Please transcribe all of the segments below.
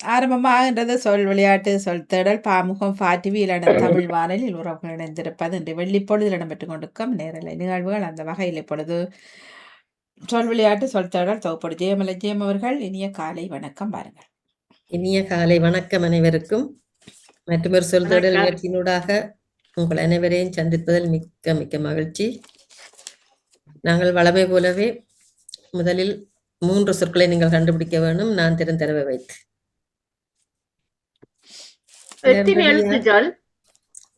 ஆரம்பமாகின்றது சொல் விளையாட்டு சொல் தேடல் பாமுகம் பாட்டுவியலான தமிழ் வானொலியில் உறவுகள் இணைந்திருப்பது இன்று வெள்ளிப்பொழுதில் இடம்பெற்றுக் கொண்டிருக்கும் நேரலை நிகழ்வுகள். அந்த வகையில் இப்பொழுது சொல் விளையாட்டு சொல் தேடல் தொகுப்போடு ஜெயமலை ஜெயம் அவர்கள் இனிய காலை வணக்கம் பாருங்கள். இனிய காலை வணக்கம் அனைவருக்கும். மற்றொரு சொல் தேடல் வணக்கம். நிகழ்ச்சியினூடாக உங்கள் அனைவரையும் சந்திப்பதில் மிக்க மிக்க மகிழ்ச்சி. நாங்கள் வளமை போலவே முதலில் 3 சொற்களை நீங்கள் கண்டுபிடிக்க வேண்டும். நான் திறந்தரவை வைத்து எத்தனை எழுத்துக்கள்?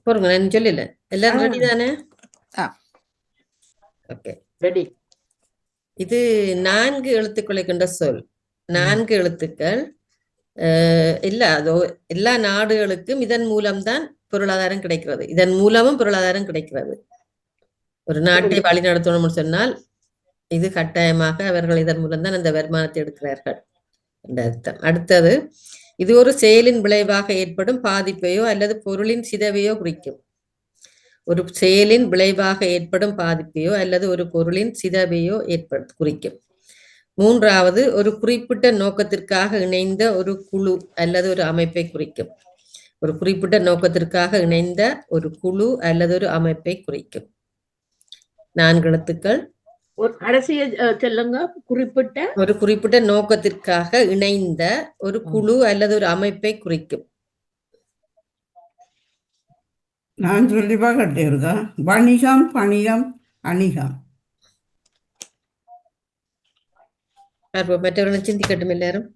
பொறுங்க, நான் சொல்லல. எல்லாரும் ரெடி தானே? Okay, ready. இது 4 எழுத்துக்களை கொண்ட சொல். 4 எழுத்துக்கள். எல்லா நாடுகளுக்கும் இதன் மூலம்தான் பொருளாதாரம் கிடைக்கிறது. இதன் மூலமும் பொருளாதாரம் கிடைக்கிறது. ஒரு நாட்டை வழி நடத்தணும்னு சொன்னால் இது கட்டாயமாக அவர்கள் இதன் மூலம் தான் அந்த வருமானத்தை எடுக்கிறார்கள் என்ற அர்த்தம். அடுத்தது, இது ஒரு செயலின் விளைவாக ஏற்படும் பாதிப்பையோ அல்லது பொருளின் சிதைவையோ குறிக்கும். ஒரு செயலின் விளைவாக ஏற்படும் பாதிப்பையோ அல்லது ஒரு பொருளின் சிதைவையோ குறிக்கும். 3வது, ஒரு குறிப்பிட்ட நோக்கத்திற்காக இணைந்த ஒரு குழு அல்லது ஒரு அமைப்பை குறிக்கும். ஒரு குறிப்பிட்ட நோக்கத்திற்காக இணைந்த ஒரு குழு அல்லது ஒரு அமைப்பை குறிக்கும். 4 எழுத்துக்கள். ஒரு கடைசியை சொல்லுங்க. ஒரு குறிப்பிட்ட நோக்கத்திற்காக இணைந்த ஒரு குழு அல்லது ஒரு அமைப்பை குறிக்கும். நான் சொல்லிப்பா கட்டியிருக்கேன். வணிகம், பணிகம், அணிகம். மற்றவர்கள் சிந்திக்கட்டும். எல்லாரும்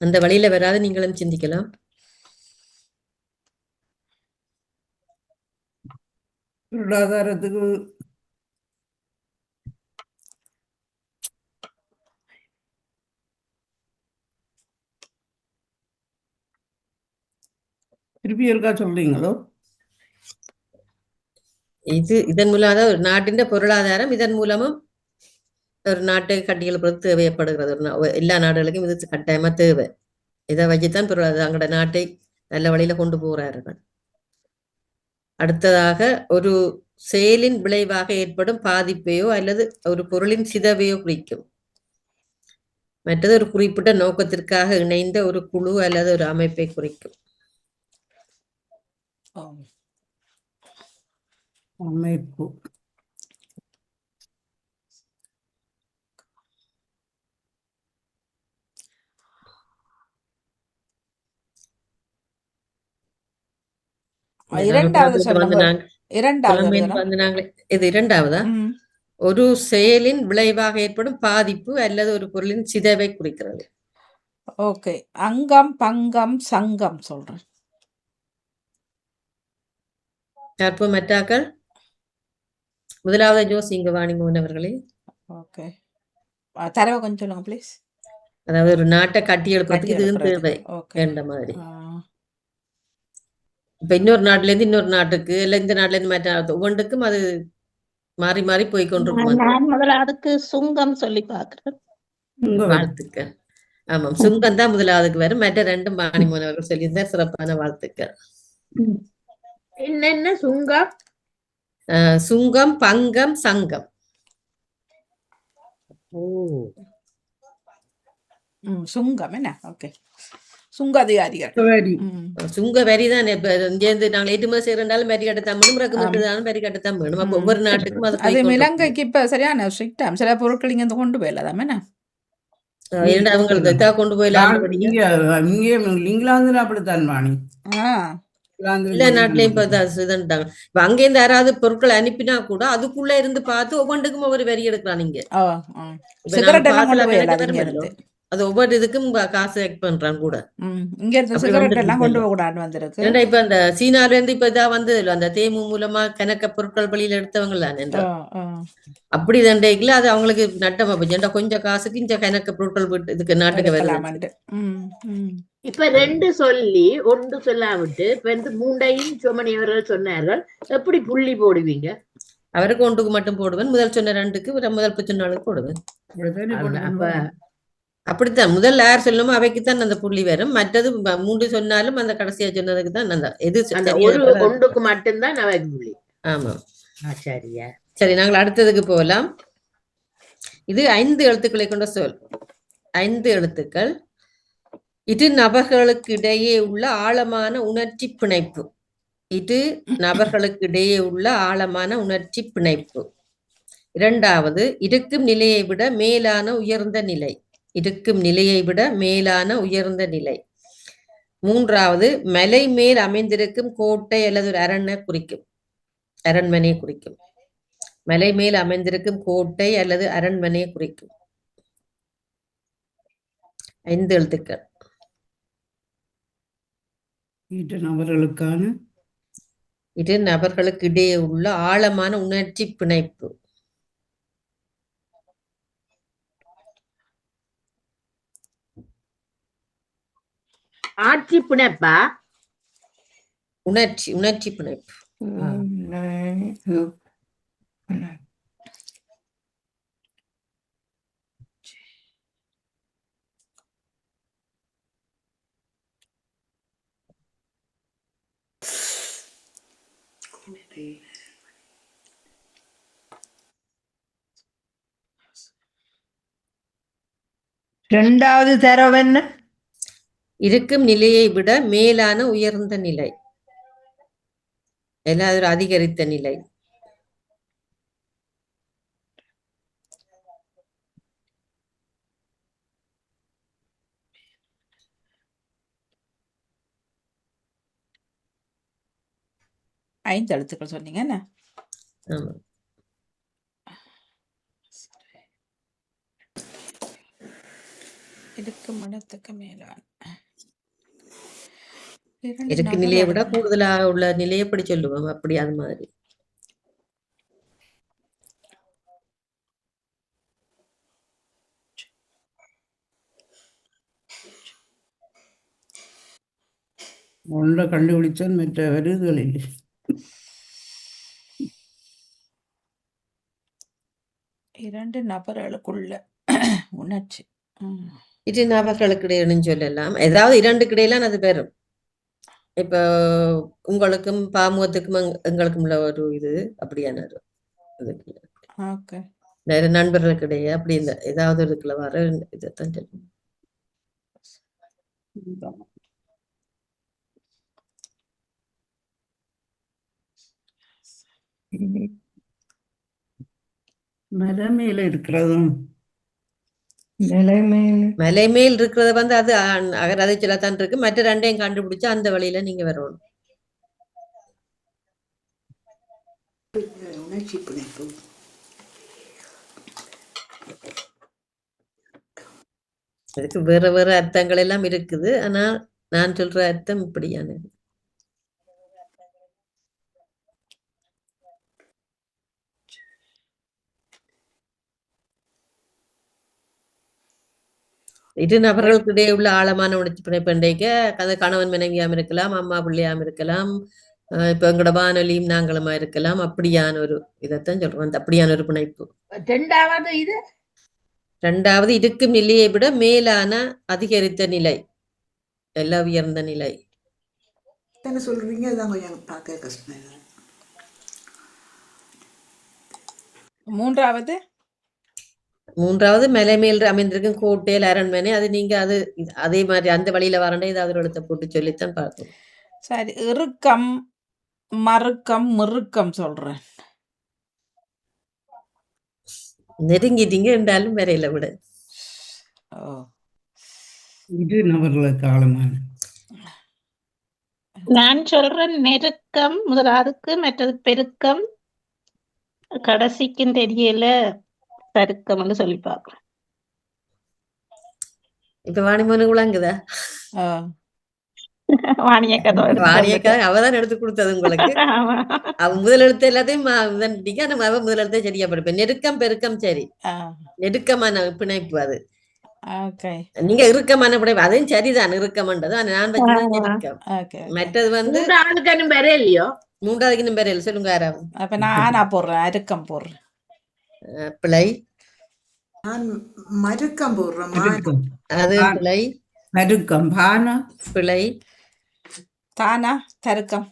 அந்த வழியில வராது, நீங்களும் சிந்திக்கலாம். பொருளாதாரத்துக்கு திருப்பி இருக்கா சொல்றீங்களோ? இதன் மூலம் ஒரு நாட்டின் பொருளாதாரம் இதன் மூலமும் ஒரு நாட்டை கட்டியெழுப்பது தேவைப்படுகிறது. எல்லா நாடுகளுக்கும் இது கட்டாயமா தேவை. இதை வச்சுதான் பொருளாதாரம் தங்களோட நாட்டை நல்ல வழியில கொண்டு போறார்கள். அடுத்ததாக, ஒரு செயலின் விளைவாக ஏற்படும் பாதிப்பையோ அல்லது ஒரு பொருளின் சிதைவையோ குறிக்கும். மற்றது, ஒரு குறிப்பிட்ட நோக்கத்திற்காக இணைந்த ஒரு குழு அல்லது ஒரு அமைப்பை குறிக்கும். அமைப்பு. இரண்டாவதா, ஒரு செயலின் விளைவாக ஏற்படும் பாதிப்பு அல்லது ஒரு பொருளின் சிதைவை குறிக்கிறது. ஓகே, அங்கம் பங்கம் சங்கம் சொல்றேன். மற்றாக்கள் முதலாவது ஜோசிங்க வாணிமோகன் அவர்களே. ஓகே, தரவை கொஞ்சம் சொல்லுங்க ப்ளீஸ். அதாவது ஒரு நாட்டை கட்டி எழுப்புறதுக்கு இது தேவை என்ற மாதிரி. இப்ப இன்னொரு நாட்டுல இருந்து இன்னொரு நாட்டுக்கு, இல்ல இந்த நாட்டுல இருந்து மற்ற ஒவ்வொன்றுக்கும் அது மாறி மாறி போய்கொண்டிருக்கும். நான் முதலாவதுக்கு சுங்கம் சொல்லி பாக்குறேன். வாழ்த்துக்கள். ஆமாம், சுங்கம் தான் முதலாவதுக்கு வரும். மற்ற 2 வாணிமோகன் அவர்கள் சொல்லியிருந்தார். சிறப்பான வாழ்த்துக்கள். என்னென்ன சுங்கம்? சுங்கம், பங்கம், சங்கம். சுங்கம் என்ன? ஓகே, சுங்க அதிகாரிகள். சுங்க வரி தான். நாங்கள் ஏற்றுமதி செய்யறதாலும் வரி கட்டத்தான் வேணும், இறக்குமதி வரி கட்டத்தான் வேணும். அப்ப ஒவ்வொரு நாட்டுக்கும் அது இலங்கைக்கு இப்ப சரியான ஸ்ட்ரிக்டாம். சில பொருட்கள் இங்க கொண்டு போயிடலாம். என்ன அவங்களுக்கு கொண்டு போயிடலாம். இங்கிலாந்துல அப்படித்தான் வாணி. எல்லா நாட்டிலையும் இப்ப அங்கேருந்து யாராவது பொருட்கள் அனுப்பினா கூட அதுக்குள்ள இருந்து பார்த்து ஒவ்வொன்றுக்கும் ஒவ்வொரு வரி எடுக்கலாம். நீங்க அது ஒவ்வொரு இதுக்கும் காசு பண்றான் கூட. இங்க இருந்து சிகரெட் எல்லாம் கொண்டு போக கூடாது வந்திருக்கு. ஏன்னா இப்ப அந்த சீனால இருந்து இப்ப இதா வந்து அந்த தேமு மூலமா கணக்க பொருட்கள் வெளியில எடுத்தவங்க அப்படி தண்டைக்குல அது அவங்களுக்கு நட்டமா போச்சு. கொஞ்சம் காசுக்கு இந்த கணக்க பொருட்கள் இதுக்கு நாட்டுக்கு வருது. இப்ப 2 சொல்லி 1 சொல்லாவிட்டு இப்ப 3ஐயும் சோமணி அவர்கள் சொன்னார்கள். எப்படி புள்ளி போடுவீங்க? அவருக்கு 1க்கு மட்டும் போடுவேன். முதல் சொன்ன 2க்கு முதல் சொன்ன ஆளுக்கு போடுவேன். அப்படித்தான் முதல் யார் சொல்லணுமோ அவைக்குத்தான் அந்த புள்ளி வரும். மற்றது 3 சொன்னாலும் அந்த கடைசியா சொன்னதுக்கு தான் அந்த எது ஒன்றுக்கு மட்டும்தான் அவைக்கு புள்ளி. ஆமா, சரியா? சரி, நாங்கள் அடுத்ததுக்கு போகலாம். இது 5 எழுத்துக்களை கொண்ட சொல். 5 எழுத்துக்கள். இரு நபர்களுக்கிடையே உள்ள ஆழமான உணர்ச்சி பிணைப்பு. இரு நபர்களுக்கிடையே உள்ள ஆழமான உணர்ச்சி பிணைப்பு. 2வது, இருக்கும் நிலையை விட மேலான உயர்ந்த நிலை. இருக்கும் நிலையை விட மேலான உயர்ந்த நிலை. 3வது, மலை மேல் அமைந்திருக்கும் கோட்டை அல்லது ஒரு அரண்மனை குறிக்கும். மலை மேல் அமைந்திருக்கும் கோட்டை அல்லது அரண்மனையை குறிக்கும். 5 எழுத்துக்கள். இரு நபர்களுக்கான இரு நபர்களுக்கு இடையே உள்ள ஆழமான உணர்ச்சி பிணைப்பு. ஆட்சி பிணைப்பா? உணர்ச்சி பிணைப்பு. இரண்டாவது தரவு என்ன? இருக்கும் நிலையை விட மேலான உயர்ந்த நிலை. எல்லாம் ஒரு அதிகரித்த நிலை. ஐந்து எழுத்துக்கள் சொன்னீங்க என்ன? ஆமா. இருக்கும் இடத்துக்கு மேலான இருக்கு நிலையை விட கூடுதலாக உள்ள நிலையை எப்படி சொல்லுவோம்? அப்படி அது மாதிரி. ஒன்றை கண்டுபிடிச்சால் மற்ற வருதுகளில் இரண்டு நபர்களுக்குள்ள உணர்ச்சி. இரு நபர்களுக்கு இடையிலும் சொல்லலாம். ஏதாவது 2 கிடையிலாம் அது பெறும். இப்ப உங்களுக்கும் பாமுகத்துக்கும் எங்களுக்கும் உள்ள ஒரு இது அப்படியான வேற நண்பர்களுக்கு இடையே அப்படி இந்த ஏதாவது இருக்குல்ல வர இதைத்தான் சொல்லுவோம். மலைமையில இருக்கிறதும் மலை மேல் இருக்கிறது வந்து அது அதை சொல்லத்தான் இருக்கு. மற்ற 2ஐயும் கண்டுபிடிச்சு அந்த வழியில நீங்க வரணும். அதுக்கு வேற வேற அர்த்தங்கள் எல்லாம் இருக்குது. ஆனா நான் சொல்ற அர்த்தம் இப்படியானது. இரு நபர்களுக்கு இடையே உள்ள ஆழமான உணர்ச்சி பிணைப்பண்டைக்க அது கணவன் மனைவியாம் இருக்கலாம், அம்மா பிள்ளையாம் இருக்கலாம், இப்ப எங்களோட வானொலியும் நாங்களுமா இருக்கலாம். அப்படியான ஒரு இதைத்தான் சொல்றோம். அந்த அப்படியான ஒரு பிணைப்பு. 2வது இருக்கும் நிலையை விட மேலான அதிகரித்த நிலை, எல்லாம் உயர்ந்த நிலை. சொல்றீங்க அதான் கொஞ்சம் பார்க்க கஷ்டம். 3வது மலை மேல் அமைந்திருக்கும் கோட்டையில் அரண்மனை. அது நீங்க அது அதே மாதிரி அந்த வழியில வரண்டே ஏதாவது ஒரு இடத்தை போட்டு சொல்லித்தான் பார்க்கணும். சரி, இறுக்கம் மறுக்கம் மிருக்கம் சொல்றேன். நெருங்கிட்டீங்க என்றாலும் வரையில விட. இரு நபர்களுக்கு ஆழமான. நான் சொல்றேன் நெருக்கம் முதலாவதுக்கு, மற்றது பெருக்கம், கடைசிக்கும் தெரியல சருக்கம்னு சொல்லி பார்க்கிறேன். இப்ப வாணிமோனுக்கு விளங்குதா? வாணியக்கா அவதான் எடுத்து கொடுத்தது உங்களுக்கு. அவ முதல் எழுத்து எல்லாத்தையும் அவ முதல் எழுத்த சரியா படிப்பேன். நெருக்கம் பெருக்கம் சரி. நெருக்கமான பிணைப்பு அது. நீங்க இறுக்கமான பிணைப்பு அதையும் சரிதான். இறுக்கம்ன்றது நான் நெருக்கம். மற்றது வந்து 3வது நம்பர் சொல்லுங்க யாராவது. அப்ப நான் போடுறேன் அருக்கம் போடுறேன். பிழை. நான் மறுக்கம் போடுறேன். அது பிழை. மறுக்கம் பானா பிழை. தானா தருக்கம்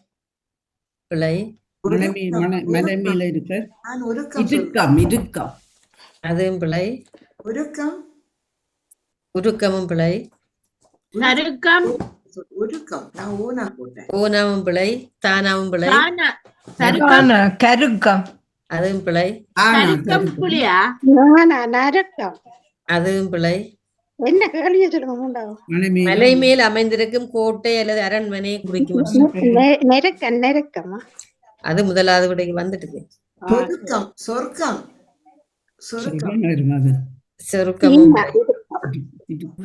பிழை. மலைமையில இருக்க இறுக்கம். அதுவும் பிழை. உருக்கமும் பிழை. தருக்கம் ஒழுக்கம் நான் ஓனா போட்டேன். ஓனாவும் பிழை. தானாவும் பிழை. தானா தருக்கம் கருக்கம் அதுவும் பிழை. ஆனா தருக்கம் தருக்கம். புலியா நரக்கம் அதுவும் பிழை. என்ன கேள்வியை சொல்லுங்க மூன்றாவது மலைமேல மலை மேல் அமைந்திருக்கும் கோட்டை அல்லது அரண்மனையை குறிக்கும் ஒரு சொல். நெருக்கமா அது முதலாவது விடைக்கு வந்துட்டுது. சொருக்கம் சொர்க்கம் சொருக்கம் சொல்றேன் வரும் அது. சொருக்கமும் பிழை.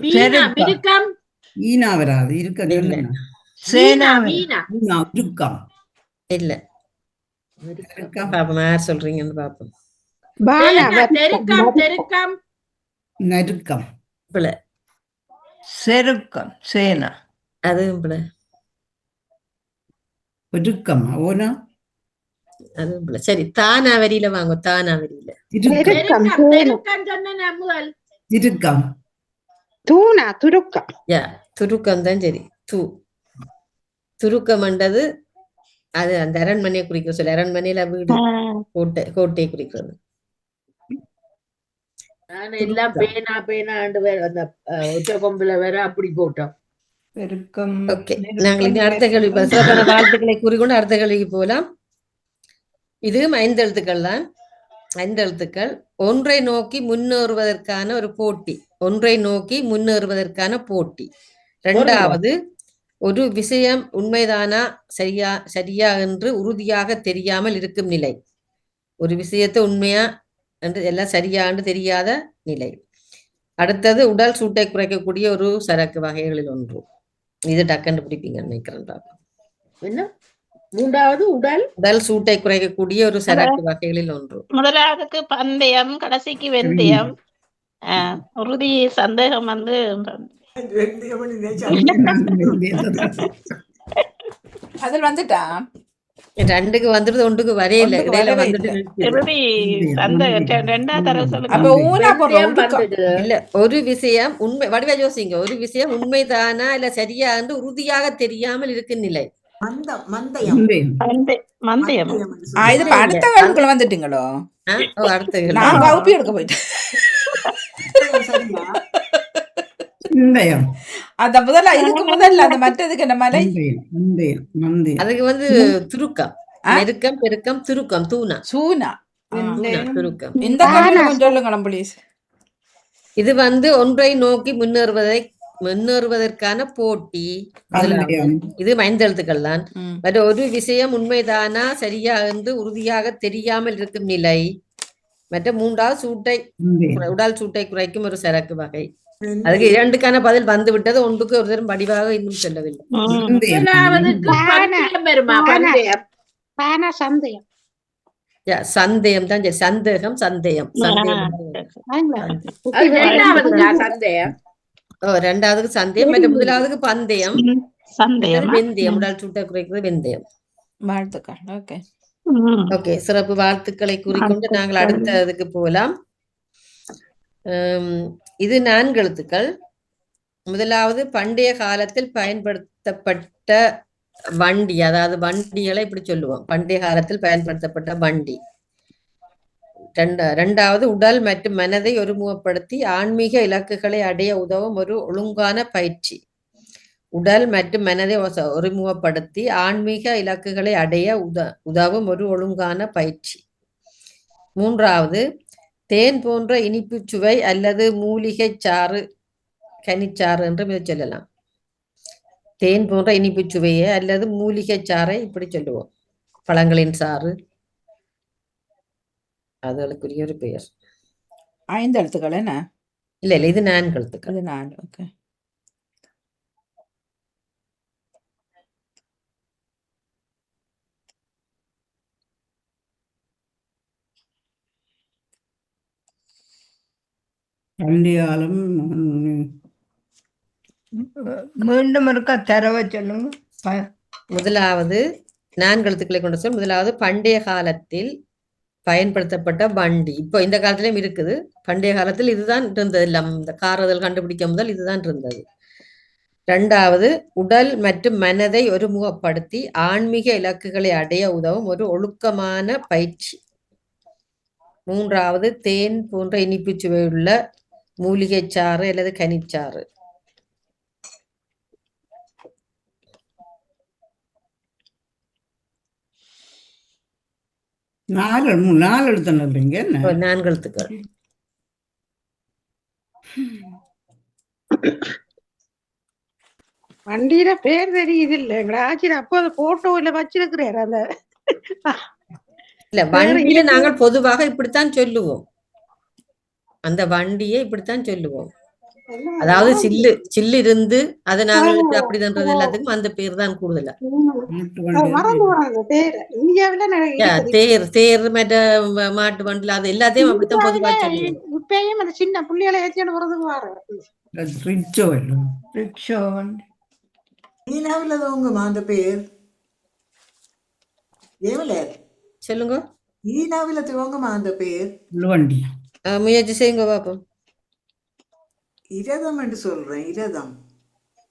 வீணா செருக்கம். விருக்கம் ஈனா வராது இருக்க இல்ல. சொன்னா வீணா சேனாவை வீணா ஈனா உருக்கம் இல்ல. தருக்கம். பாப்போம் யார் சொல்றீங்கன்னு பாப்போம். தெருக்கம் தெருக்கம் நெருக்கம் பிழை. செருக்கம் சேனா அதுவும் பிழை. ஒருக்கம் ஓனா அதுவும் பிழை. சரி தானாவரியில வாங்க. தானாவரியில திருக்கம் தெருக்கம் தெருக்கம் சொன்ன முதல் திருக்கம் தூணா துருக்கம் யா துருக்கம் தான். சரி துருக்கம்ன்றது அது அந்த அரண்மனையை குறிக்கிற சொல்லு. அரண்மனையில வீடு கோட்டையை குறிக்கிறது. நான் எல்லாம் பேனா பேனாண்டு வேற அந்த ஒற்றை கொம்புல வேற அப்படி போட்டோம். பெருக்கம் ஓகே, நாங்கள் இனி அடுத்த கேள்வி சிறப்பான வாழ்த்துக்களை கூறிக்கொண்டு அடுத்த கேள்விக்கு போகலாம். இது 5 எழுத்துக்கள் தான். 5 எழுத்துக்கள். ஒன்றை நோக்கி முன்னேறுவதற்கான ஒரு போட்டி. ஒன்றை நோக்கி முன்னேறுவதற்கான போட்டி. 2வது, ஒரு விஷயம் உண்மைதானா சரியா என்று உறுதியாக தெரியாமல் இருக்கும் நிலை. ஒரு விஷயத்தை உண்மையா என்று எல்லாம் சரியான்னு தெரியாத நிலை. அடுத்தது, உடல் சூட்டை குறைக்கக்கூடிய ஒரு சரக்கு வகைகளில் ஒன்று. இது டக்குன்னு பிடிப்பீங்கன்னு நினைக்கிறேன். என்ன 3வது உடல் சூட்டை குறைக்கக்கூடிய ஒரு சரக்கு வகைகளில் ஒன்று. முதலாவதுக்கு பந்தயம், கடைசிக்கு வெந்தயம், உறுதி சந்தேகம் வந்து அதில் வந்துட்டான். 2க்கு வந்துடுது, 1க்கு வரையில ஒன்றுக்கு இடையில வரவே வந்துட்டு இல்லை. நிற்குது. இறுதி சந்தேகம் 2வது தடவை அப்ப சொல்லுங்க. ஊனா போடுறோம். இல்ல, ஒரு விஷயம் உண்மை வடிவா யோசிங்க. ஒரு விஷயம் உண்மைதானா இல்ல சரியா என்று உறுதியாக தெரியாமல் இருக்கும் நிலை. மந்தயம் மந்தயம் இது இப்ப அடுத்த வேலைக்குள்ள வந்துட்டீங்களோ? அடுத்த கேள்வி. நான் வகுப்பி எடுக்க போயிட்டேன். அந்த முதல்ல இதுக்கு முதல்ல அந்த மற்றதுக்கு என்ன மலை அதுக்கு வந்து துருக்கம், நெருக்கம், பெருக்கம், துருக்கம், தூணா சூனா துருக்கம். இந்த கொஞ்சம் சொல்லுங்களேன் ப்ளீஸ். இது வந்து ஒன்றை நோக்கி முன்னேறுவதற்கான போட்டி. இது 5 எழுத்துக்கள் தான். மற்ற ஒரு விஷயம் உண்மைதானா சரியா என்று உறுதியாக தெரியாமல் இருக்கும் நிலை. மற்ற 3வது, உடல் சூட்டை குறைக்கும் ஒரு சரக்கு வகை. அதுக்கு 2க்கான பதில் வந்து விட்டது. 1க்கு ஒரு தரம் வடிவாக இன்னும் சொல்லவில்லை. சந்தேகம் தான். சந்தேகம், சந்தேகம், சந்தேகம். 2வதுக்கு சந்தேகம், மற்ற 1வதுக்கு பந்தயம், வெந்தயம், உடல் சூட்டை குறைக்கிறது வெந்தயம். வாழ்த்துக்கள். ஓகே ஓகே, சிறப்பு வாழ்த்துக்களை கூறிக்கொண்டு நாங்கள் அடுத்ததுக்கு போகலாம். இது 4 எழுத்துக்கள். முதலாவது, பண்டைய காலத்தில் பயன்படுத்தப்பட்ட வண்டி. அதாவது வண்டிகளை இப்படி சொல்லுவோம், பண்டைய காலத்தில் பயன்படுத்தப்பட்ட வண்டி. 2வது, உடல் மற்றும் மனதை ஒருமுகப்படுத்தி ஆன்மீக இலக்குகளை அடைய உதவும் ஒரு ஒழுங்கான பயிற்சி. உடல் மற்றும் மனதை ஒருமுகப்படுத்தி ஆன்மீக இலக்குகளை அடைய உதவும் ஒரு ஒழுங்கான பயிற்சி. 3வது, தேன் போன்ற இனிப்பு சுவை அல்லது மூலிகை சாறு, கனிச்சாறு என்று இதை சொல்லலாம். தேன் போன்ற இனிப்பு சுவையை அல்லது மூலிகை சாறை இப்படி சொல்லுவோம். பழங்களின் சாறு, அதுகளுக்குரிய ஒரு பெயர். 5 எழுத்துக்கள் என்ன? இல்ல, இது 4 எழுத்துக்கள். அது 4. ஓகே. மீண்டும் இருக்க தரவை சொல்லுங்க. முதலாவது 4 எழுத்துக்களை கொண்ட சொல். முதலாவது, பண்டைய காலத்தில் பயன்படுத்தப்பட்ட வண்டி. இப்போ இந்த காலத்திலும் இருக்குது. பண்டைய காலத்தில் இதுதான் இருந்தது. இந்த காரதல் கண்டுபிடிக்க முதல் இதுதான் இருந்தது. 2வது, உடல் மற்றும் மனதை ஒருமுகப்படுத்தி ஆன்மீக இலக்குகளை அடைய உதவும் ஒரு ஒழுக்கமான பயிற்சி. 3வது, தேன் போன்ற இனிப்பு சுவையுள்ள மூலிகை சாறு அல்லது கனிச்சாறு. நாலு எழுத்தணும் இல்லைங்க என்ன? 4 எழுத்துக்கள். வண்டியில பேர் தெரியுது இல்ல எங்க ஆச்சிரியர் அப்போ அந்த போட்டோல வச்சிருக்கிறாரு அந்த இல்ல, வண்டியில நாங்கள் பொதுவாக இப்படித்தான் சொல்லுவோம். அந்த வண்டியை இப்படித்தான் சொல்லுவோம். அதாவது சில்லு இருந்து அதை நாங்கள் அப்படிதான்றது எல்லாத்துக்கும் அந்த பேர் தான் கூடுதலா. மறந்து போறாங்க பேர். இந்தியாவில தேர் மற்ற மாட்டு வண்டில அது எல்லாத்தையும் அப்படித்தான் பொதுவா சொல்லுவோம். இப்பயும் அந்த சின்ன புள்ளிகளை ஏற்றிட்டு போறதுக்கு வர ரிக்ஷோ வண்டி. ஈனாவில் தோங்குமா அந்த பேர்? ஏவலர் சொல்லுங்க. ஈனாவில் துவங்குமா அந்த பேர்? வண்டி முயற்சி செய்யுங்க பாப்போம். இரதம் என்று சொல்றேன். இரதம்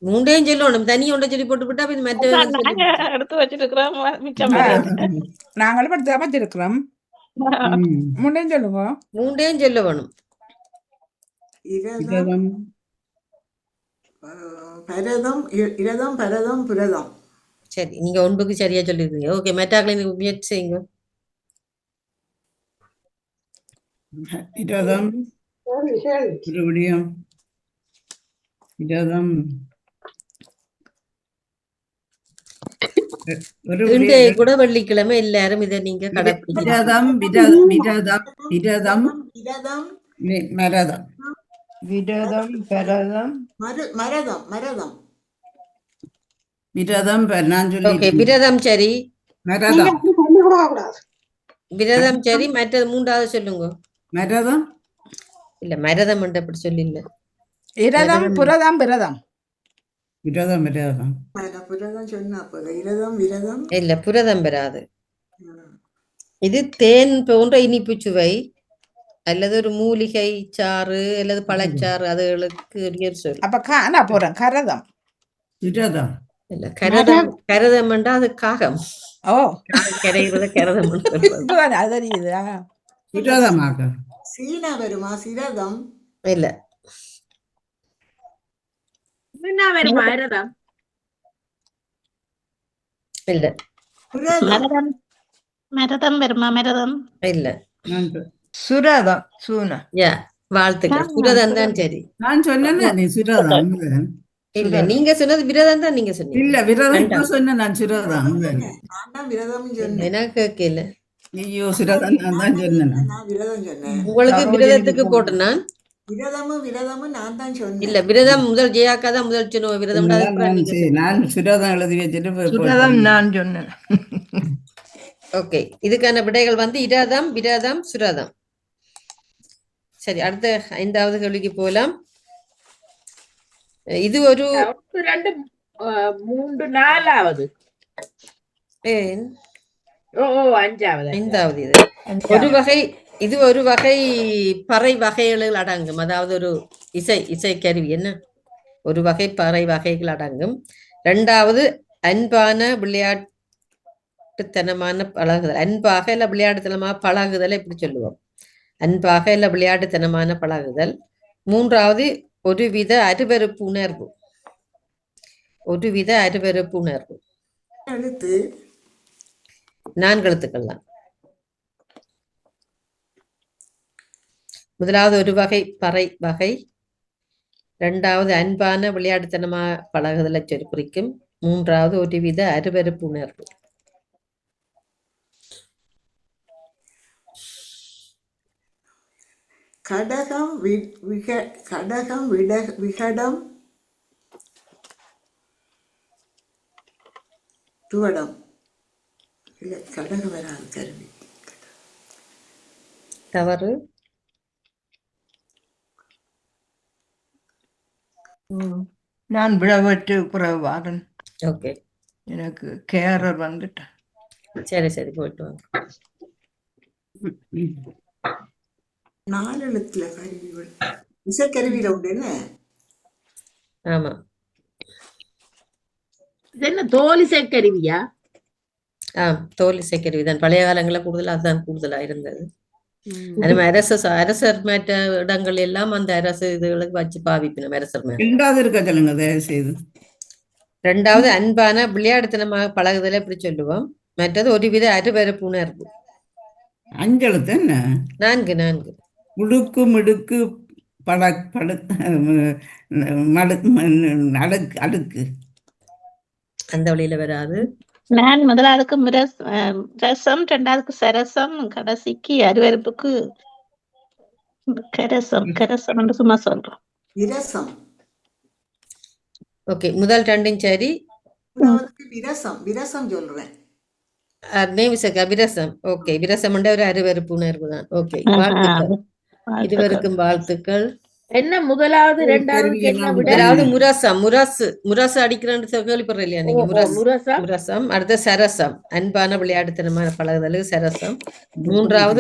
3 சொல்லணும். தனி ஒன்றை சொல்லி போட்டு விட்டா மற்ற நாங்க எடுத்து வச்சிருக்கிறோம் மிச்சம் நாங்களும் எடுத்து அமைச்சிருக்கிறோம். முன்னேன்னு சொல்லுங்க. 3 சொல்ல வேணும். இரதம் பரதம் இரதம் பரதம் புரதம். சரி, நீங்க ஒன்றுக்கு சரியா சொல்லிருக்கீங்க. ஓகே, மெட்டாக்களை நீங்க முயற்சி செய்யுங்க. இரதம் மறுபடியும் இரதம் இன்றைய கூட வெள்ளிக்கிழமை எல்லாரும் இதை நீங்க கடைப்பிடிக்கலாம். விரதம் விரதம் விரதம் இரதம் மரதம் விரதம் பரதம் மரதம் மரதம் விரதம் நான் ஓகே, சொல்லி விரதம் சரி. மரதம் விரதம் சரி. மற்றது 3வது சொல்லுங்க. மரதம் இல்ல, மரதம் அப்படி சொல்லி இல்ல. இரதம் புரதம் விரதம். விரதம் விரதம் புரதம் சொன்னா போல. இரதம் விரதம் இல்ல, புரதம் பெறாது. இது தேன் போன்ற இனிப்பு சுவை அல்லது ஒரு மூலிகை சாறு அல்லது பழச்சாறு அதுகளுக்கு சொல். அப்ப காணா போறேன். கரதம் விரதம் இல்ல, கரதம். கரதம் என்றா அது காகம். ஓ கரைகிறத கரதம். இப்பதான் அது தெரியுது. விரதமாக சீனா வருமா? சிரதம் இல்ல, வருமா இரதம்? இல்ல, புரதம் மரதம் வருமா? மரதம் இல்ல. சுரதம் சூன. யா, வாழ்த்துக்கள். புரதம் தான் சரி. நான் சொன்னேன் நீ சுரதம் இல்ல, நீங்க சொன்னது விரதம் தான். நீங்க சொன்னீங்க. இல்ல விரதம் இப்ப சொன்ன நான் சுரதம் நான் தான் விரதம் சொன்னேன். எனக்கு கேட்கல. ஐயோ சுரதம் நான் தான் சொன்னேன். நான் விரதம் சொன்னேன். உங்களுக்கு விரதத்துக்கு போட்டு நான் விரதமும் நான் தான் சொன்னேன். இல்ல, விரதம் முதல் ஜெயாக்கா தான் முதல் சொன்ன விரதம். நான் சுரதம் எழுதி வச்சுட்டு சுரதம் நான் சொன்னேன். ஓகே, இதுக்கான விடைகள் வந்து இரதம் விரதம் சுரதம். சரி, அடுத்த 5வது கேள்விக்கு போகலாம். இது ஒரு 2 3 4வது. ஏன் 5வது. 5வது இது ஒரு வகை பறை வகைகள் அடங்கும். அதாவது ஒரு இசைக்கருவி. என்ன? ஒரு வகை பறை வகைகள் அடங்கும். 2வது அன்பான விளையாட்டுத்தனமான பழகுதல். அன்பாக இல்ல விளையாட்டுத்தனமான பழகுதல் எப்படி சொல்லுவோம்? அன்பாக இல்ல விளையாட்டுத்தனமான பழகுதல். 3வது ஒருவித அருவருப்பு உணர்வு. ஒருவித அருவருப்பு உணர்வு. எழுத்து 4 எழுத்துக்கள் தான். முதலாவது ஒரு வகை பறை வகை. 2வது அன்பான விளையாட்டுத்தனமா பழகுதலை குறிக்கும். 3வது ஒருவித அருவருப்பு உணர்வு. கடகம் கடகம் விகடம் துவடம். இல்ல, கடகம் வராது கருவி. தவறு. நான் விடவற்று குறைவாரன். ஓகே, எனக்கு கேரர் வந்துட்டேன். சரி போயிட்டு வாங்க. 4 எழுத்துல கருவிகள். இசைக்கருவியில உண்டு என்ன? ஆமா, இது என்ன தோலிசை கருவியா? தோல் இசைக்கருவி தான். பழைய காலங்களில் கூடுதலா அதுதான் கூடுதலா இருந்தது. நம்ம அரசர் மற்ற இடங்கள் எல்லாம் அந்த அரசு இதுகளுக்கு வச்சு பாவிக்கணும் அரசர் மேல. ரெண்டாவது இருக்க சொல்லுங்க தயவு செய்து. ரெண்டாவது அன்பான விளையாடுத்தனமாக பழகுதலை எப்படி சொல்லுவோம். மற்றது ஒருவித அருவருப்பு உணர்வு. 5 எழுத்து என்ன? 4 உடுக்கு மிடுக்கு அடுக்கு அந்த வழியில வராது. நான் முதலாவதுக்கு ரசம், ரெண்டாவதுக்கு சரசம், கடைசிக்கு அருவருப்புக்கு கரசம் என்று சும்மா சொல்றோம். விரசம். ஓகே, முதல் 2 சரி. விரசம் சொல்றேன். விரசம். ஓகே, விரசம் ஒரு அருவருப்பு உணர்வு தான். ஓகே, வாழ்த்துக்கள். இருவருக்கும் வாழ்த்துக்கள். என்ன முதலாவது இரண்டாவது என்ன விட? முதலாவது முரசு அடிக்கிறேன்னு கேள்விப்படுற இல்லையா நீங்க? முரசம். அடுத்த சரசம், அன்பான விளையாட்டுத்தனமான பழகுதலுக்கு சரசம். மூன்றாவது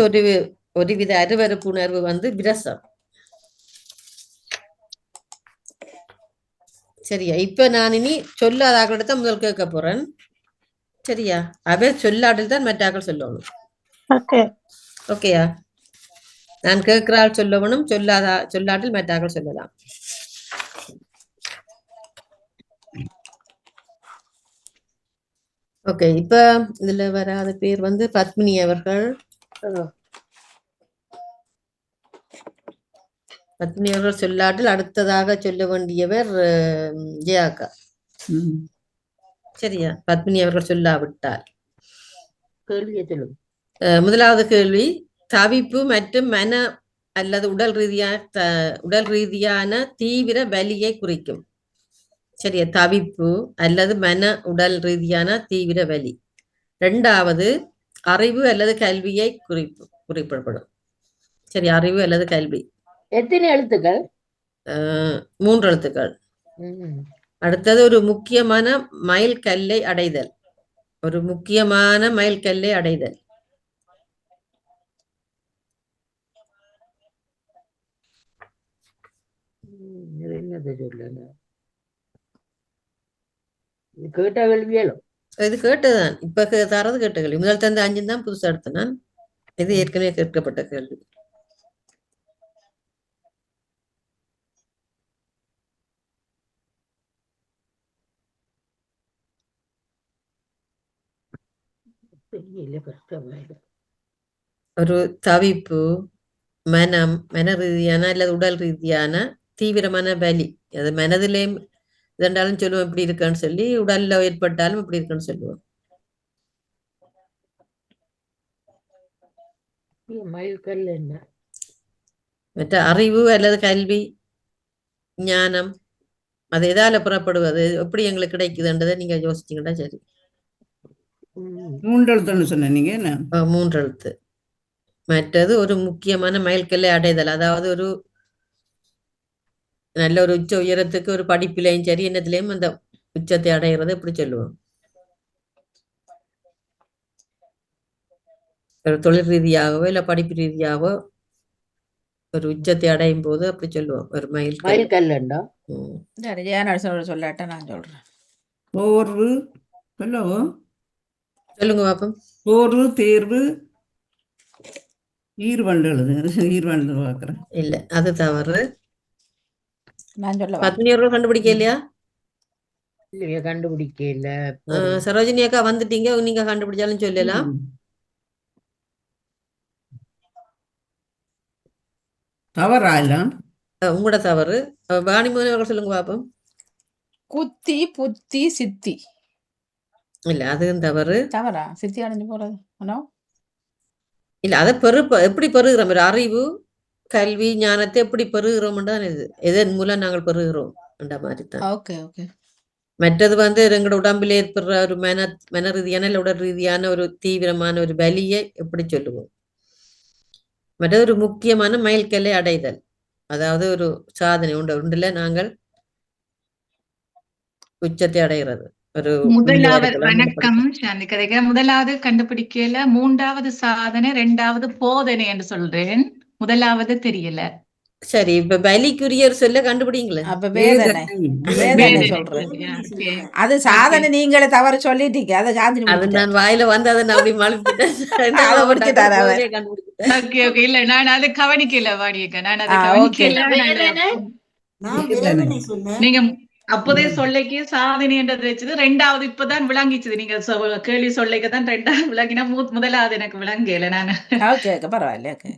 ஒருவித அருவருப்பு உணர்வு வந்து விரசம். சரியா? இப்ப நான் இனி சொல்லாதாக்களிடத்த முதல் கேட்க போறேன். சரியா? சொல்லாட்டில் தான் மற்றாக்கள் சொல்லணும். ஓகேயா? நான் கேட்கிறாள் சொல்லவனும், சொல்லாட்டில் மற்றாக்கள் சொல்லலாம். ஓகே, இப்ப இதுல வராத பேர் வந்து பத்மினி அவர்கள். பத்மினி அவர்கள் சொல்லாட்டில் அடுத்ததாக சொல்ல வேண்டியவர் ஜெயாக்கா. சரியா? பத்மினி அவர்கள் சொல்லாவிட்டால் முதலாவது கேள்வி, தவிப்பு மற்றும் மன அல்லது உடல் ரீதியான தீவிர வலியை குறிக்கும். சரியா? தவிப்பு அல்லது மன உடல் ரீதியான தீவிர வலி. இரண்டாவது, அறிவு அல்லது கல்வியை குறிப்பிடப்படும். சரி, அறிவு அல்லது கல்வி. எத்தனை எழுத்துக்கள்? 3 எழுத்துக்கள். அடுத்தது, ஒரு முக்கியமான மைல் கல்லை அடைதல். ஒரு முக்கியமான மைல் கல்லை அடைதல். கேட்ட கேள்வியோ? இது கேட்டதான். இப்ப தரது கேட்ட கேள்வி. முதல் தந்த 5 தான் புதுசா எடுத்த நான். இது ஏற்கனவே கேட்கப்பட்ட கேள்வி. ஒரு தவிப்பு, மன ரீதியான அல்லது உடல் ரீதியான தீவிரமான வலி. அது மனதிலேயும் இதென்றாலும் சொல்லுவோம் இப்படி இருக்கான்னு சொல்லி, உடல்ல ஏற்பட்டாலும் இப்படி இருக்குன்னு சொல்லுவோம். மற்ற அறிவு அல்லது கல்வி, ஞானம், அது எதால புறப்படுவது, எப்படி எங்களுக்கு கிடைக்குதுன்றதை நீங்க யோசிச்சீங்கன்னா சரி. 3 எழுத்துன்னு சொன்ன நீங்க என்ன? 3 எழுத்து. மற்றது ஒரு முக்கியமான மைல்கல்லை அடைதல். அதாவது ஒரு நல்ல ஒரு உச்ச உயரத்துக்கு ஒரு படிப்பிலையும் சரி என்னத்திலையும் அந்த உச்சத்தை அடைகிறது எப்படி சொல்லுவோம்? ஒரு தொழில் ரீதியாகவோ இல்ல படிப்பு ரீதியாகவோ ஒரு உச்சத்தை அடையும் போது அப்படி சொல்லுவோம், ஒரு மைல்கல். சொல்லாட்ட நான் சொல்றேன். சொல்லுங்க பாப்போம். ஒரு தேர்வு ஈர்வண்டு பாக்குறேன். இல்ல, அது தவறு. நான் சொல்ல பத்மினி அவர்கள் கண்டுபிடிக்க இல்லையா? கண்டுபிடிக்க இல்ல. சரோஜினி அக்கா வந்துட்டீங்க, நீங்க கண்டுபிடிச்சாலும் சொல்லலாம். தவறா? இல்ல, உங்களோட தவறு. வாணிமோகன் அவர்கள் சொல்லுங்க பாப்போம். குத்தி புத்தி சித்தி. இல்ல, அதுவும் தவறு. தவறா? சித்தி அடைஞ்சு போறது. இல்ல, அதை எப்படி பெறுகிறோம்? ஒரு அறிவு, கல்வி, ஞானத்தை எப்படி பெறுகிறோம் தான் இது. எதன் மூலம் நாங்கள் பெறுகிறோம் என்ற மாதிரி தான். Okay okay. மற்றது வந்து எங்களோட உடம்பில் ஏற்படுற ஒரு மன ரீதியான இல்ல உடல் ரீதியான ஒரு தீவிரமான ஒரு வலியை எப்படி சொல்லுவோம்? மற்றது ஒரு முக்கியமான மைல்கல்லை அடைதல். அதாவது ஒரு சாதனை ஒன்றுல நாங்கள் உச்சத்தை அடைகிறது. முதலாவது வணக்கம் சாந்தி கதைக்க. முதலாவது கண்டுபிடிக்கல, 3வது சாதனை, 2வது போதனை என்று சொல்றேன். முதலாவது தெரியல. சரி, இப்ப பலிக்குரிய ஒரு சொல்ல கண்டுபிடிங்களேன். அப்ப வேதனை வேதனை வேதனை. சொல்றேன். Okay. அது சாதனை நீங்களே தவறு சொல்லிட்டீங்க. அதை சாந்தினி அது முடிச்சிட்டேன். நான் வாயில வந்து அதை நான் அப்படி மழுப்பிட்டேன். அதை முடிச்சிட்டாரு அவர். முதல்லயே கண்டுபிடிச்சிட்டேன். Okay, okay. இல்ல நான் அதை கவனிக்கல வாடியக்கா. நான் அதை okay. கவனிக்கல. வேதனை நான் வேதனை சொன்னேன். நீங்க அப்போதே சொல்லைக்கு சாதனைன்றது வச்சது ரெண்டாவது இப்பதான் விளங்கிச்சது. நீங்க கேள்வி சொல்லைக்குதான் ரெண்டாவது விளங்கினா முதலாவது எனக்கு விளங்கல. நான் ஓகே பரவாயில்ல. ஓகே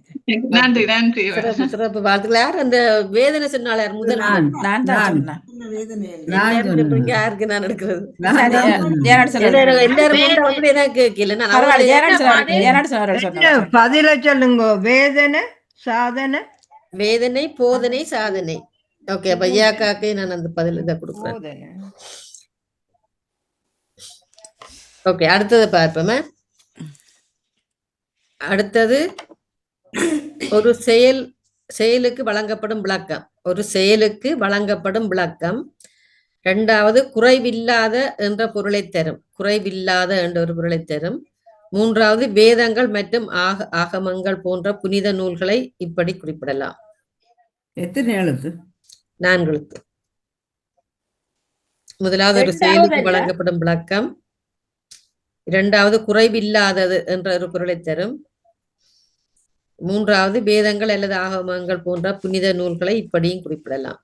நன்றி நன்றி. சிறப்பு சிறப்பு வாழ்த்துக்கள். யார் அந்த வேதனை சொன்னால யார் முதல் நான் தான் சொன்னேன். சொன்ன வேதனை இல்லை. எல்லாரும் எடுப்பீங்க, யாருக்கு நான் எடுக்கிறது? சரி, ஜெயநாடு சொன்னாரு. எல்லாரும் வந்து எனக்கு கேட்கல. நான் பரவாயில்ல, அவங்களே ஜெயநாடு சொன்னாரு சொன்னாரு. பதில சொல்லுங்க. வேதனை, சாதனை, வேதனை, போதனை, சாதனை. ஓகே, அப்ப ஐயாக்காக்கே நான் அந்த பதில் இதை கொடுக்குறேன். போதனை. ஓகே, அடுத்தது பார்ப்போமே. அடுத்தது ஒரு செயலுக்கு வழங்கப்படும் விளக்கம். ஒரு செயலுக்கு வழங்கப்படும் விளக்கம். இரண்டாவது குறைவில்லாத என்ற பொருளை தரும். குறைவில்லாத என்ற ஒரு பொருளை தரும். மூன்றாவது வேதங்கள் மற்றும் ஆகமங்கள் போன்ற புனித நூல்களை இப்படி குறிப்பிடலாம். எத்தனை எழுத்து? 4 எழுத்து. முதலாவது ஒரு செயலுக்கு வழங்கப்படும் விளக்கம். இரண்டாவது குறைவில்லாதது என்ற ஒரு பொருளை தரும். மூன்றாவது வேதங்கள் அல்லது ஆகமங்கள் போன்ற புனித நூல்களை இப்படியும் குறிப்பிடலாம்.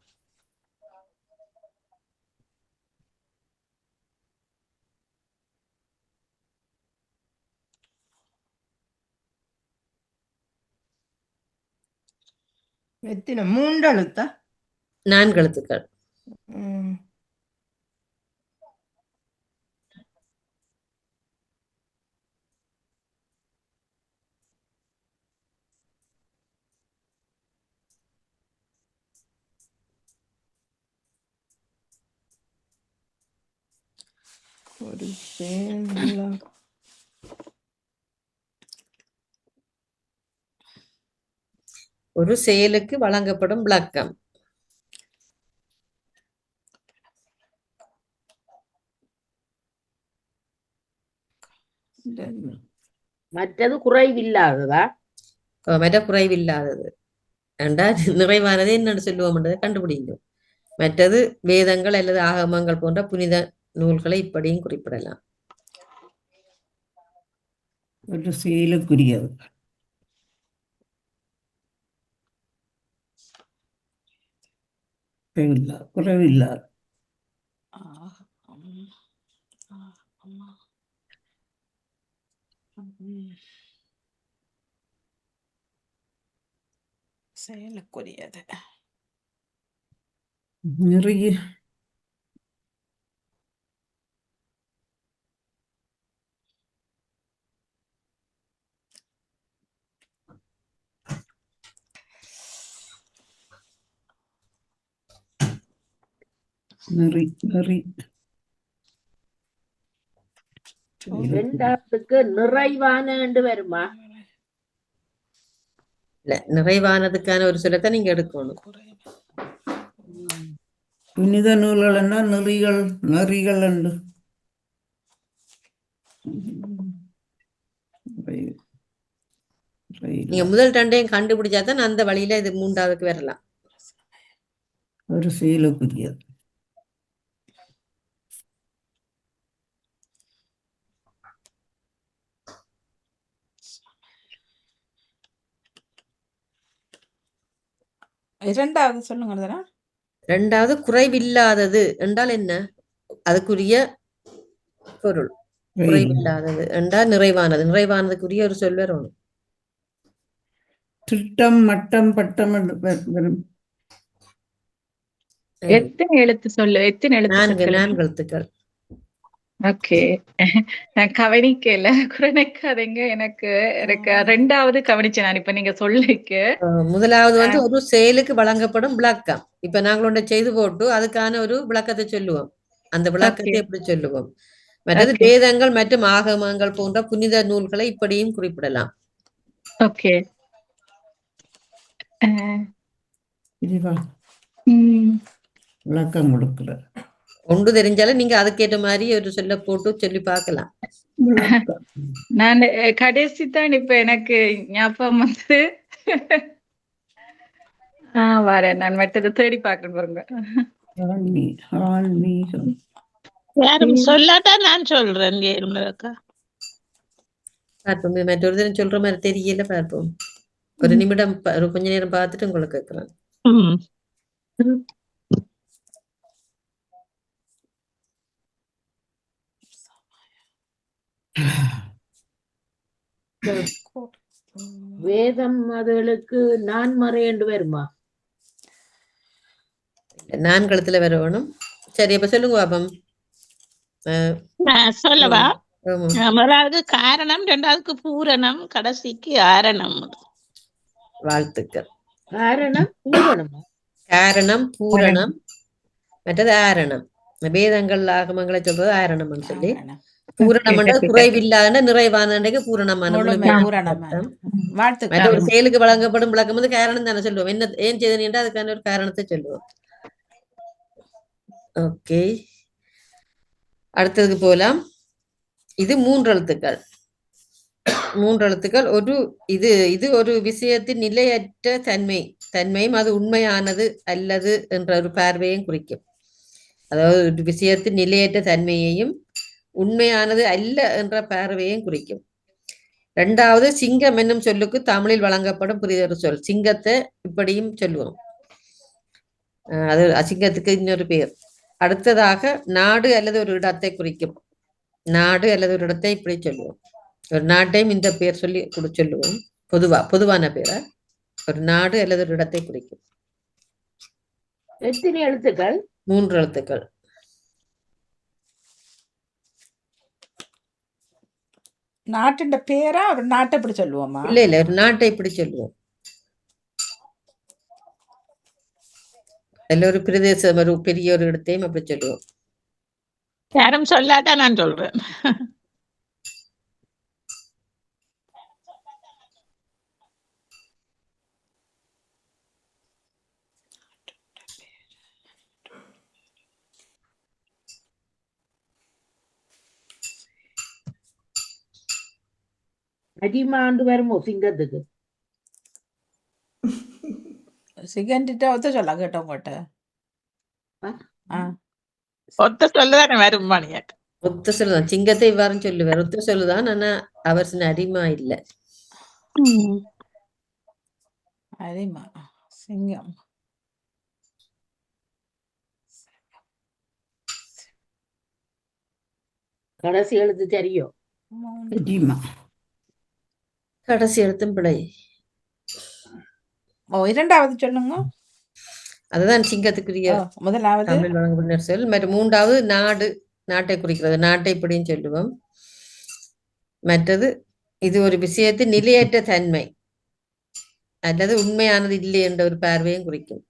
எத்தனை? 3 எழுத்தா? 4 எழுத்துக்கள். ம். ஒரு செயல் ஒரு செயலுக்கு வழங்கப்படும் விளக்கம். மற்றது குறைவில்லாததா? மற்ற குறைவில்லாதது ஏண்டா நிறைவானது என்னன்னு சொல்லுவோம்ன்றதை கண்டுபிடிங்க. மற்றது வேதங்கள் அல்லது ஆகமங்கள் போன்ற புனித நூல்களை இப்படியும் குறிப்பிடலாம். ஒரு செயலுக்குரியது. குறைவில்லாது. செயலுக்குரியது. நிறைய நெறி இரண்டாவதுக்கு நிறைவான வருமா? இல்ல, நிறைவானதுக்கான ஒரு சொல்லத்தை நீங்க எடுக்கணும். புனித நூல்கள் நெறிகள் உண்டு. நீங்க முதல் 2ஐயும் கண்டுபிடிச்சாதான் அந்த வழியில இது 3ஆவதுக்கு வரலாம். ஒரு செயலுக்குரியது. இரண்டாவது சொல்லுங்க. இரண்டாவது குறைவில்லாதது என்றால் என்ன? அதுக்குரிய பொருள். குறைவில்லாதது என்றால் நிறைவானது. நிறைவானதுக்குரிய ஒரு சொல் வரணும். திட்டம், மட்டம், பட்டம் வரும். எத்தனை எழுத்து சொல்லு? எத்தனை எழுத்து? 4 எழுத்துக்கள். ஓகே, நான் கவனிக்கல. குறைக்காதீங்க. எனக்கு ரெண்டாவது கவனிச்சேன் நான். இப்ப நீங்க சொல்லிக்க முதலாவது வந்து ஒரு செயலுக்கு வழங்கப்படும் விளக்கம். இப்ப நாங்களோட செய்து போட்டு அதுக்கான ஒரு விளக்கத்தை சொல்லுவோம். அந்த விளக்கத்தை எப்படி சொல்லுவோம்? மற்றது வேதங்கள் மற்றும் ஆகமங்கள் போன்ற புனித நூல்களை இப்படியும் குறிப்பிடலாம். ஓகே. விளக்கம் கொடுக்கிற ஒன்று தெரிஞ்சாலும் நீங்க அதுக்கேற்ற மாதிரி ஒரு சொல்ல போட்டு சொல்லி பார்க்கலாம். நான் கடைசி தான் இப்ப எனக்கு ஞாபகம் வந்து வரேன். நான் மற்றது தேடி பார்க்கணும் பாருங்க. ஆன்மீகம். யாரும் சொல்லாட்டா நான் சொல்றேன் கேளுங்கக்கா. பார்ப்போம். இது மற்றொரு தடவை சொல்ற மாதிரி தெரியல, பார்ப்போம். ஒரு நிமிடம் ஒரு கொஞ்ச நேரம் பார்த்துட்டு உங்களுக்கு கேட்கிறேன். ம். வேதம் அதுகளுக்கு நான் மறையண்டு வருமா? நான்கழுத்துல வரணும். சரி, அப்ப சொல்லுங்க பாப்பம். நான் சொல்லவா? ஆமா. முதலாவது காரணம், ரெண்டாவதுக்கு பூரணம், கடைசிக்கு ஆரணம். வாழ்த்துக்கள். காரணம் பூரணமா? காரணம், பூரணம், மற்றது ஆரணம். வேதங்கள் ஆகமங்களை சொல்றது ஆரணம்னு சொல்லி, பூரணம் குறைவில்லாத நிறைவான பூரணமான முழுமை பூரணமான வாழ்த்துக்கள். மற்ற ஒரு செயலுக்கு வழங்கப்படும் விளக்கம் வந்து காரணம் தானே சொல்லுவோம். என்ன ஏன் செய்தா அதுக்கான ஒரு காரணத்தை சொல்லுவோம். ஓகே, அடுத்ததுக்கு போலாம். இது மூன்றெழுத்துக்கள். மூன்றெழுத்துக்கள். ஒரு இது ஒரு விஷயத்தின் நிலையற்ற தன்மையும் அது உண்மையானது அல்லது என்ற ஒரு பார்வையும் குறிக்கும். அதாவது ஒரு விஷயத்தின் நிலையற்ற தன்மையையும் உண்மையானது அல்ல என்ற பார்வையையும் குறிக்கும். இரண்டாவது, சிங்கம் என்னும் சொல்லுக்கு தமிழில் வழங்கப்படும் புரிதொரு சொல். சிங்கத்தை இப்படியும் சொல்லுவோம், அது அசிங்கத்துக்கு இன்னொரு பேர். அடுத்ததாக, நாடு அல்லது ஒரு இடத்தை குறிக்கும். நாடு அல்லது ஒரு இடத்தை இப்படி சொல்லுவோம். ஒரு நாட்டையும் இந்த பேர் சொல்லி சொல்லுவோம். பொதுவான பேரை ஒரு நாடு அல்லது ஒரு இடத்தை குறிக்கும். எத்தனை எழுத்துக்கள்? மூன்று எழுத்துக்கள். நாட்டின் பேரா ஒரு நாட்டை இப்படி சொல்லுவோமா? இல்ல ஒரு நாட்டை இப்படி சொல்லுவோம். அல்ல ஒரு பிரதேசம், ஒரு பெரிய ஒரு இடத்தையும் அப்படி சொல்லுவோம். யாரும் சொல்லாட்டா நான் சொல்றேன். அடிமாண்டு வருமோ சிங்கத்துக்கு? சிகண்டிட்ட ஒத்த சொல்ல கேட்டவங்கட்ட ஒத்த சொல்லதானே வரும் மணியாக்கு. ஒத்த சொல்லுதான் சிங்கத்தை இவ்வாறு சொல்லுவார். ஒத்த சொல்லுதான், ஆனா அவர் சொன்ன அடிமா இல்ல. அரிமா சிங்கம். கடைசி எழுத்து சரியோ? கடைசி எழுத்தும் பிழை. இரண்டாவது சொல்லுங்க. அதுதான் சிங்கத்துக்குரிய முதலாவது தமிழ் வழங்கப்பட்ட சொல். மற்றும் மூன்றாவது, நாடு, நாட்டை குறிக்கிறது. நாட்டை இப்படின்னு சொல்லுவோம். மற்றது, இது ஒரு விஷயத்தின் நிலையற்ற தன்மை அல்லது உண்மையானது இல்லை என்ற ஒரு பார்வையும் குறிக்கும்.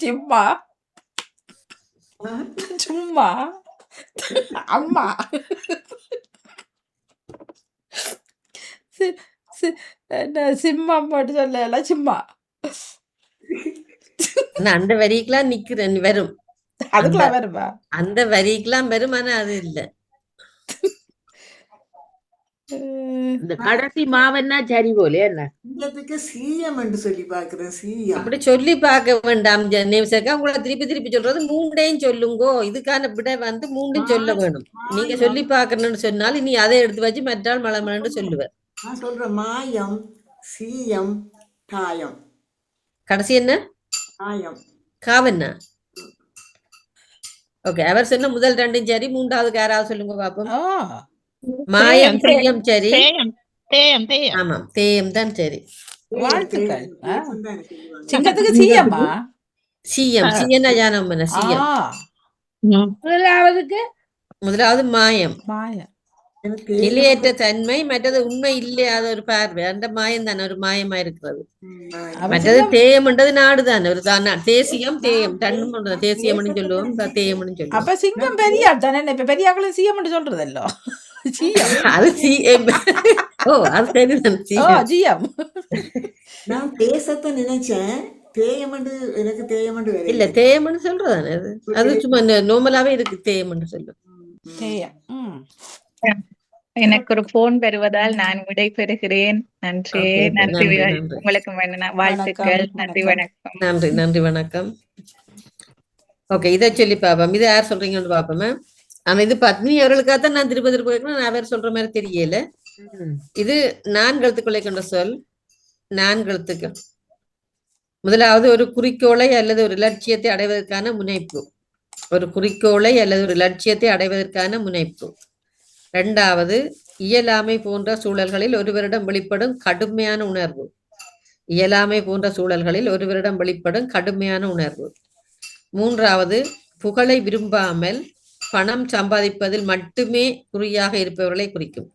சும்மா சும்மா அம்மா சிம்மம் போட்டு சொல்லல சும்மா. அந்த வரிக்கெல்லாம் நிக்கிறேன் வரும். அதுக்கெல்லாம் வருமா? அந்த வரிக்கெல்லாம் வரும், ஆனா அது இல்ல. இந்த கடைசி மாவன்னா சரி போல என்ன? சிங்கத்துக்கு சீயம் என்று சொல்லி பார்க்கிறேன். சீயம் அப்படி சொல்லி பார்க்க வேண்டாம் நேம்சக்கா. உங்களை திருப்பி சொல்றது மூண்டையும் சொல்லுங்கோ. இதுக்கான விடை வந்து மூண்டும் சொல்ல வேணும். நீங்க சொல்லி பார்க்கணும்னு சொன்னால் இனி அதை எடுத்து வச்சு மற்றால் மலமலன்னு சொல்லுவேன். நான் சொல்றேன் மாயம், சீயம், காயம். கடைசி என்ன? காயம். காவன்னா? ஓகே, அவர் சொன்ன முதல் ரெண்டும் சரி. மூன்றாவதுக்கு யாராவது சொல்லுங்க பாப்போம். மாயம், சீயம் சரி. ஆமாம், தேயம் தான் சரி. வாழ்த்துக்கள். சிங்கத்துக்கு சீயம்மா? சீயம், சீயன்னா ஜானம் பண்ண சீயம். முதலாவது மாயம், நிலையற்ற தன்மை. மற்றது உண்மை இல்லையாத ஒரு பார்வை. அந்த மாயம் தானே ஒரு மாயமா இருக்கிறது. மற்றது தேயம்ன்றது நாடுதானே, ஒரு தேசியம், தேயம் தன்னும் தேசியம்னு சொல்லுவோம், தேயம்னு சொல்லுவோம். அப்ப சிங்கம் பெரியார் தானே. இப்ப பெரியாக்களும் சீயம் சொல்றதല്ലോ. அது சீயம். ஓ, அது சரிதான். சீயம். நான் தேசத்தை நினைச்சேன். தேயமண்டு எனக்கு தேயமண்டு இல்ல வரையில. தேயம்னு சொல்றதானே அது. அது சும்மா நார்மலாவே இருக்கு தேயம்னு சொல்லும். தேயம். எனக்கு ஒரு போன் வருவதால் நான் விடை பெறுகிறேன். நன்றி. Okay okay. நன்றி. நன்றி நன்றி உங்களுக்கு வணக்கம் வாழ்த்துக்கள். நன்றி, வணக்கம். வணக்கம். நன்றி நன்றி வணக்கம். ஓகே, இதை சொல்லி பாப்போம். இது யார் சொல்றீங்கன்னு பாப்போமே. ஆனா இது பத்மினி அவர்களுக்காகத்தான் நான் திரும்ப திரும்ப கேட்கணும். நான் வேற சொல்ற மாதிரி தெரியல. இது 4 எழுத்துக்களை கொண்ட சொல். 4 எழுத்துக்கள். முதலாவது ஒரு குறிக்கோளை அல்லது ஒரு லட்சியத்தை அடைவதற்கான முனைப்பு. ஒரு குறிக்கோளை அல்லது ஒரு லட்சியத்தை அடைவதற்கான முனைப்பு. 2வது இயலாமை போன்ற சூழல்களில் ஒருவரிடம் வெளிப்படும் கடுமையான உணர்வு. இயலாமை போன்ற சூழல்களில் ஒருவரிடம் வெளிப்படும் கடுமையான உணர்வு. 3வது புகழை விரும்பாமல் பணம் சம்பாதிப்பதில் மட்டுமே குறியாக இருப்பவர்களை குறிக்கும்.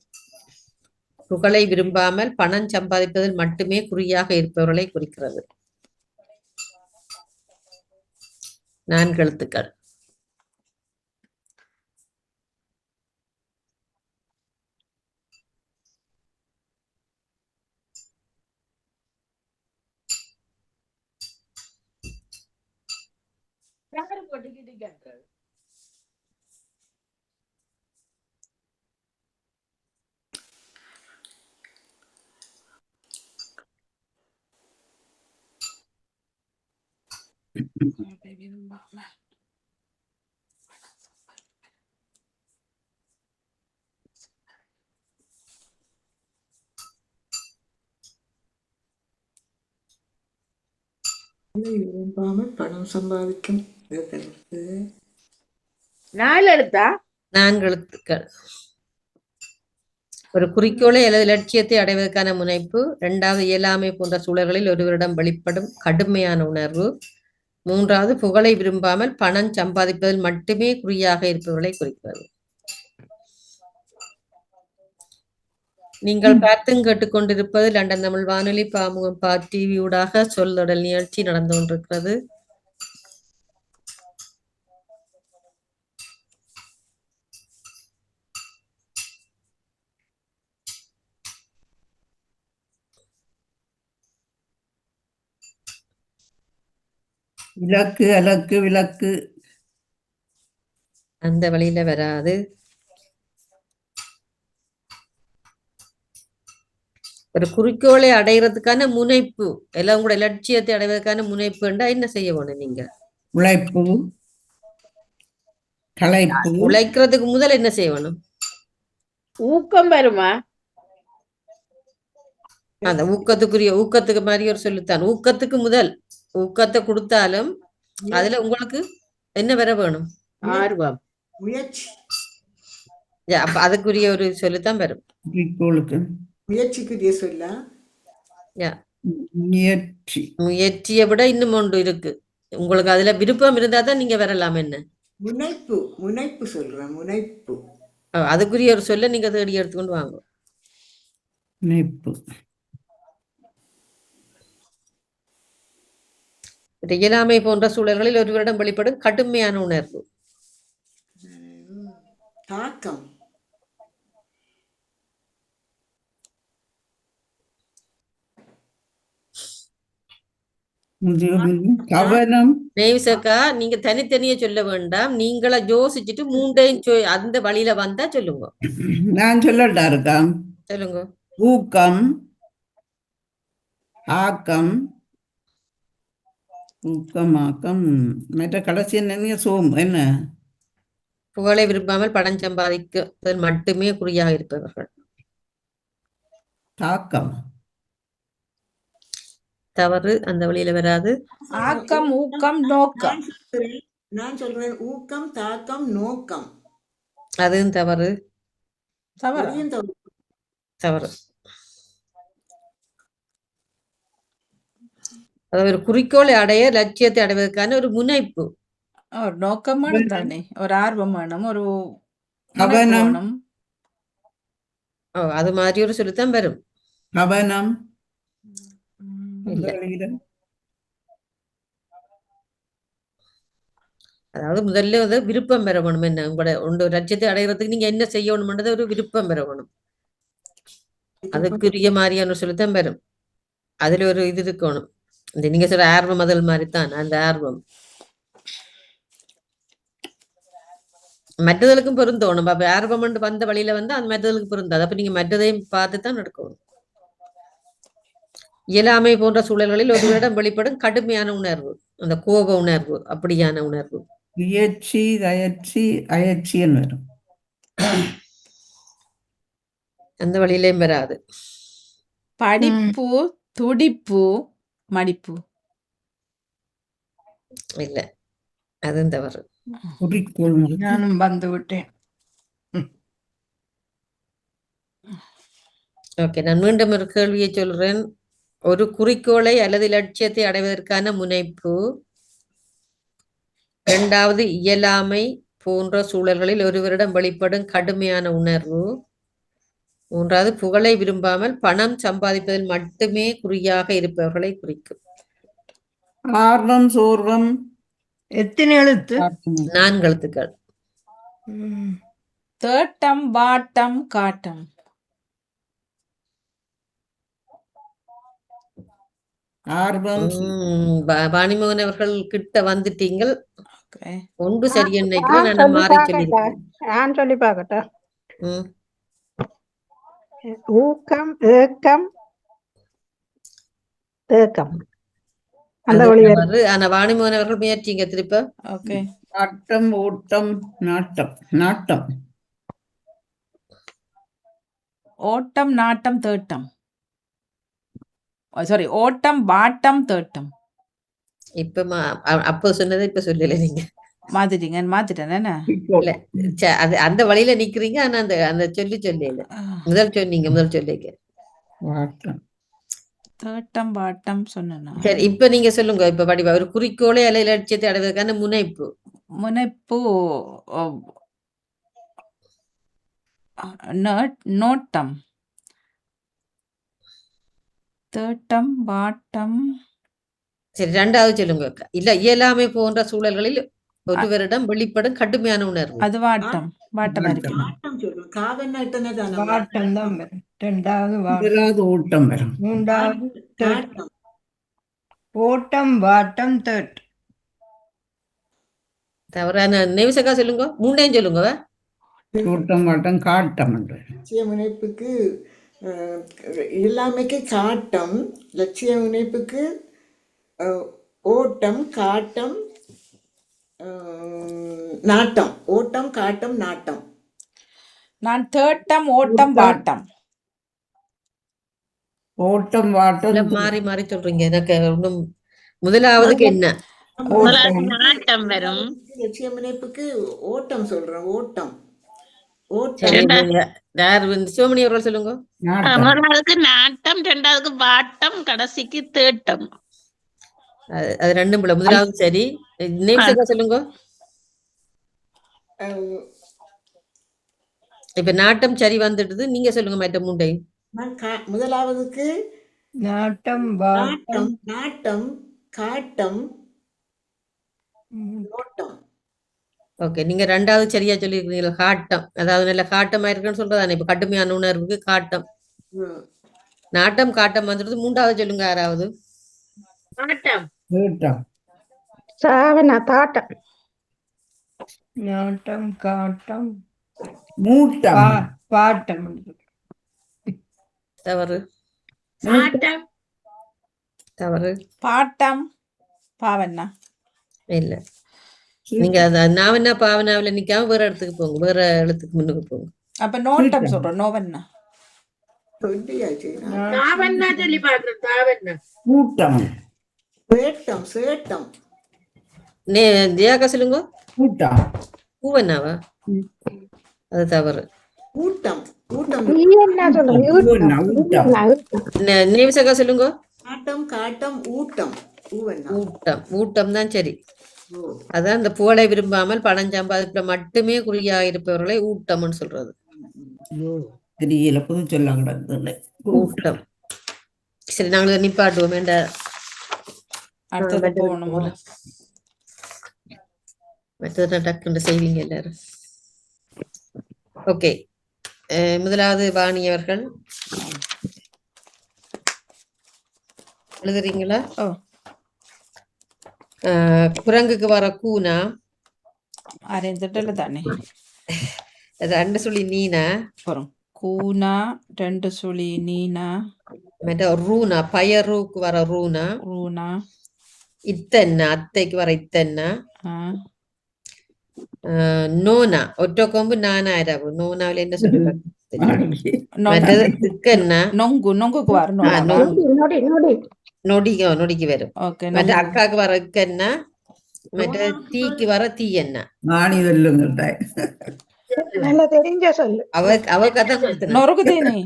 புகழை விரும்பாமல் பணம் சம்பாதிப்பதில் மட்டுமே குறியாக இருப்பவர்களை குறிக்கிறது. 4 எழுத்துக்கள். விரும்பாமல் பணம் சம்பாதிக்கும் 4 எழுத்தா? 4 எழுத்துக்கள். ஒரு குறிக்கோளை அல்லது லட்சியத்தை அடைவதற்கான முனைப்பு. 2வது இயலாமை போன்ற சூழல்களில் ஒருவரிடம் வெளிப்படும் கடுமையான உணர்வு. 3வது புகழை விரும்பாமல் பணம் சம்பாதிப்பதில் மட்டுமே குறியாக இருப்பவர்களை குறிக்கிறது. நீங்கள் பார்த்தும் கேட்டுக்கொண்டிருப்பது லண்டன் தமிழ் வானொலி பாமுகம் டிவி ஊடாக சொல்லொடல் நிகழ்ச்சி நடந்து கொண்டிருக்கிறது. இலக்கு அலக்கு விளக்கு. அந்த வழியில வராது. ஒரு குறிக்கோளை அடைகிறதுக்கான முனைப்பு, எல்லாம் கூட லட்சியத்தை அடைவதற்கான முனைப்புண்டா என்ன செய்ய வேணும் நீங்க? உழைப்பு, களைப்பு. உழைக்கிறதுக்கு முதல் என்ன செய்யணும்? ஊக்கம் வருமா? அந்த ஊக்கத்துக்கு மாதிரி ஒரு சொல்லுத்தான். ஊக்கத்துக்கு முதல் ஊக்கத்தை கொடுத்தாலும் அதுல உங்களுக்கு என்ன வர வேணும்? ஆர்வம், முயற்சி. அப்ப அதுக்குரிய ஒரு சொல்லுத்தான் வரும். குறிக்கோளுக்கு முயற்சிக்குரிய சொல்ல. முயற்சி. முயற்சியை விட இன்னும் ஒன்று இருக்கு. உங்களுக்கு அதுல விருப்பம் இருந்தா தான் நீங்க வரலாம். என்ன? முனைப்பு. முனைப்பு சொல்றேன். முனைப்பு. அதுக்குரிய ஒரு சொல்ல நீங்க தேடி எடுத்துக்கொண்டு வாங்க. முனைப்பு. இயலாமை போன்ற சூழல்களில் ஒருவரிடம் வெளிப்படும் கடுமையான உணர்வு. தாக்கம். கவனம். நேவிசக்கா, நீங்க தனித்தனியே சொல்ல வேண்டாம். நீங்களா யோசிச்சுட்டு 3ஐயும் அந்த வழியில வந்தா சொல்லுங்க. நான் சொல்லட்டா இருக்கா? சொல்லுங்க. ஊக்கம், ஆக்கம், ஊக்கமாக்கம். மற்ற கடைசி என்ன? சோம். என்ன? புகழை விரும்பாமல் பணம் சம்பாதிப்பதில் மட்டுமே குறியாக இருப்பவர்கள். தாக்கம். தவறு, அந்த வழியில வராது. ஆக்கம், ஊக்கம், நோக்கம். நான் சொல்றேன் ஊக்கம், தாக்கம், நோக்கம். அதுவும் தவறு. தவறு. அதாவது ஒரு குறிக்கோளை அடைய, லட்சியத்தை அடைவதற்கான ஒரு முனைப்பு. ஒரு நோக்கம் வேணும் தானே, ஒரு ஆர்வம் வேணும், ஒரு கவனம். வேணும். அது மாதிரி ஒரு சொல்லுத்தான் வரும். கவனம். அதாவது முதல்ல வந்து விருப்பம் பெற வேணும். என்ன உங்களோட ஒன்று லட்சியத்தை அடைகிறதுக்கு நீங்க என்ன செய்யணும்ன்றது ஒரு விருப்பம் பெற வேணும். அதுக்குரிய மாதிரியான சொல்லுத்தான் வரும். அதுல ஒரு இது இருக்கணும். இந்த நீங்க சொல்ற ஆர்வம் அதில் மாதிரி தான் அந்த ஆர்வம் மற்றதுக்கும் பொருந்தோணும். அப்ப ஆர்வம் வந்த வழியில வந்து அந்த மற்றதுக்கு பொருந்தாது. அப்ப நீங்க மற்றதையும் பார்த்து தான் எடுக்கணும். இயலாமை போன்ற சூழல்களில் ஒருவரிடம் வெளிப்படும் கடுமையான உணர்வு, அந்த கோப உணர்வு, அப்படியான உணர்வு. முயற்சி தயற்சி அயற்சின்னு வரும். அந்த வழியிலையும் வராது. படிப்பு, துடிப்பு, மடிப்பு. இல்ல, அதுவும் தவறு. குறிக்கோள் நானும் வந்து விட்டேன். ஓகே, நான் மீண்டும் ஒரு கேள்வியை சொல்றேன். ஒரு குறிக்கோளை அல்லது லட்சியத்தை அடைவதற்கான முனைப்பு, இரண்டாவது இயலாமை போன்ற சூழல்களில் ஒருவரிடம் வெளிப்படும் கடுமையான உணர்வு, மூன்றாவது புகழை விரும்பாமல் பணம் சம்பாதிப்பதில் மட்டுமே குறியாக இருப்பவர்களை குறிக்கும். ஆர்வம் சோர்வம் எத்தனை எழுத்து? 4 எழுத்துக்கள். தேட்டம், வாட்டம், காட்டம். ஆர்வம் வாணிமோகன் அவர்கள் கிட்ட வந்துட்டீங்கள். Okay. ஒன்று சரி நினைக்கிறேன். நான் மாறி சொல்லியிருக்கேன். நான் சொல்லி பார்க்கட்டா. ம். ஊக்கம், ஏக்கம், தேக்கம். அந்த அது வழி தவறு. ஆனா வாணிமோகன் அவர்கள் முயற்சிங்க திருப்ப. Okay. ஆட்டம் ஓட்டம் நாட்டம். நாட்டம் ஓட்டம், நாட்டம், தேட்டம். சாரி, ஓட்டம், வாட்டம், தேட்டம். இப்ப அப்போ சொன்னதை இப்ப சொல்லல நீங்க. மாத்திட்டேன் என்ன? இல்ல, அது அந்த வழியில நிக்கிறீங்க. ஆனா அந்த அந்த சொல்லல. முதல் சொன்னீங்க, முதல் சொல்லிக்க. வாட்டம் தேட்டம், வாட்டம் சொன்னா. சரி, இப்ப நீங்க சொல்லுங்க. இப்ப படிவா ஒரு குறிக்கோளை அல்ல லட்சியத்தை அடைவதற்கான முனைப்பு. முனைப்பு, நோட்டம். தேட்டம், வாட்டம். சரி, இரண்டாவது சொல்லுங்க. இல்ல, இயலாமை போன்ற சூழல்களில் ஒருவரிடம் வெளிப்படும் கடுமையான உணர்வு. அது வாட்டம். வாட்டம் இருக்கணும். ஆட்டம் சொல்றோம். காவன்னா எத்தனை தானே? வாட்டம் தான் வரும். ரெண்டாவது வாட்டம், முதலாவது ஓட்டம் வரும். மூன்றாவது தேட்டம். ஆட்டம். ஓட்டம், வாட்டம், தேட். தவறான நிமிஷக்கா சொல்லுங்க. மூண்டையும் சொல்லுங்க. ஓட்டம் வாட்டம் காட்டம் என்று. லட்சிய முனைப்புக்கு இல்லாமைக்கு காட்டம், லட்சிய முனைப்புக்கு ஓட்டம், காட்டம், நாட்டம். ஓட்டம், காட்டம், நாட்டம். நான் தேட்டம், ஓட்டம், வாட்டம். ஓட்டம் வாட்டம் மாறி மாறி சொல்றீங்க. எனக்கு ஒண்ணும் முதலாவதுக்கு என்ன? நாட்டம் வரும். லட்சிய முனைப்புக்கு ஓட்டம் சொல்றேன். ஓட்டம். சரி, யார் சிவமணி அவர்கள் சொல்லுங்க. நாட்டம் முதலாவதுக்கு நாட்டம், இரண்டாவதுக்கு வாட்டம், கடைசிக்கு தேட்டம். அது ரெண்டும் பிள்ளை. முதலாவது சரி. நிமிஷக்கா சொல்லுங்க. இப்ப நாட்டம் சரி வந்துடுது. நீங்க சொல்லுங்க மற்ற மூண்டை. முதலாவதுக்கு நாட்டம், வாட்டம், நாட்டம், காட்டம், நோட்டம். ஓகே, நீங்க ரெண்டாவது சரியா சொல்லிருக்கீங்க. காட்டம், அதாவது நல்ல காட்டமா இருக்குன்னு சொல்றதானே. இப்ப கடுமையான உணர்வுக்கு காட்டம். நாட்டம், காட்டம் வந்துடுது. மூன்றாவது சொல்லுங்க யாராவது. நாட்டம், தேட்டம் சாவனா தாட்டம். நாட்டம், காட்டம், மூட்டம் பாட்டம். தவறு, நாட்டம், தவறு. பாட்டம், பாவண்ணா. இல்ல, நீங்க நாவன்னா பாவனாவில நிக்காம வேற இடத்துக்கு போங்க. வேற எழுத்துக்கு முன்னுக்கு போங்க. அப்ப நோட்டம் சொல்றோம். நோவண்ணா. சொல்லியாச்சு. தாவண்ணா சொல்லி பாக்குறேன். தாவண்ணா, கூட்டம் சேட்டம், சேட்டம். ஜியாக்கா சொல்லுங்க. கூட்டம் பூவண்ணாவா? அது தவறு. ஊட்டம், ஊட்டம். நீ என்ன சொல்றீங்க? நிமிஷக்கா சொல்லுங்க. காட்டம், காட்டம், ஊட்டம். ஊவண்ணா. ஊட்டம், ஊட்டம் தான் சரி. அதான் இந்த புகழை விரும்பாமல் பணம் சம்பாதிப்புல மட்டுமே குறியாக இருப்பவர்களை ஊட்டம்னு சொல்றது. தெரியல, புது சொல்ல கிடக்குது. ஊட்டம். சரி, நாங்கள் நிப்பாட்டுவோம். அடுத்தது போகணுமா? மற்றது டக்குன்னு செய்வீங்க எல்லாரும். ஓகே, முதலாவது வாணி அவர்கள். எழுதுறீங்களா? ஓ குரங்குக்கு வர கூனா, அரைந்துட்டல தானே 2 சுழி நீனா, போறோம். கூனா 2 சுழி நீனா மற்ற ரூனா, பயரூக்கு வர ரூனா, ரூனா இத்தன்னா, அத்தைக்கு வர இத்தன்னா, ஆ நோனா, ஒற்ற கொம்பு நானாயிரம். நோனாவில என்ன சொல்லுங்க தெரியும்? மாடுகி. மற்றது திக்கன்னா, நொங்குக்கு வர நோனாவா நொடி நொடி நொடிக்கு வரும். ஓகே மற்ற நொங்கு அக்காக்கு வர இக்கன்னா, மற்ற தீக்கு வர தீயன்னா. மாணி வெல்லுங்கள்ட்ட. நல்லா தெரிஞ்ச சொல்லு. அவ கதை கொடுத்தன. நொறுக்கு தீனி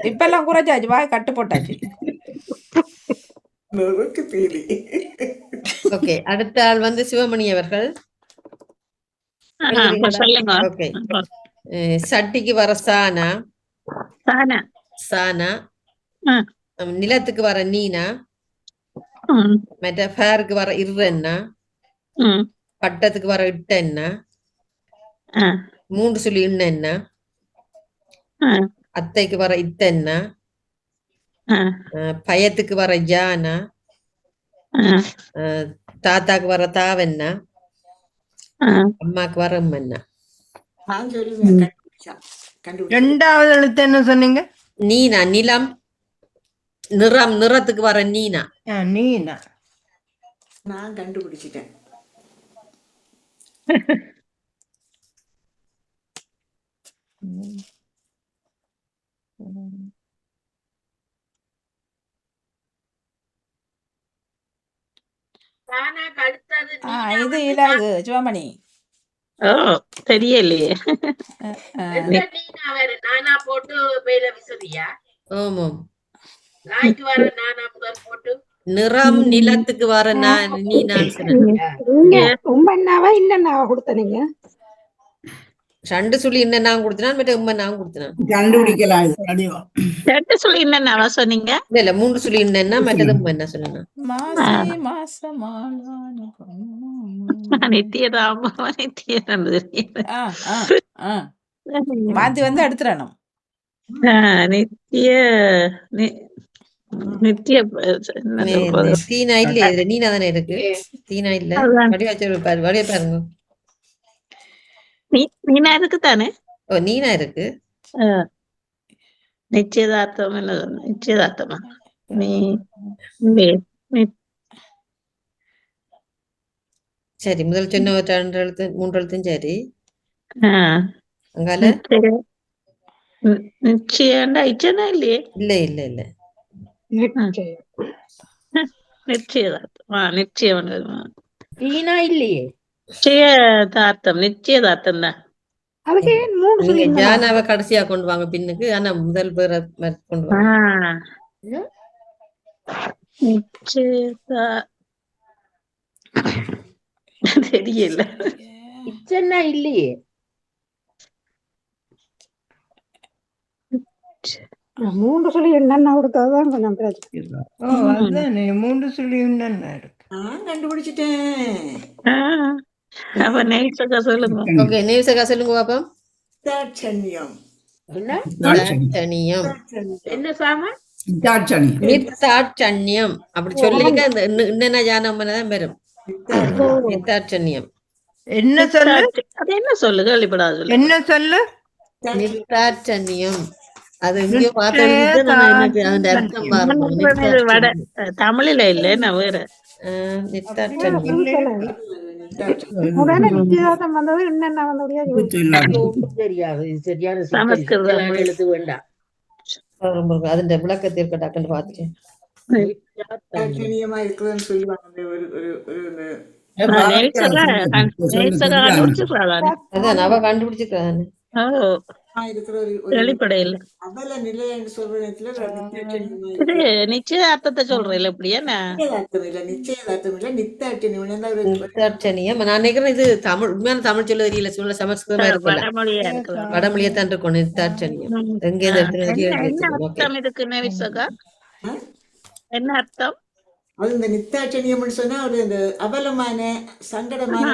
இப்பெல்லாம் குறைச்சாச்சு வாய் கட்டு போட்டாச்சு. நொறுக்கு தீனி. ஓகே, அடுத்த ஆள் வந்து சிவமணி அவர்கள். சொல்லுங்க. ஓகே, சட்டிக்கு வர சானா, தானே. சானா, ம். நிலத்துக்கு வர நீனா, ம். மற்ற ஃபேருக்கு வர இருன்னா, ம். பட்டத்துக்கு வர இட்டன்னா, 3 சுழி இன்னன்னா, அத்தைக்கு வர இத்தன்னா, பயத்துக்கு வர யானா, தாத்தாக்கு வர தாவன்னா, அம்மாக்கு வர அம்மன்னா. நான் சொல்லுவேன் கண்டுபிடிச்சா. ரெண்டாவது எழுத்து என்ன சொன்னீங்க? நீனா, நிலம், நிறம், நிறத்துக்கு வர நீனா. நீனா. நான் கண்டுபிடிச்சிட்டேன். தானாக்கு அடுத்தது இது இலகு சிவமணி. ஓ தெரியலையே. எந்த நீனா வேற நானா போட்டு மேல விசுறியா? ஆமாம். நாய்க்கு வர நானா முதல் போட்டு நிறம், நிலத்துக்கு வர நீனான்னு சொன்னேன். நீங்க உம்மன்னாவா இன்னன்னாவா கொடுத்தனீங்க? 2 சுழி இன்னன்னா கொடுத்தினான், மற்ற உம்மன்னா கொடுத்தினான். கண்டுபிடிக்கலாம் இது வடிவம். 2 சொல்லி என்னவா சொன்னீங்க? இல்ல 3 சுழி இன்னன்னா, மற்றது உம்மன்னா சொன்னா. மாசி மாசமான நித்தியதாம நித்தியம் மாத்தி வந்து எடுத்துடணும். நித்திய நித்திய என்ன சொல்றது? தீனா இல்ல, இதுல நீனா தானே இருக்கு. தீனா இல்ல. அதான். வடிவ பாருங்க. நீனா இருக்கு தானே. ஓ, நீனா இருக்கு. நிச்சயதார்த்தம் என்ன நிச்சயதார்த்தமா? நீ சரி, முதல் சொன்ன 2 எழுத்து 3 எழுத்தும் சரி. அங்கால நிச்சயம்டா இச்சனா இல்லையே. இல்ல இல்ல இல்ல. நிச்சயதார்த்தம் நிச்சயம் தீனா இல்லையே. நிச்சயதார்த்தம் நிச்சயதார்த்தம் தான். அதுக்கு 3 சொல்லி நீங்க ஜானாவை கடைசியா கொண்டு வாங்க பின்னுக்கு. ஆனா முதல் பேரை கொண்டு வாங்க. தெரியல. இச்சன்னா இல்லையே. 3 சொல்லி என்னன்னா கொடுத்தாதான் கொஞ்சம் பிரச்சனை. அதுதானே 3 சொல்லி என்னன்னா இருக்கு. நான் கண்டுபிடிச்சிட்டேன். அப்ப நேசக்கா சொல்லுங்க. ஓகே, நேசக்கா சொல்லுங்க பாப்போம். தாட்சண்யம். தாட்சண்யம். என்ன சாமா? நித்தாட்சண்யம் அப்படி சொல்லிக்க இன்ன ஜானம்மதான் வரும். நித்தாட்சண்யம். என்ன சொல்லு? அது என்ன சொல்லு? கேள்விப்படாது. என்ன சொல்லு? நித்தாட்சண்யம். அது எங்கேயோ பார்த்து எனக்கு அந்த அர்த்தம் பாருங்க. தமிழில இல்ல நான் வேற. நித்தாட்சண்யம். உடனே நிச்சயதார்த்தம் வந்தது என்னன்னா வந்தது தெரியாது. இது சரியான சமஸ்கிருதம் எழுத்து வேண்டாம். அதுண்ட விளக்கத்தை இருக்கட்டாக்கன்னு பாத்துட்டேன். தாட்சணியமா இருக்குதுன்னு சொல்லுவாங்க. அதான் அவ கண்டுபிடிச்சிருக்காங்க. வெளிப்படையில அவல நிலைன்னு சொல்ற நிச்சயதார்த்தத்தை சொல்றேன். எப்படியா நிச்சயதார்த்தம் இல்ல, நிச்சயதார்த்தம் இல்ல, நித்தாட்சணியம். நித்தாட்சணியம் நான் நினைக்கிறேன் இது தமிழ் உண்மையான தமிழ் சொல்ல தெரியல. சொல்ல சமஸ்கிருதமா இருக்கலாம். வடமொழியா இருக்கலாம். வடமொழியத்தான் இருக்கும் நித்தாட்சணியம். எங்க என்ன அர்த்தம் இதுக்கு நேவிசகா? என்ன அர்த்தம்? அது இந்த நித்தாட்சணியம்னு சொன்னா ஒரு இந்த அவலமான சங்கடமான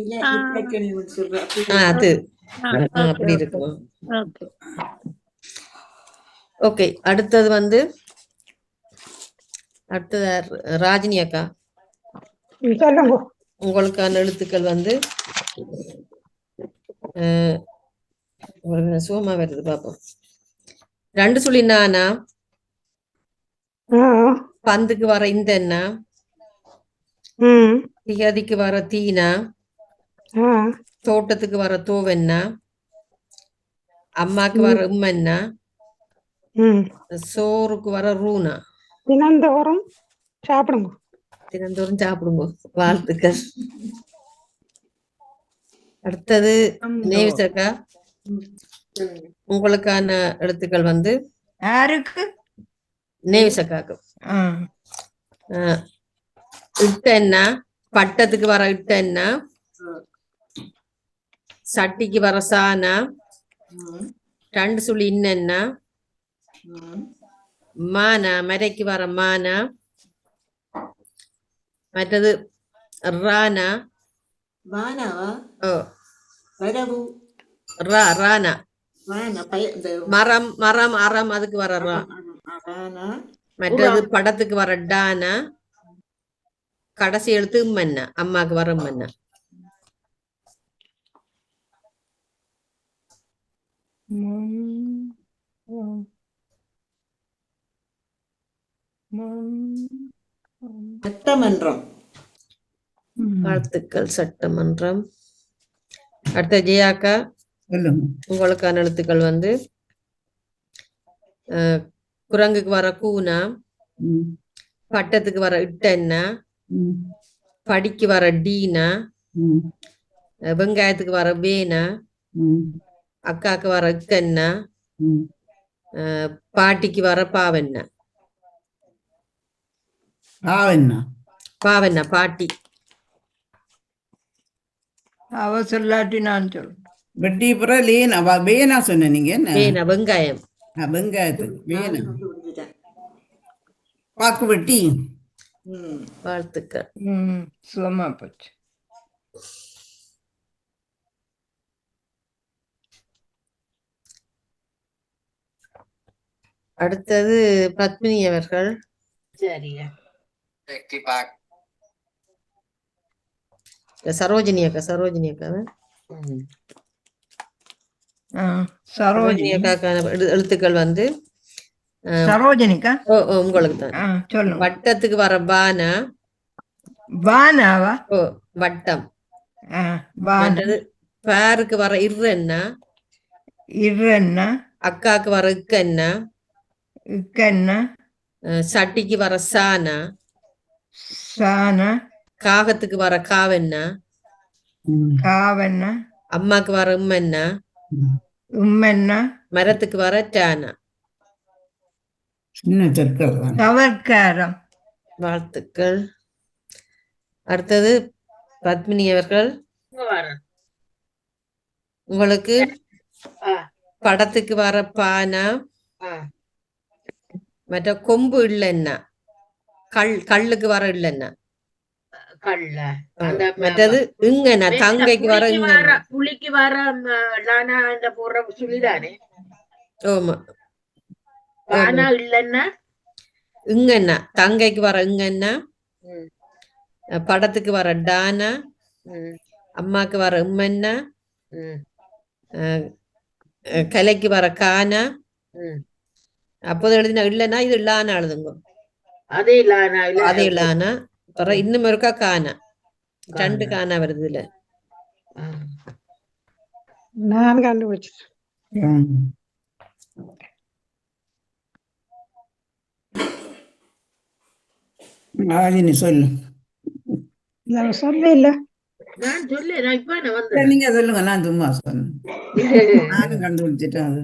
நித்தாட்சணியம் சொல்ற. அது அப்படி இருக்கும். ஓகே, அடுத்தது வந்து அடுத்தது ராஜினி அக்கா, சொல்லுங்க. உங்களுக்கான எழுத்துக்கள் வந்து சுகமா வருது பாப்போம். 2 சுழி நானா, ஆ, பந்துக்கு வர இந்த எண்ணா, ம், திகதிக்கு வர தீனா, ஆ, தோட்டத்துக்கு வர தோவெண்ணா, அம்மாக்கு வர உம்மெண்ணா, ம். சோறுக்கு வர ரூனா. தினந்தோறும் சாப்பிடுங்க. தினந்தோறும் சாப்பிடுங்க. வாழ்த்துக்கள். அடுத்தது நேவிஸ் அக்கா, உங்களுக்கான எழுத்துக்கள் வந்து யாருக்கு? நேவிஸ் அக்காக்கு. இட்ட என்ன, பட்டத்துக்கு வர இட்ட என்ன, சட்டிக்கு வர சானா, 2 சுழி இன்னென்ன, மானா மரைக்கு வர மானா, மற்றது ரானா. வானாவா ஓ வரவு ரானா வானா மரம் மரம் அறம் அதுக்கு வர ரா. வானா மற்றது படத்துக்கு வர டானா, கடைசி எழுத்து மன்னா, அம்மாக்கு வர மன்னா. சட்டமன்றம். வாழ்த்துக்கள். சட்டமன்றம். அடுத்த ஜெயாக்கா, சொல்லுங்க. உங்களுக்கான எழுத்துக்கள் வந்து குரங்குக்கு வர கூனா, ம், பட்டத்துக்கு வர இட்டன்னா, ம், படிக்கு வர டீனா, ம், வெங்காயத்துக்கு வர வேனா, ம், அக்காக்கு வர இக்கன்னா, ம். பாட்டிக்கு வர பாவெண்ணா. ஆவண்ணா. பாவெண்ணா பாட்டி. அவ சொல்லாட்டி நான் சொல்றேன். வெட்டிப்புற லேனா வேணா சொன்ன நீங்க என்ன? வேனா வெங்காயம். வெங்காயத்துக்கு வேணா. கண்டுபிடிச்சிட்டேன். பாக்கு வெட்டி. வாழ்த்துக்கள். சுகமா போச்சு. அடுத்தது பத்மினி அவர்கள். சரியா. சரோஜினி அக்கா, சரோஜினி அக்கா, சரோஜினி அக்காக்கான எழுத்துக்கள் வந்து சரோஜினிக்கா. உங்களுக்கு தான். சொல்லுங்க. வட்டத்துக்கு வர பானா. வானாவா? ஓ வட்டம். வானா. மற்றது பேருக்கு வர இர்றன்னா, இர்றன்னா, அக்காக்கு வர இக்கன்னா, இக்கன்னா, சட்டிக்கு வர சானா, சானா, காகத்துக்கு வர காவென்னா, காவன்னா, அம்மாக்கு வர உம்மென்னா, உம்மென்னா, மரத்துக்கு வர டானா. சின்ன சொற்கள் தான். தவற்காரம். வாழ்த்துக்கள். அடுத்தது பத்மினி அவர்கள், உங்களுக்கு படத்துக்கு வர பானா, மற்ற கொம்பு இல்லைன்னா, கல்லுக்கு வர இல்லைன்னா, மற்றது இங்கண்ணா, தங்கைக்கு வர இங்கண்ணா. புளிக்கு வர லானா இந்த போடுற சுழிதானே. ஓமா. வானா இல்லன்னா இங்கண்ணா, தங்கைக்கு வர இங்கண்ணா, படத்துக்கு வர டானா, அம்மாக்கு வர உம்மன்னா, கலைக்கு வர கானா. அப்போது எழுதினா இல்லைன்னா இது இல்லான எழுதுங்க. அதே லானா அதே இல்லானா. அப்புறம் இன்னும் இருக்கா கானா. 2 கானா வருது இல்ல. நான் கண்டுபிடிச்சிட்டேன். ராஜினி சொல்லு. சொல்ல இல்ல. நான் சொல்லு, நான் இப்ப நான் வந்தேன். நீங்க சொல்லுங்க, நான் சும்மா சொன்னேன். நானும் கண்டுபிடிச்சிட்டேன் அது.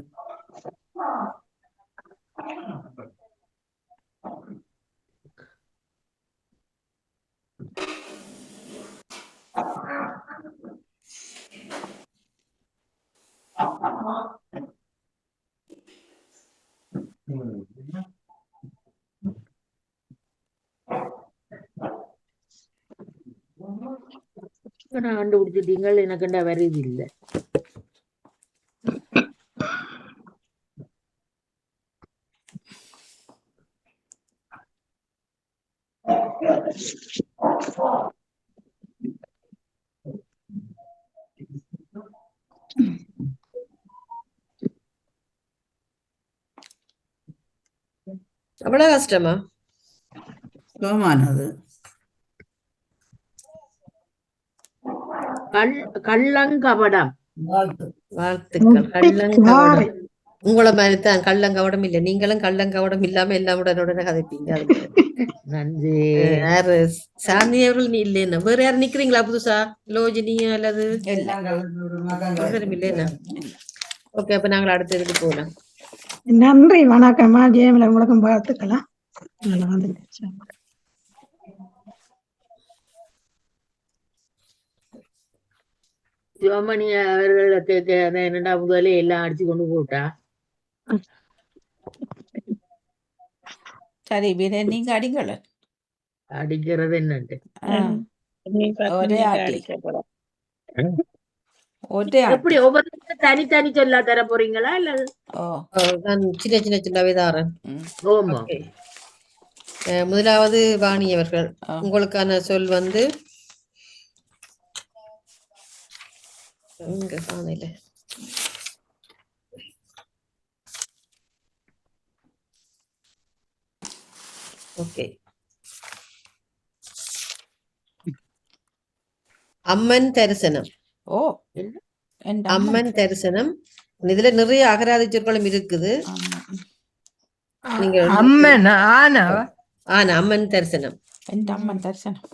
இப்ப நான் கண்டுபிடிச்சிட்டீங்கள், எனக்குண்டா வருது இல்லை. அவ்வளவு கஷ்டமா? சுகமானது. கள்ளங்கபடம். வாழ்த்து. வாழ்த்துக்கள். கள்ளங்கவடம். முட்டைக்காரி. உங்களை மாதிரி தான் கள்ளங்கவடம் இல்லை. நீங்களும் கள்ளங்கவடம் இல்லாம எல்லாம் உடனே கதைப்பீங்க. அது மாதிரி. நன்றி. யாரு சாந்தி அவர்கள் நீ இல்லைன்னா வேற யாரும் நிக்கிறீங்களா புதுசா? லோஜினியா அல்லது இல்ல எல்லாம் கலந்து ஒரு மகன் ஒருத்தரும் இல்லைன்னா? ஓகே, அப்ப நாங்கள் அடுத்த இதுக்கு போகலாம். நன்றி வணக்கம்மா. ஜெயமலை உங்களுக்கும் பார்த்துக்கலாம். நல்லா வந்துருச்சு. சிவமணி அவர்களுக்கு என்னடா முதலே எல்லாம் அடிச்சு கொண்டு போட்டா. சரி வீரே நீங்க அடிங்கள. அடிக்கிறது என்னண்டு ஒரே ஆட்டி ஒரே ஆட்டி. எப்படி ஒவ்வொரு தனித்தனி சொல்லா தர போறீங்களா இல்ல? ஓ நான் சின்ன சின்ன சின்னவே தாரேன். ஓமா. ஓகே. முதலாவது வாணி அவர்கள், ஆ. உங்களுக்கான சொல் வந்து இங்க காணையில. ஓகே. அம்மன் தரிசனம். ஓ என் அம்மன் தரிசனம். இதுல நிறைய அகராதி சொற்களும் இருக்குது. நீங்க அம்மன் ஆனவ ஆனா அம்மன் தரிசனம். என் அம்மன் தரிசனம்.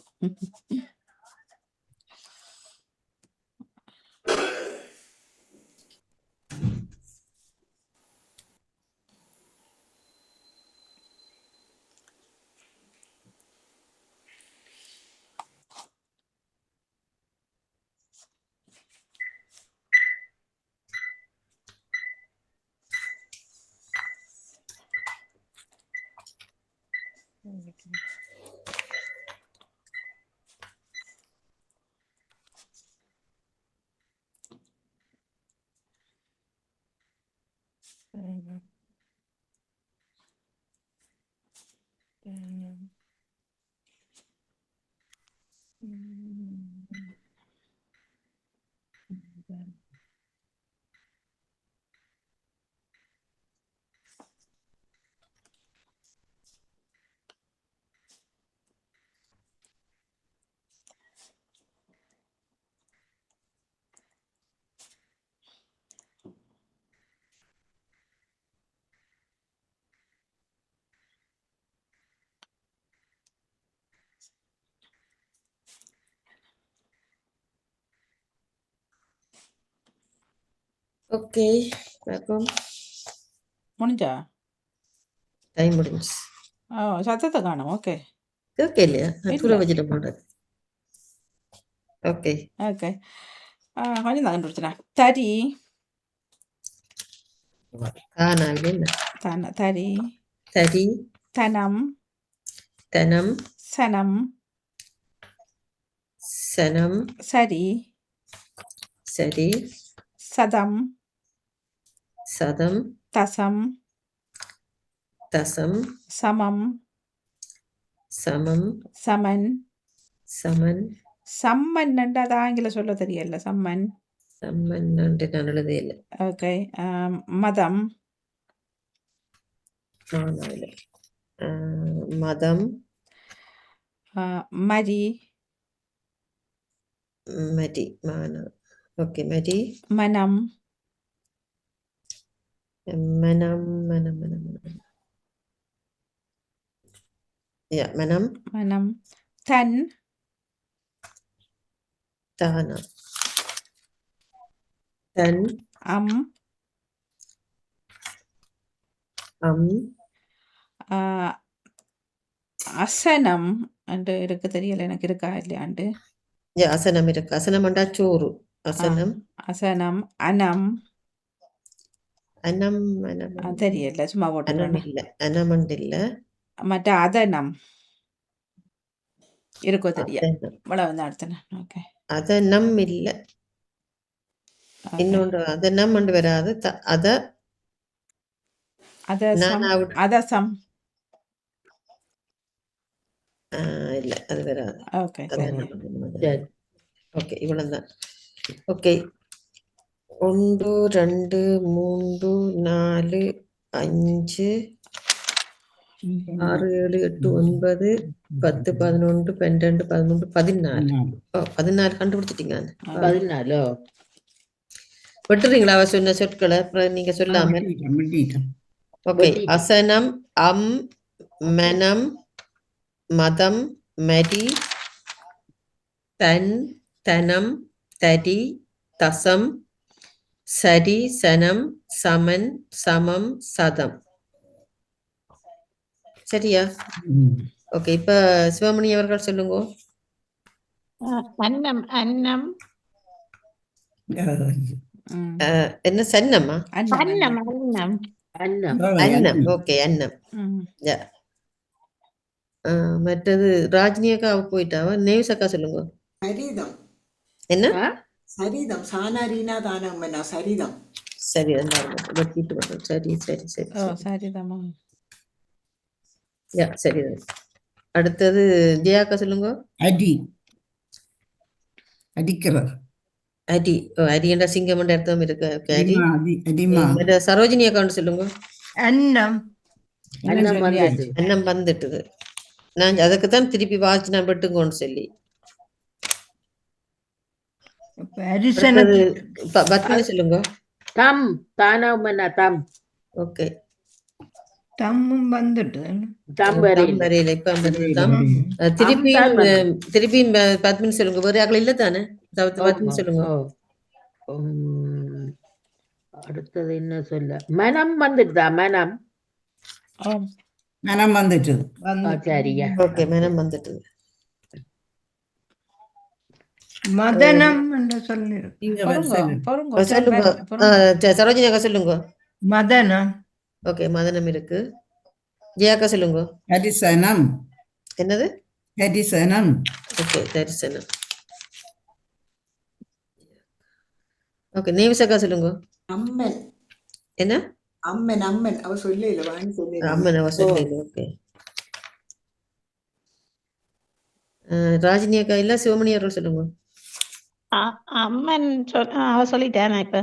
ஓகே, வணக்கம். முடிஞ்சா? டைம் முடிஞ்சு. ஓ சத்தத்தை காணும். ஓகே ஓகே இல்லையா? நான் தூர வச்சுட்டு போடுறேன். ஓகே. ஓகே கொஞ்சம் தான் கண்டுபிடிச்சேன். தரி காணாவில் என்ன? தரி தரி, தனம் தனம், சனம் சனம், சரி சரி, சதம் சதம், தசம் தசம், சமம் சமம், சமன் சமன். சம்மன் அது ஆங்கில சொல்ல தெரியல. சம்மன். சம்மன் நான் எழுதே இல்லை. ஓகே மதம் மானாவில். மதம், மரி மதி, மானா. ஓகே, மதி, மனம் மனம், மனம், மனம், மனம். யா, மனம், மனம் தன் தானா, தன், அம் அம், அசனம் என்று இருக்கு. தெரியல எனக்கு இருக்கா இல்லையாண்டு. யா, அசனம் இருக்கு. அசனம் என்றா சோறு. அசனம், அசனம் அனம் அனம், அனம், தெரியல சும்மா அனம் போட்டுக்கிறேன். இல்ல, அனமண்ட் இல்ல. மற்ற அதனம் இருக்கோ தெரிய அதனம், இவ்வளவு தான் அடுத்தேன். ஓகே அதனம் இல்ல. இன்னொன்று அதனம் என்று வராது. அத அதசம் நானாவுட் அதசம் இல்ல, அது வராது. ஓகே சரி. ஓகே, இவ்வளவுதான். ஓகே, 1 2 3 4 5 6, 7, 8, 9, 10, 11, 12, 13, 14. 14 கண்டுபிடிச்சிட்டீங்க. 14. விட்டுறீங்களா அவ சொன்ன சொற்களை? அப்புறம் நீங்க சொல்லாம. ஓகே. வெட்டிட்டேன். அசனம், அம், மனம், மதம், மதி, தன், தனம், தடி, தசம், சரி, சனம், சமன், சமம், சதம். சரியா? ஓகே. இப்ப சிவமணி அவர்கள் சொல்லுங்க. அன்னம் அன்னம் ம். என்ன சன்னமா? அன்னம் அன்னம் அன்னம். அன்னம் அன்னம். ஓகே, அன்னம். ம். Yeah. மற்றது ராஜினியக்கா போயிட்டாவா? நேவ்ஸ் அக்கா சொல்லுங்க. சரிதம் என்ன? சரிதம் சானாரீனா தானம்மனா சரிதம். சரி, வெட்டிட்டு வரேன். சரி சரி சரி ஓ சரி. சரிதாம்மா. யா, சரி. அடுத்தது ஜெயாக்கா சொல்லுங்க. அடி, அடிக்கிறது. அடி. அடி என்ற சிங்கம் என்ற அர்த்தம் இருக்கு. Okay, அடி. அடிமா. மற்ற சரோஜினி அக்கான்னு சொல்லுங்க. அன்னம் அன்னம் சொல்லியாச்சு. வந்துட்டு. அன்னம் வந்துட்டுது. நான் அதுக்குத்தான் திருப்பி வாச்சு நான் வெட்டுங்கன்னு சொல்லி. அரிசனத்து அடுத்தது பத்மினி சொல்லுங்க. தம் தானம்மனா தம். ஓகே. தம்மும் வந்துட்டு தம் தம் வரையில். வரையில இப்ப தம். திருப்பியும் திருப்பியும் பத்மினி சொல்லுங்க. வேற ஆக்கள் இல்ல தானே? பத்மினி சொல்லுங்க. அடுத்தது என்ன சொல்ல? மனம் வந்துட்டுதா? மனம். ஆம். மனம் வந்துட்டு. சரியா. ஓகே, மனம் வந்துட்டு. மதனம் என்று சொல்லி பொறுங்க சொல்லுங்க. சரோஜினி அக்கா சொல்லுங்க. மதனம் ஓகே, மதனம் இருக்கு. ஜெயாக்கா சொல்லுங்க. தரிசனம். என்னது? தரிசனம். ஓகே, தரிசனம். ஓகே, நேவிஸ் அக்கா சொல்லுங்க. அம்மன். என்ன? அம்மன் அம்மன் அவ சொல்லல வாங்கி சொல்லல. அம்மன் அவ சொல்லல. ஓகே. ராஜினி அக்கா இல்ல சிவமணி அவர்கள் சொல்லுங்க. அம்மன் அவ சொல்லிட்டேன் இப்ப.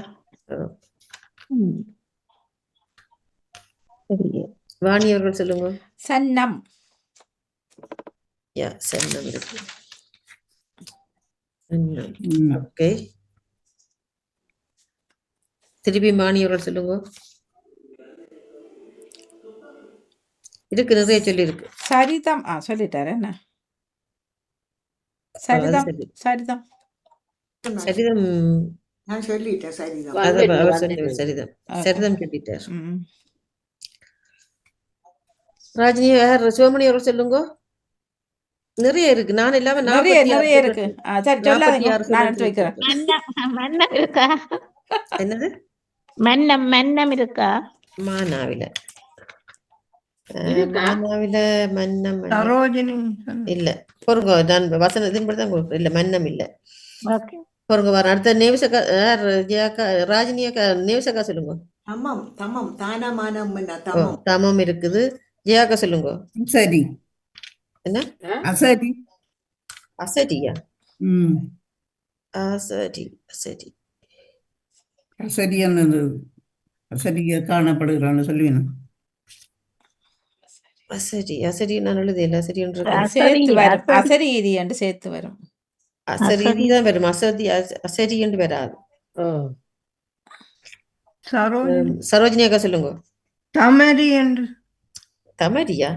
வாணி அவர்கள் சொல்லுங்க. சன்னம். யா, சன்னம் இருக்கு. ஓகே. திருப்பி மாணி அவர்கள் சொல்லுங்க. இருக்கு, நிறைய சொல்லி இருக்கு. சரிதம். சொல்லிட்டாரு என்ன? சரிதம் சரிதம் சரிதம். நான் சொல்லிட்டேன் சரிதம். அவர் சொன்னவர் சரிதம். சரிதம் சொல்லிட்டார். ராஜினி சிவமணி அவர்கள் சொல்லுங்க. நிறைய இருக்கு. நான் இல்லாம நிறைய இருக்கு. சரி சொல்லாதீங்க, நான் எடுத்து வைக்கிறேன். மன்னம் இருக்கா? என்னது? மன்னம் இருக்கா? மானாவில மன்னம் சரோஜினி இல்ல. பொறுங்க, நான் வசனத்தின் படி தான் கொடுக்குறேன். இல்ல, மன்னம் இல்ல. பொறுங்க வர. அடுத்த நேவிசக்கா ராஜினி அக்கா நேவிசக்கா சொல்லுங்க. தமம் தமம் தானமானம்மனா ஓ, தமம். தமம் இருக்குது. ஜெயாக்கா சொல்லுங்க. சரி. என்ன? அசரி. அசடியா? அசடி அசடி அசரி என்னது? அசரிய காணப்படுகிறான்னு சொல்லுவேன். அசரி அசரி நான் எழுதியல. அசரி என்று சேர்த்து வரும். அசரீதி என்று சேர்த்து வரும். அசரீதி தான் வரும். அசரி என்று வராது. சரோஜினி அக்கா சொல்லுங்க. தமரி என்று. தமரியா?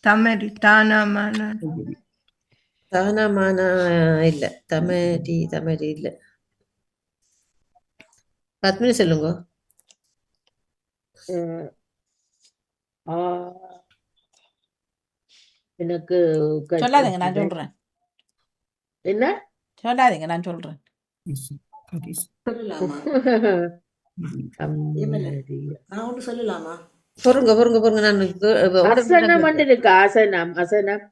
தமரி தானமான தானமான இல்ல. தமரி தமரி இல்ல. பத்மினி சொல்லுங்க. எனக்கு சொல்லாதீங்க, நான் சொல்றேன். என்ன? சொல்லாதீங்க, நான் சொல்றேன். சொல்லலாமா? நான் ஒன்று சொல்லலாமா? பொறுங்க பொறுங்க பொறுங்க. நான் அசனம் இருக்கு. அசனம் அசனம்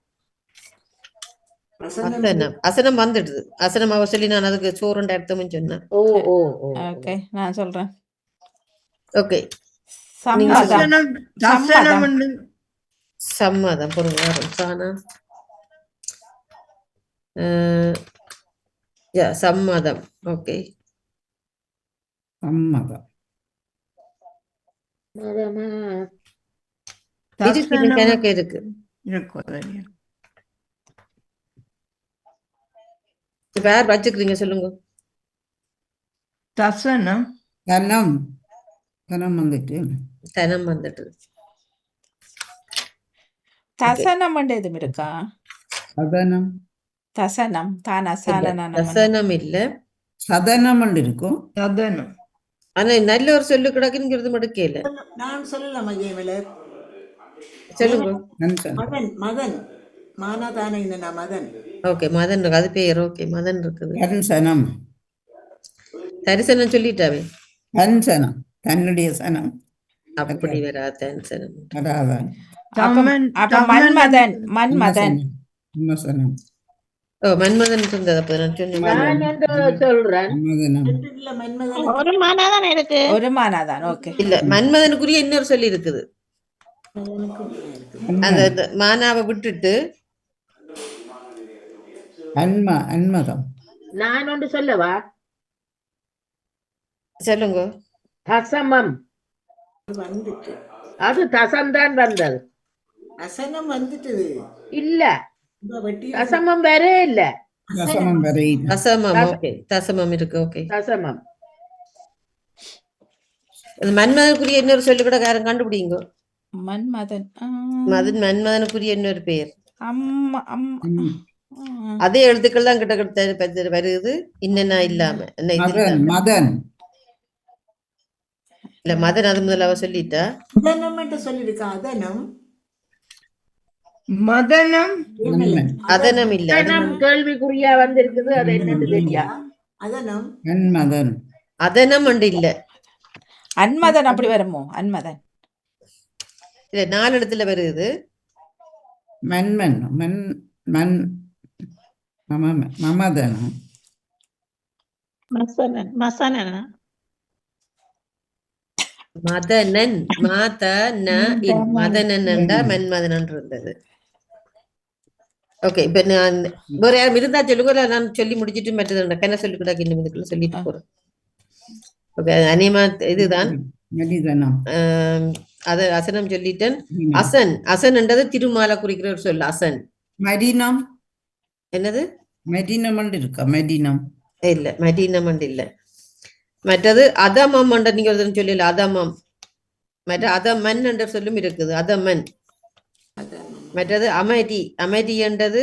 அசனம் அசனம் வந்துடுது. அசனம் அவ சொல்லி நான் அதுக்கு சோறுண்ட அர்த்தம்னு சொன்னேன். ஓகே, நான் சொல்றேன். ஓகே, சம்மதம். பொறுங்க வரும். சானா சம்மதம். ஓகே, சம்மதம். இருக்கு தசனம் எனக்கு இருக்கு. இருக்கும் தெரியும். இப்ப யார் வச்சுக்கிறீங்க சொல்லுங்க. தசனம் தனம் தனம் வந்துட்டு தனம் வந்துட்டு தசனம் எதுவும் இருக்கா? சதனம் தசனம் தானா இல்ல, சாலனம் தசனம் இல்ல. சதனம் இருக்கும். சதனம் ஆனா நல்ல ஒரு சொல்லு கிடக்குங்கிறது மட்டும் கேளு. நான் சொல்லலாமா ஜெயமல? சொல்லுங்க. மதன் மதன் மானாதான இந்த மதன். ஓகே, மதன் இருக்கு, அது பேர். ஓகே, மதன் இருக்குது. தன்சனம் தரிசனம் சொல்லிட்டாவே. தன்சனம் தன்னுடைய சனம் அப்படி வரா தரிசனம். வராதான். தமன் அப்ப மன்மதன் மன்மதன் மன்மசனம் ஓ, மன்மதன் இருந்தது. அப்ப நான் சொன்னேன். நான் என்று சொல்றேன். மன்மதனம் இல்ல மன்மதன் ஒரு மானாதான் இருக்கு. ஒரு மானாதான். ஓகே. இல்ல, மன்மதனுக்குரிய இன்னொரு சொல்லி இருக்குது. அந்த மானாவை விட்டுட்டு அன்மதம் நான் ஒன்று சொல்லவா? சொல்லுங்க. தசமம். வந்துட்டு அது தசம்தான் வந்தது. அசனம் வந்துட்டுது. இல்ல, இந்த வெட்டி தசமம் வரே இல்ல. தசமம் வரை தசமம். ஓகே, தசமம் இருக்கு. ஓகே, தசமம். அது மன்மதனுக்குரிய இன்னொரு சொல்லு கூட யாரும் கண்டுபிடிங்க. மன்மதன் மன்மதனுக்குரிய இன்னொரு பேர். அம்மா அம்மா அதே எழுத்துக்கள் தான் கிட்ட கிட்ட வருது. இன்னென்ன இல்லாம என்ன இது மதன் இல்லாம. மதன் இல்ல, மதன் அது முதல்ல சொல்லிட்டா. அதனம் என்று சொல்லியிருக்கா. அதனம் மதனம் மன்மன் அதனம் இல்ல. தனம் கேள்விக்குறியா வந்திருக்குது. அது என்னன்னு தெரியா? அதனம் மன்மதன் அதனம் அண்டு இல்ல. அன்மதன் அப்படி வருமோ? அன்மதன் இல்ல, 4 இடத்துல வருது. மன்மன் மன் மன் மமதனம் மசனன் மசனனா மதனன் மதனன் என்றா மன்மதனன் இருந்தது. ஓகே, இப்ப நான் வேற யாரும் இருந்தா சொல்லுங்க. நான் சொல்லி முடிச்சிட்டு மற்றது கண்ண சொல்லி கூட இன்னும் சொல்லிட்டு போறேன். ஓகே, அனிமா இதுதான். மதிதனம் அது அசனம் சொல்லிட்டேன். அசன் அசன் என்றது திருமாலை குறிக்கிற ஒரு சொல். அசன் மதினம் என்னது? மதினம் இருக்கா? மதினம் இல்ல, மதீனம் இல்ல. மற்றது அதமம் என்ற நீங்க சொல்லல. அதமம் மற்ற அதமன் என்ற சொல்லும் இருக்குது. அதமன். மற்றது அமைதி. அமைதி என்றது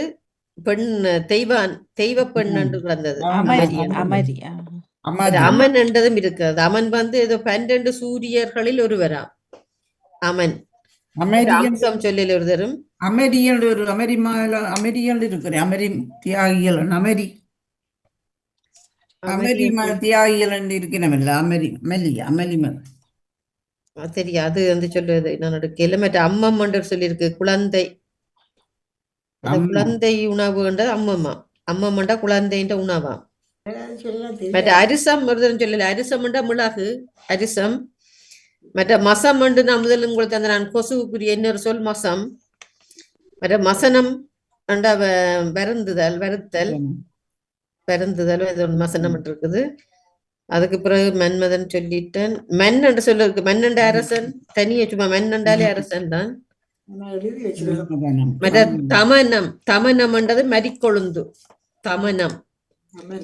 பெண் தெய்வ பெண் என்று கிடந்தது. அமரி அமன் என்றதும் இருக்கிறது. அமன் ஏதோ 12 சூரியர்களில் ஒருவராம் அமன். அம்சம் சொல்லல ஒரு தரும். அமெரியல் ஒரு அமெரியல் இருக்கிறேன். அமெரி தியாகிகள் அமெரி அமெரி தியாகிகள் இருக்கிறமில்ல. அமெரி மெல்லியா அமெரிமன் தெரியாது வந்து சொல்லுவது. நான் எடுக்கல. மற்ற அம்மம் என்று சொல்லியிருக்கு. குழந்தை. குழந்தை உணவு என்றது அம்மம்மா. அம்மம்ண்டா குழந்தைன்ற உணவாம். மற்ற அரிசம் ஒருத்தரும் சொல்லல. அரிசம் என்றா மிளகு. அரிசம். மற்ற மசம் என்று நான் முதல் உங்களுக்கு அந்த நான் கொசுக்குரிய இன்னொரு சொல் மசம். மற்ற மசனம் என்றா வருந்துதல் வருத்தல் வருந்துதல் மசனம் இருக்குது. அதுக்கு பிறகு மன்மதன் சொல்லிட்டேன். மன் என்று சொல்ல இருக்கு. மன்னண்ட அரசன் தனியே சும்மா மன்னண்டாலே அரசன் தான். மற்ற தமனம். தமனம் என்றது மரிக்கொழுந்து. தமனம்.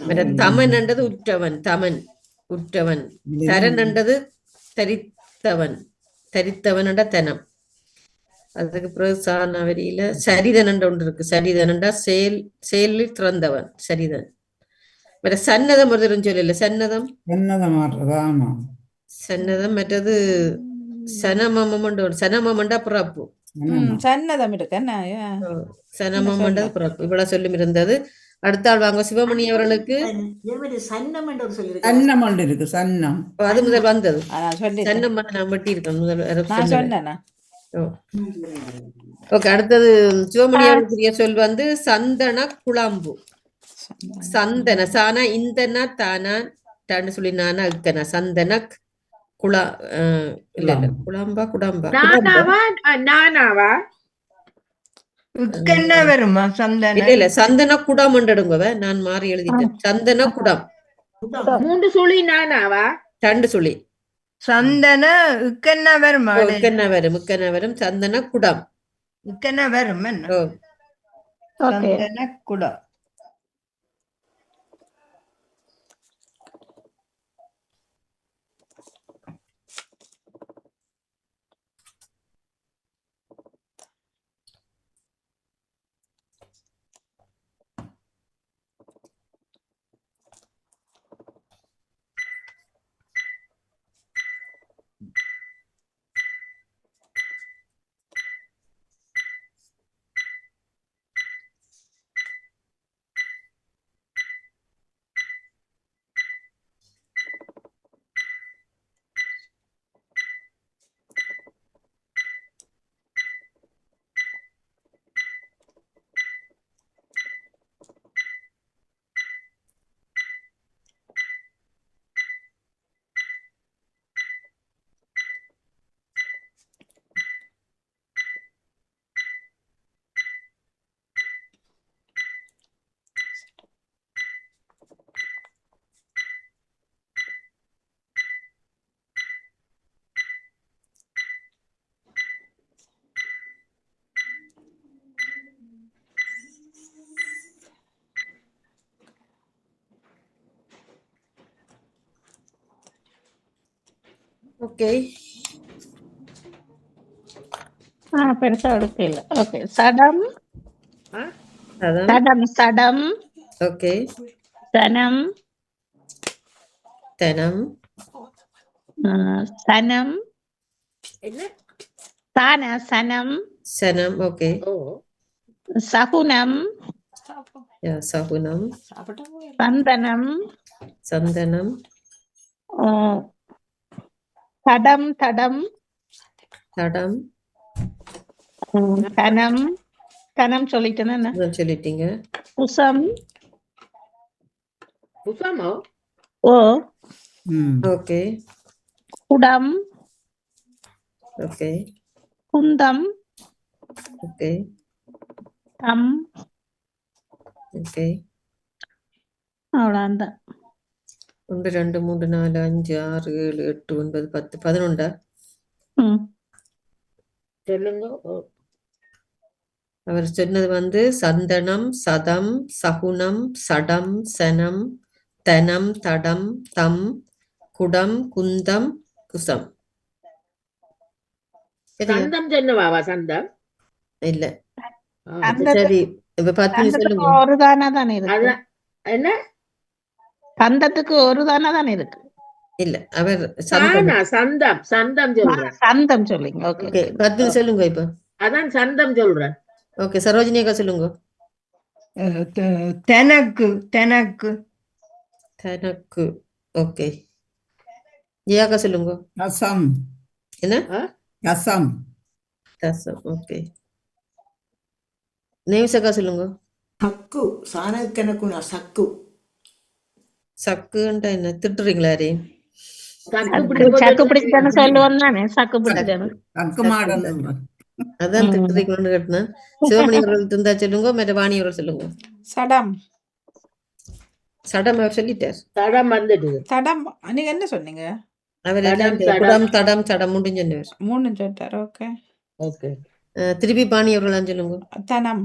மற்ற தமன் என்றது உற்றவன். தமன் உற்றவன். தரன் என்றது தரித்தவன். தரித்தவன் என்ற தனம். அதுக்கு பிறகு சாணவரியில சரிதன் என்ற ஒன்று இருக்கு. சரிதன் என்றா செயலில் திறந்தவன். சரிதன். மற்ற சன்னதம் ஒரு சொல்லல. சன்னதம் சன்னதம். மற்றது சனமம் சனமண்டா பிறப்பு. சன்னதம் இருக்கு. சனமம் என்றது பிறப்பு. இவ்வளவு சொல்லும் இருந்தது. அடுத்த ஆள் வாங்க சிவமணி அவர்களுக்கு இருக்கு. சன்னம் அது முதல் வந்தது. சன்னம் நான் வெட்டி இருக்கேன் முதல் நான் சொன்னேனா? ஓகே, அடுத்தது சிவமணி அவர்களுக்குரிய சொல் சந்தன குழம்பு. சந்தன சானா இந்தனா தானா டான்னு சொல்லி நானா இக்கனா சந்தன குளா இல்ல இல்ல குழம்பா குடம்பா நானாவா வருமா? சந்தன இல்ல இல்ல சந்தன குடம் எடுங்க. நான் மாறி எழுதிட்டேன். சந்தன குடம் 3 சுழி நானாவா? 2 சுழி சந்தன இக்கென்ன வரும் ஓ, இக்கென்ன வரும் சந்தன குடம். இக்கென்ன வரும் என்ன ஓ, ஓகே சந்தன குடம். ஓகே. பெருசா எடுக்கல. ஓகே சடம் சதம். சடம் சடம் ஓகே. சனம் தனம். சனம் என்ன? சனம் சனம். ஓகே. ஓ, சகுனம் சகுனம். சந்தனம் சந்தனம். தடம் தடம் தடம். கனம் கனம் சொல்லிட்டேன்னா சொல்லிட்டீங்க. குசம் குசமோ? ஓ ஓகே. குடம் ஓகே. குந்தம் ஓகே. Them okay. அவ்வளோதான். 1 2 3 4 5 6 7 8 9 10 11. சொல்லுங்க. ஓ, அவர் சொன்னது சந்தனம், சதம், சகுனம், சடம், சனம், தனம், தடம், தம், குடம், குந்தம், குசம். சரியா? சந்தம் சொன்னவாவா? சந்தம் இல்ல. ஆ, சரி, இப்ப 10 கந்தத்துக்கு சொல்லுங்க. ஒரு தானே தானே இருக்கு. அதான் என்ன? கந்தத்துக்கு ஒரு தானே தானே இருக்கு. இல்ல, அவர் சந்தம். தானா? சந்தம் சந்தம் சொல்றேன். சந்தம் சொல்லுங்க. ஓகே ஓகே, 10 சொல்லுங்க இப்ப. அதான் சந்தம் சொல்றேன். ஓகே, சரோஜினி அக்கா சொல்லுங்க. தெனக்கு தெனக்கு தனக்கு. ஓகே. ஜியாக்கா சொல்லுங்க. ரசம் என்ன? ரசம் தசம். ஓகே. நேவிசக்கா சொல்லுங்க. சக்கு சாணக்கணக்குனா சக்கு. சக்குன்ட்டா என்ன? திட்டுறீங்களா யாரையும்? சக்கு பிடிச்சதானே சொல்லுவோம் தானே. சக்கு பிடிச்சதானே. சக்கு மாடன் அதான் திட்டுறீங்கன்னு கேட்டேன். சிவமணி அவர்கள் இருந்தா சொல்லுங்க, மற்ற வாணி அவர்கள் சொல்லுங்க. சடம் சடம் அவர் சொல்லிட்டார். தடம் வந்துட்டு தடம் நீங்க என்ன சொன்னீங்க? அவர் தடம், எல்லாம் தடம். குடம், தடம், சடம் முடிஞ்சு சொன்னவர். 3 சொல்லிட்டார். ஓகே. ஓகே. திருப்பி பாணி அவர்கள் சொல்லுங்க. தனம்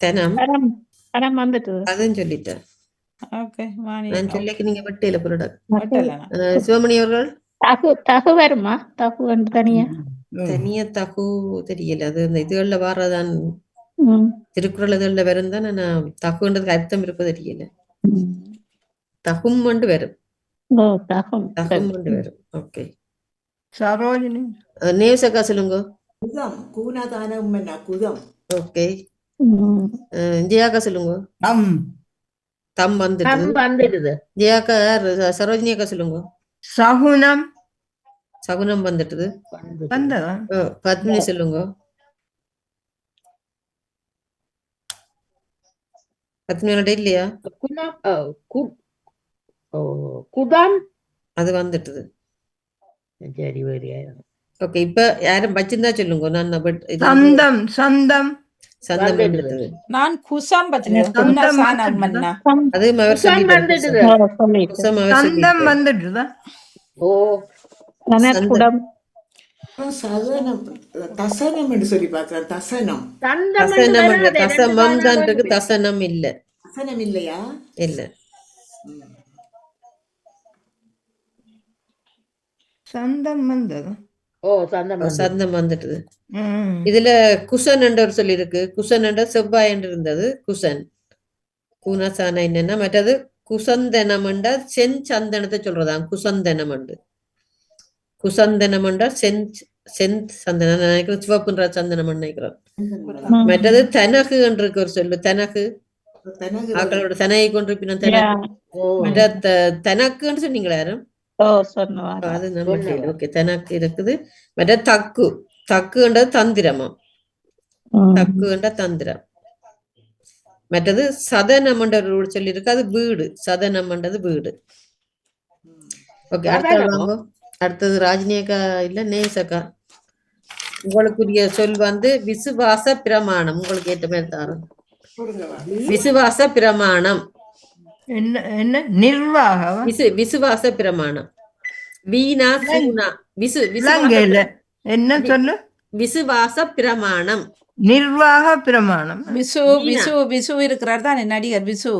தனம். தரம் தரம் வந்துட்டு. அதுவும் சொல்லிட்டார். ஓகே. வாணி நான் சொல்லிக்கு நீங்க வெட்டையில புரடா. வட்டலனா சிவமணி அவர்கள் தகு தகு வருமா? தகு வந்து தனியா. தனியா தகு தெரியல. அது இந்த இதுகள்ல வாரதான் ம். திருக்குறள் இதுகள்ல வரும் தான். நான் தகுன்றதுக்கு அர்த்தம் இருப்பது தெரியல. தகும் கொண்டு வரும். ஓ தகும். தகும் கொண்டு வரும். ஓகே. சரோஜினி நேசக்கா சொல்லுங்க. குதம் கூனதானம் என்ன குதம். ஓகே. ஜியாக்கா சொல்லுங்க. தம் தம் வந்துட்டு. தம் வந்துடுது. ஜியாக்கா சரோஜினி அக்கா சொல்லுங்க. சகுனம் சகுனம் வந்துட்டுது. வந்ததா? பத்மினி சொல்லுங்க. பத்மினியோட இல்லையா? குணம் குடம். அது வந்துட்டுது. சரி, வேறு ஓகே. இப்ப யாரும் வச்சிருந்தா சொல்லுங்க. நான் சந்தம் சந்தம் சந்தம் வந்துடுது. வந்துட்டது. நான் குசம் பத்தின சந்தம் குணசானம் வந்துட்டுதா? மன்னா அதுவும் அவர் குசம் சொல்லிட்டார். வந்துடுது. சொல்லிட்டு குசம் அவர் சந்தம் சொல்லிட்டார். வந்துட்டுதா? ஓ தனக்குடம் சதனம் தசனம் என்று சொல்லி பார்க்கிறேன். தசனம் தந்தம் தசனம் வராது. ரெண்டு தசமம் தானா தான் இருக்கு, வருது. தசனம் இல்ல. தசனம் இல்லையா? இல்ல. சந்தம் வந்ததா? ஓ சந்தம் வந்து சந்தம் வந்துட்டது. ம். இதுல குசன் என்ற ஒரு சொல்லி இருக்கு. குசன் என்ற செவ்வாய் என்று இருந்தது. குசன் குணசான என்னன்னா மற்றது குசந்தனம் என்ற செஞ்சந்தனத்தை சொல்றதாம். குசந்தனம் என்று குசந்தனம் என்ற செந்த் சந்தனம் நான் நினைக்கிறேன். சிவப்புன்ற சந்தனம் நினைக்கிறேன். மற்றது தனகு என்று இருக்கு ஒரு சொல்லு. தனகு தனகு ஆக்களோட தனகை கொண்டு பின்ன தனகு. ஓ மற்ற தனக்குன்னு சொன்னீங்களா யாரும்? சொன்னவாறு அது நம்ம கேள்வி. ஓகே, தனக்கு இருக்குது. மற்ற தக்கு தக்குன்றது தந்திரமாம். தக்குன்ற தந்திரம். மற்றது சதனம் என்ற ஒரு சொல்லி இருக்கு. அது வீடு. சதனம் என்றது வீடு. ஓகே, அடுத்த அடுத்தது ராஜினியக்கா இல்ல நேசக்கா. உங்களுக்குரிய சொல் வந்து விசுவாச பிரமாணம். உங்களுக்கு ஏற்ற மாதிரி தாரம். விசுவாச பிரமாணம். என்ன என்ன நிர்வாகவா? விசுவாச பிரமாணம். வீணா சூனா இலங்கையில என்ன சொல்லு? விசுவாச பிரமாணம். நிர்வாக பிரமாணம். விசு விசு விசு இருக்கிறார் தான் நடிகர் விசு.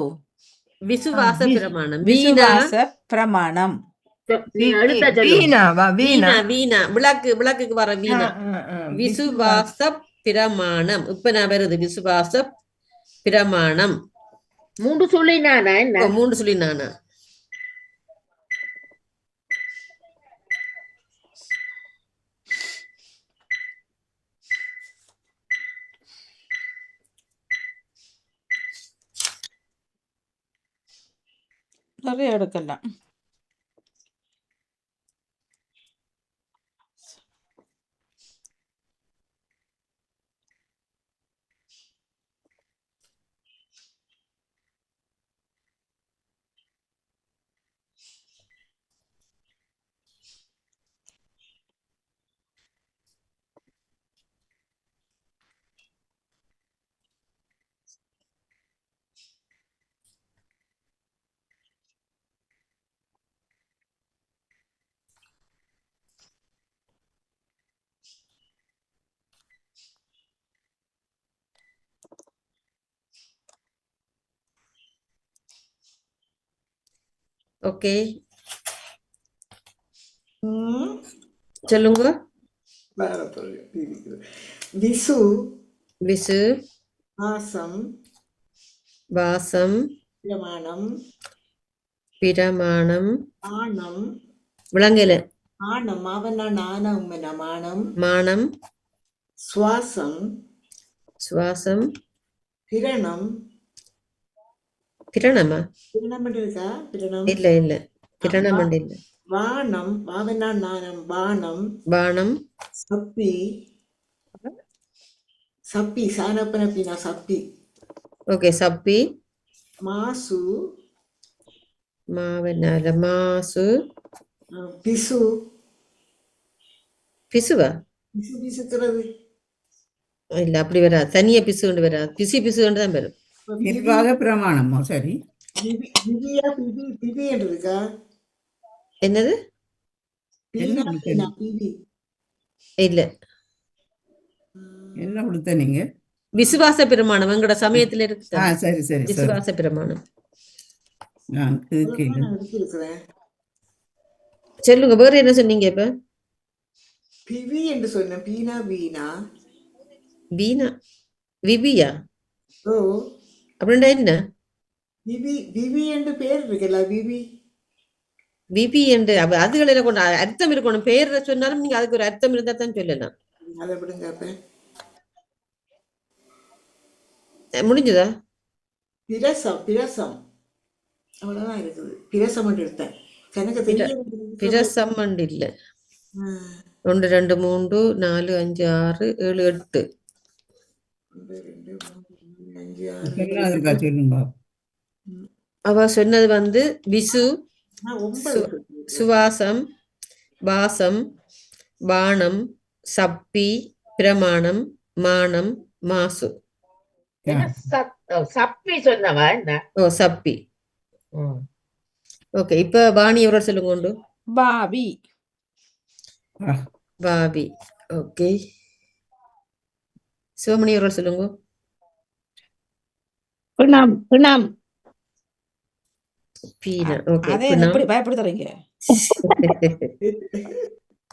விசுவாச பிரமாணம். வீணா விசுவாச பிரமாணம். அடுத்த சொல்லு. வீணாவா? வீணா வீணா வீணா விளக்குக்கு வர வீணா. விசுவாச பிரமாணம். இப்ப நான் வருது விசுவாச பிரமாணம். 3 சொல்லினானா என்ன? 3 சொல்லி நானா? நிறைய எடுக்கலாம். ஓகே, சொல்லுங்க. விசு விசு வாசம் வாசம் பிரமாணம் பிரமாணம். ஆணம் விளங்கல. ஆணம் அவனா நாணம் மானம் மானம். சுவாசம் சுவாசம். பிரணம் பிரணமா? பிரணம் இருக்கா? பிரணம் இல்ல இல்ல, பிரணம் இல்ல. வானம் வாவனா நாணம் பானம் பானம். சப்பி சப்பி சானப்பனப்பினா சப்பி. ஓகே, சப்பி. மாசு மாவனால மாசு. பிசு பிசுவா? பிசு பிசுக்கிறது இல்ல, அப்படி வராது. தனியா பிசுண்டு வராது. பிசுண்டு தான் வரும். நிர்வாக பிரமாணமா? சரி. பிபியா பிபி பிபி என்று இருக்கா? என்னது? பீனா பீனா பிபி இல்ல, என்ன கொடுத்த நீங்க? விசுவாச பிரமாணம் எங்கட சமயத்துல இருக்கு. சரி சரி சரி. விசுவாச பிரமாணம். நான் கேட்கிறேன். எடுத்திருக்கிறேன். சொல்லுங்க, வேற என்ன சொன்னீங்க இப்ப? பிவி என்று சொன்னேன். பீனா பீனா வீணா விபியா? ஓ அப்படின்னா என்ன? விவி விவி என்று பேர் இருக்குல்ல? விவி விபி என்று அதுகளில கொண்டு அர்த்தம் இருக்கணும். பேர் சொன்னாலும் நீங்க அதுக்கு ஒரு அர்த்தம் இருந்தா தான் சொல்லலாம். அதை விடுங்க. முடிஞ்சதா? பிரசம் பிரசம் அவ்வளவுதான் இருக்குது. பிரசம் என்று எடுத்தேன். எனக்கு தெரியும். பிரசம் இல்ல. 1 2 3 4 5 6 7 8. சொல்லாதீங்க, சொல்லுங்க. அவ சொன்னது வந்து விசு, சுவாசம், வாசம், பானம், சப்பி, பிரமாணம், மானம், மாசு. என்ன சப்பி சொன்னவா என்ன? ஓ சப்பி. ஓகே, இப்ப பாணி அவர்கள் சொல்லுங்க உண்டு. பாவி. பாபி. ஓகே, சிவமணி அவர்கள் சொல்லுங்க. பிணம் பிணம் பீனா. ஓகே, அதே எப்படி பயப்படுத்துறீங்க?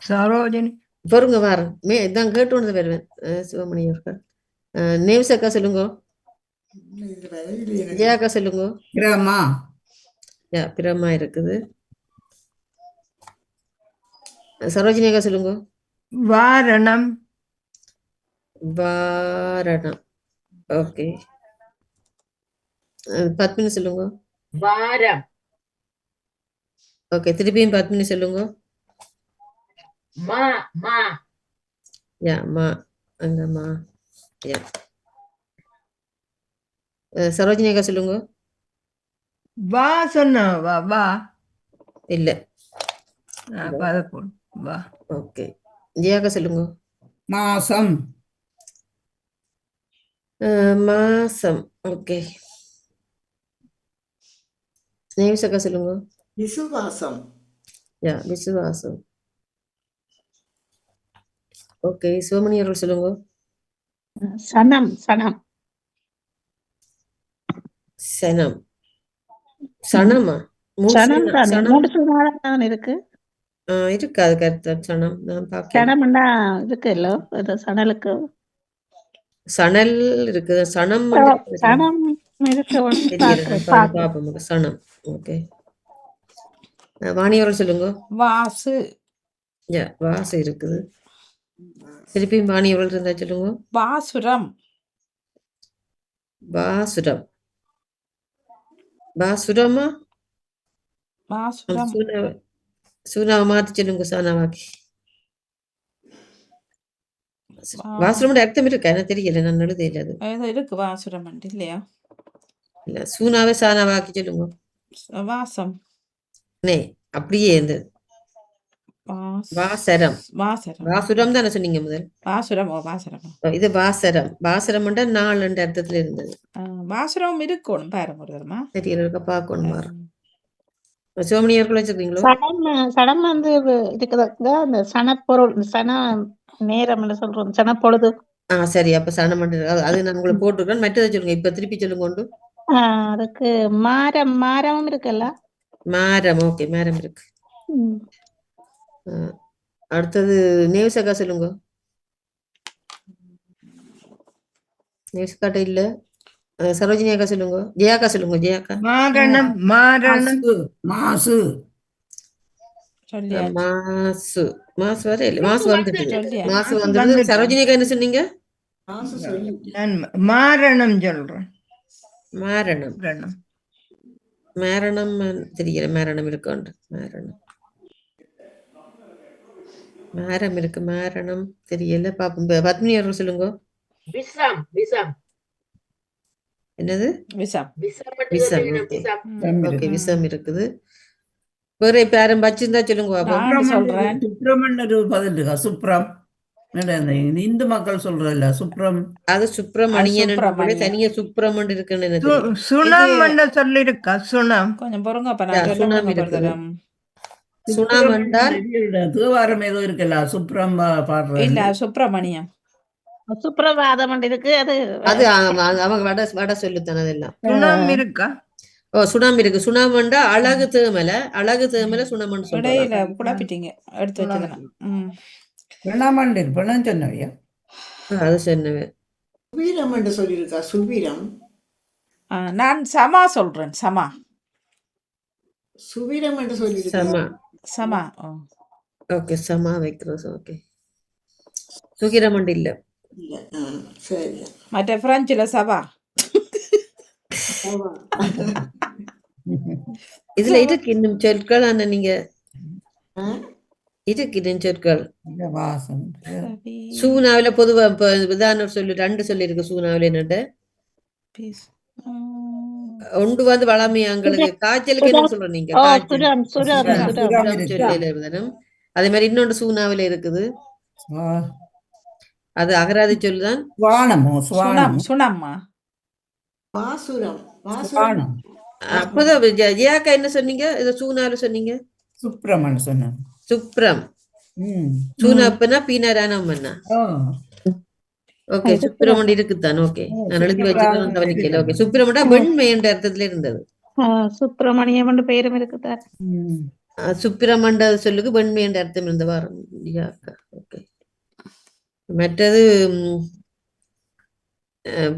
சரோஜினி பொறுங்க வாரன் இதான் கேட்டு வருவேன். சிவமணி அவர்கள். நேம்சக்கா சொல்லுங்க. ஜெயாக்கா சொல்லுங்க. கிராமா யா, பிரமா இருக்குது. சரோஜினி அக்கா சொல்லுங்க. வாரணம் வாரணம். ஓகே, பத்மினி சொல்லுங்க. வாரம். ஓகே, திருப்பியும் பத்மினி சொல்லுங்க. மா மா. யா, மா. அங்க மா. யா. சரோஜினி அக்கா சொல்லுங்க. வா சொன்னவா வா இல்ல. அதை போடு வா. ஓகே, ஜெயாக்கா சொல்லுங்க. மாசம் மாசம். ஓகே, நேவிசக்கா சொல்லுங்க. விசுவாசம். யா, விசுவாசம். ஓகே, சிவமணி அவர்கள் சொல்லுங்க. சனம் சனம் சனம். சனமா? சனம் தானே, சனம் 3 சுனாரம் தான் இருக்கு. இருக்காது கருத்து. சனம் நான் பார்க்க. சனம்னா இருக்கு இல்ல, அது சணலுக்கு சணல் இருக்கு. சனம் சனம் இருக்கு. பாப்போம். சனம். ஓகே, வாணி அவர்கள் சொல்லுங்க. வாசு. யா, வாசு இருக்குது. திருப்பியும் வாணி அவர்கள் இருந்தா சொல்லுங்க. பாசுரம். பாசுரம். பாசுரமா? பாசுரம். சூனாவை மாத்தி சொல்லுங்க. சானாவாக்கி. வாசுரம் அர்த்தம் இருக்கா? எனக்கு தெரியல, நான் எழுதையில. அது ஏதோ இருக்கு வாசுரம் இல்லையா? இல்ல, சூனாவே சானாவாக்கி சொல்லுங்க. வாசம். நே, அப்படியே இருந்தது. வாசரம். வாசரம். வாசுரம் தானே சொன்னீங்க முதல். வாசுரம். ஓ வாசரம். இது வாசரம். வாசரம் 4 அர்த்தத்துல இருந்தது. வாசுரம் இருக்கணும் பாருங்க ஒரு தரமா. தெரியல, பார்க்கணும் பாரு. சிவமணி அவர்கள் வச்சிருக்கீங்களோ? சனம் வந்து இருக்குதா, அந்த சனப்பொருள், சன நேரம் சொல்றோம், சனப்பொழுது. சரி, அப்ப சனம் அது நான் உங்களை போட்டுருக்கேன். மற்றதை சொல்லுங்க. இப்ப திருப்பி சொல்லுங்க கொண்டு. அதுக்கு மாரம். மாரமும் இருக்குல்ல. மாரம். ஓகே, மாரம் இருக்கு. அடுத்தது நேவிசக்கா சொல்லுங்க. நேவிசக்காட்ட இல்ல. சரோஜினி அக்கா சொல்லுங்க. ஜெயாக்கா சொல்லுங்க. ஜெயாக்கா. மாரணம் மாரணம் மாசு மாசு. மாசு வர இல்ல. மாசு வந்துட்டு. மாசு வந்துட்டு. சரோஜினி அக்கா என்ன சொன்னீங்க? நான் மாரணம் சொல்றேன். மாரணம். மாரணம் தெரியல. மாரணம் இருக்கு. மாரம் இருக்கு. மாரணம் தெரியல. பாப்போம். பத்மினி அவர்கள் சொல்லுங்க. விஷம். விஷம். என்னது? விஷம். விஷம். ஓகே, விஷம் இருக்குது. வேற இப்ப யாரும் வச்சிருந்தா சொல்லுங்க. சொல்றேன். சுப்ரமன் ஒரு பதில் இருக்கா? சுப்ரம் இந்து மக்கள் சொல்றதில்ல சுப்ரம். அது சுப்பிரமணியன் தனியா சுப்பிரமணியன் இருக்குன்னு சுனம் சொல்லி இருக்கா? சுனம் கொஞ்சம் பொறுங்க. சுனம் இருக்குது. சுனம் என்றால் தேவாரம் ஏதோ இருக்குல்ல, சுப்ரம் பாடுறது இல்ல, சுப்பிரமணியம். சுப்பிரபாதம் இருக்கு. அது அவங்க வட சொல்லுத்தானே அதெல்லாம். சுனம் இருக்கா? ஓ, சுனம் இருக்கு. சுனம் என்றா அழகு தேமல. அழகு தேமல சுனம்னு சொல்றீங்க. குழப்பிட்டீங்க. எடுத்து வச்சதுனா. பெண்ணம் சொன்னவையா? அது சொன்னவே. சுவீரம் என்று சொல்லியிருக்கா. சுவீரம். நான் சமா சொல்றேன். சமா. சுவீரம் என்று சொல்லியிருக்கா. சமா. சமா. ஓகே, சமா வைக்கிறோம். ஓகே, சுகிரம் இல்ல. சரி. மற்ற பிரெஞ்சுல சபா. இதுல இருக்கு இன்னும் சொற்கள். ஆனா நீங்க இருக்கு சொற்கள். சூனாவில பொதுவா உதாரணம் சொல்லி 2 சொல்லி இருக்கு. சூனாவில என்னட்டு ஒன்று வந்து வளமையாங்களுக்கு காய்ச்சலுக்கு என்ன சொல்ற நீங்க? காய்ச்சல். அதே மாதிரி இன்னொன்று சூனாவில இருக்குது. அது அகராதி சொல்லுதான். சுனம்மா. பாசுரம் பாசுரம் சுபானம் அப்பதான் ஜெயாக்கா என்ன சொன்னீங்க? இதை சூனால சொன்னீங்க. சுப்பிரமணியன் சொன்னான். சுப்ரம். ம். சூனா அப்பனா பீனாரானம் அண்ணா. ஓ ஓகே, சுப்பிரமணியம் இருக்குத்தான். ஓகே, நான் எழுதி வச்சுட்டு நான் கவனிக்கல. ஓகே, சுப்பிரமணியா வெண்மை என்ற அர்த்தத்துல இருந்தது. சுப்பிரமணியம் பேரும் இருக்குதார். ம். சுப்பிரமண்ட சொல்லுக்கு வெண்மை என்ற அர்த்தம் இருந்த வாரம். ஓகே, மற்றது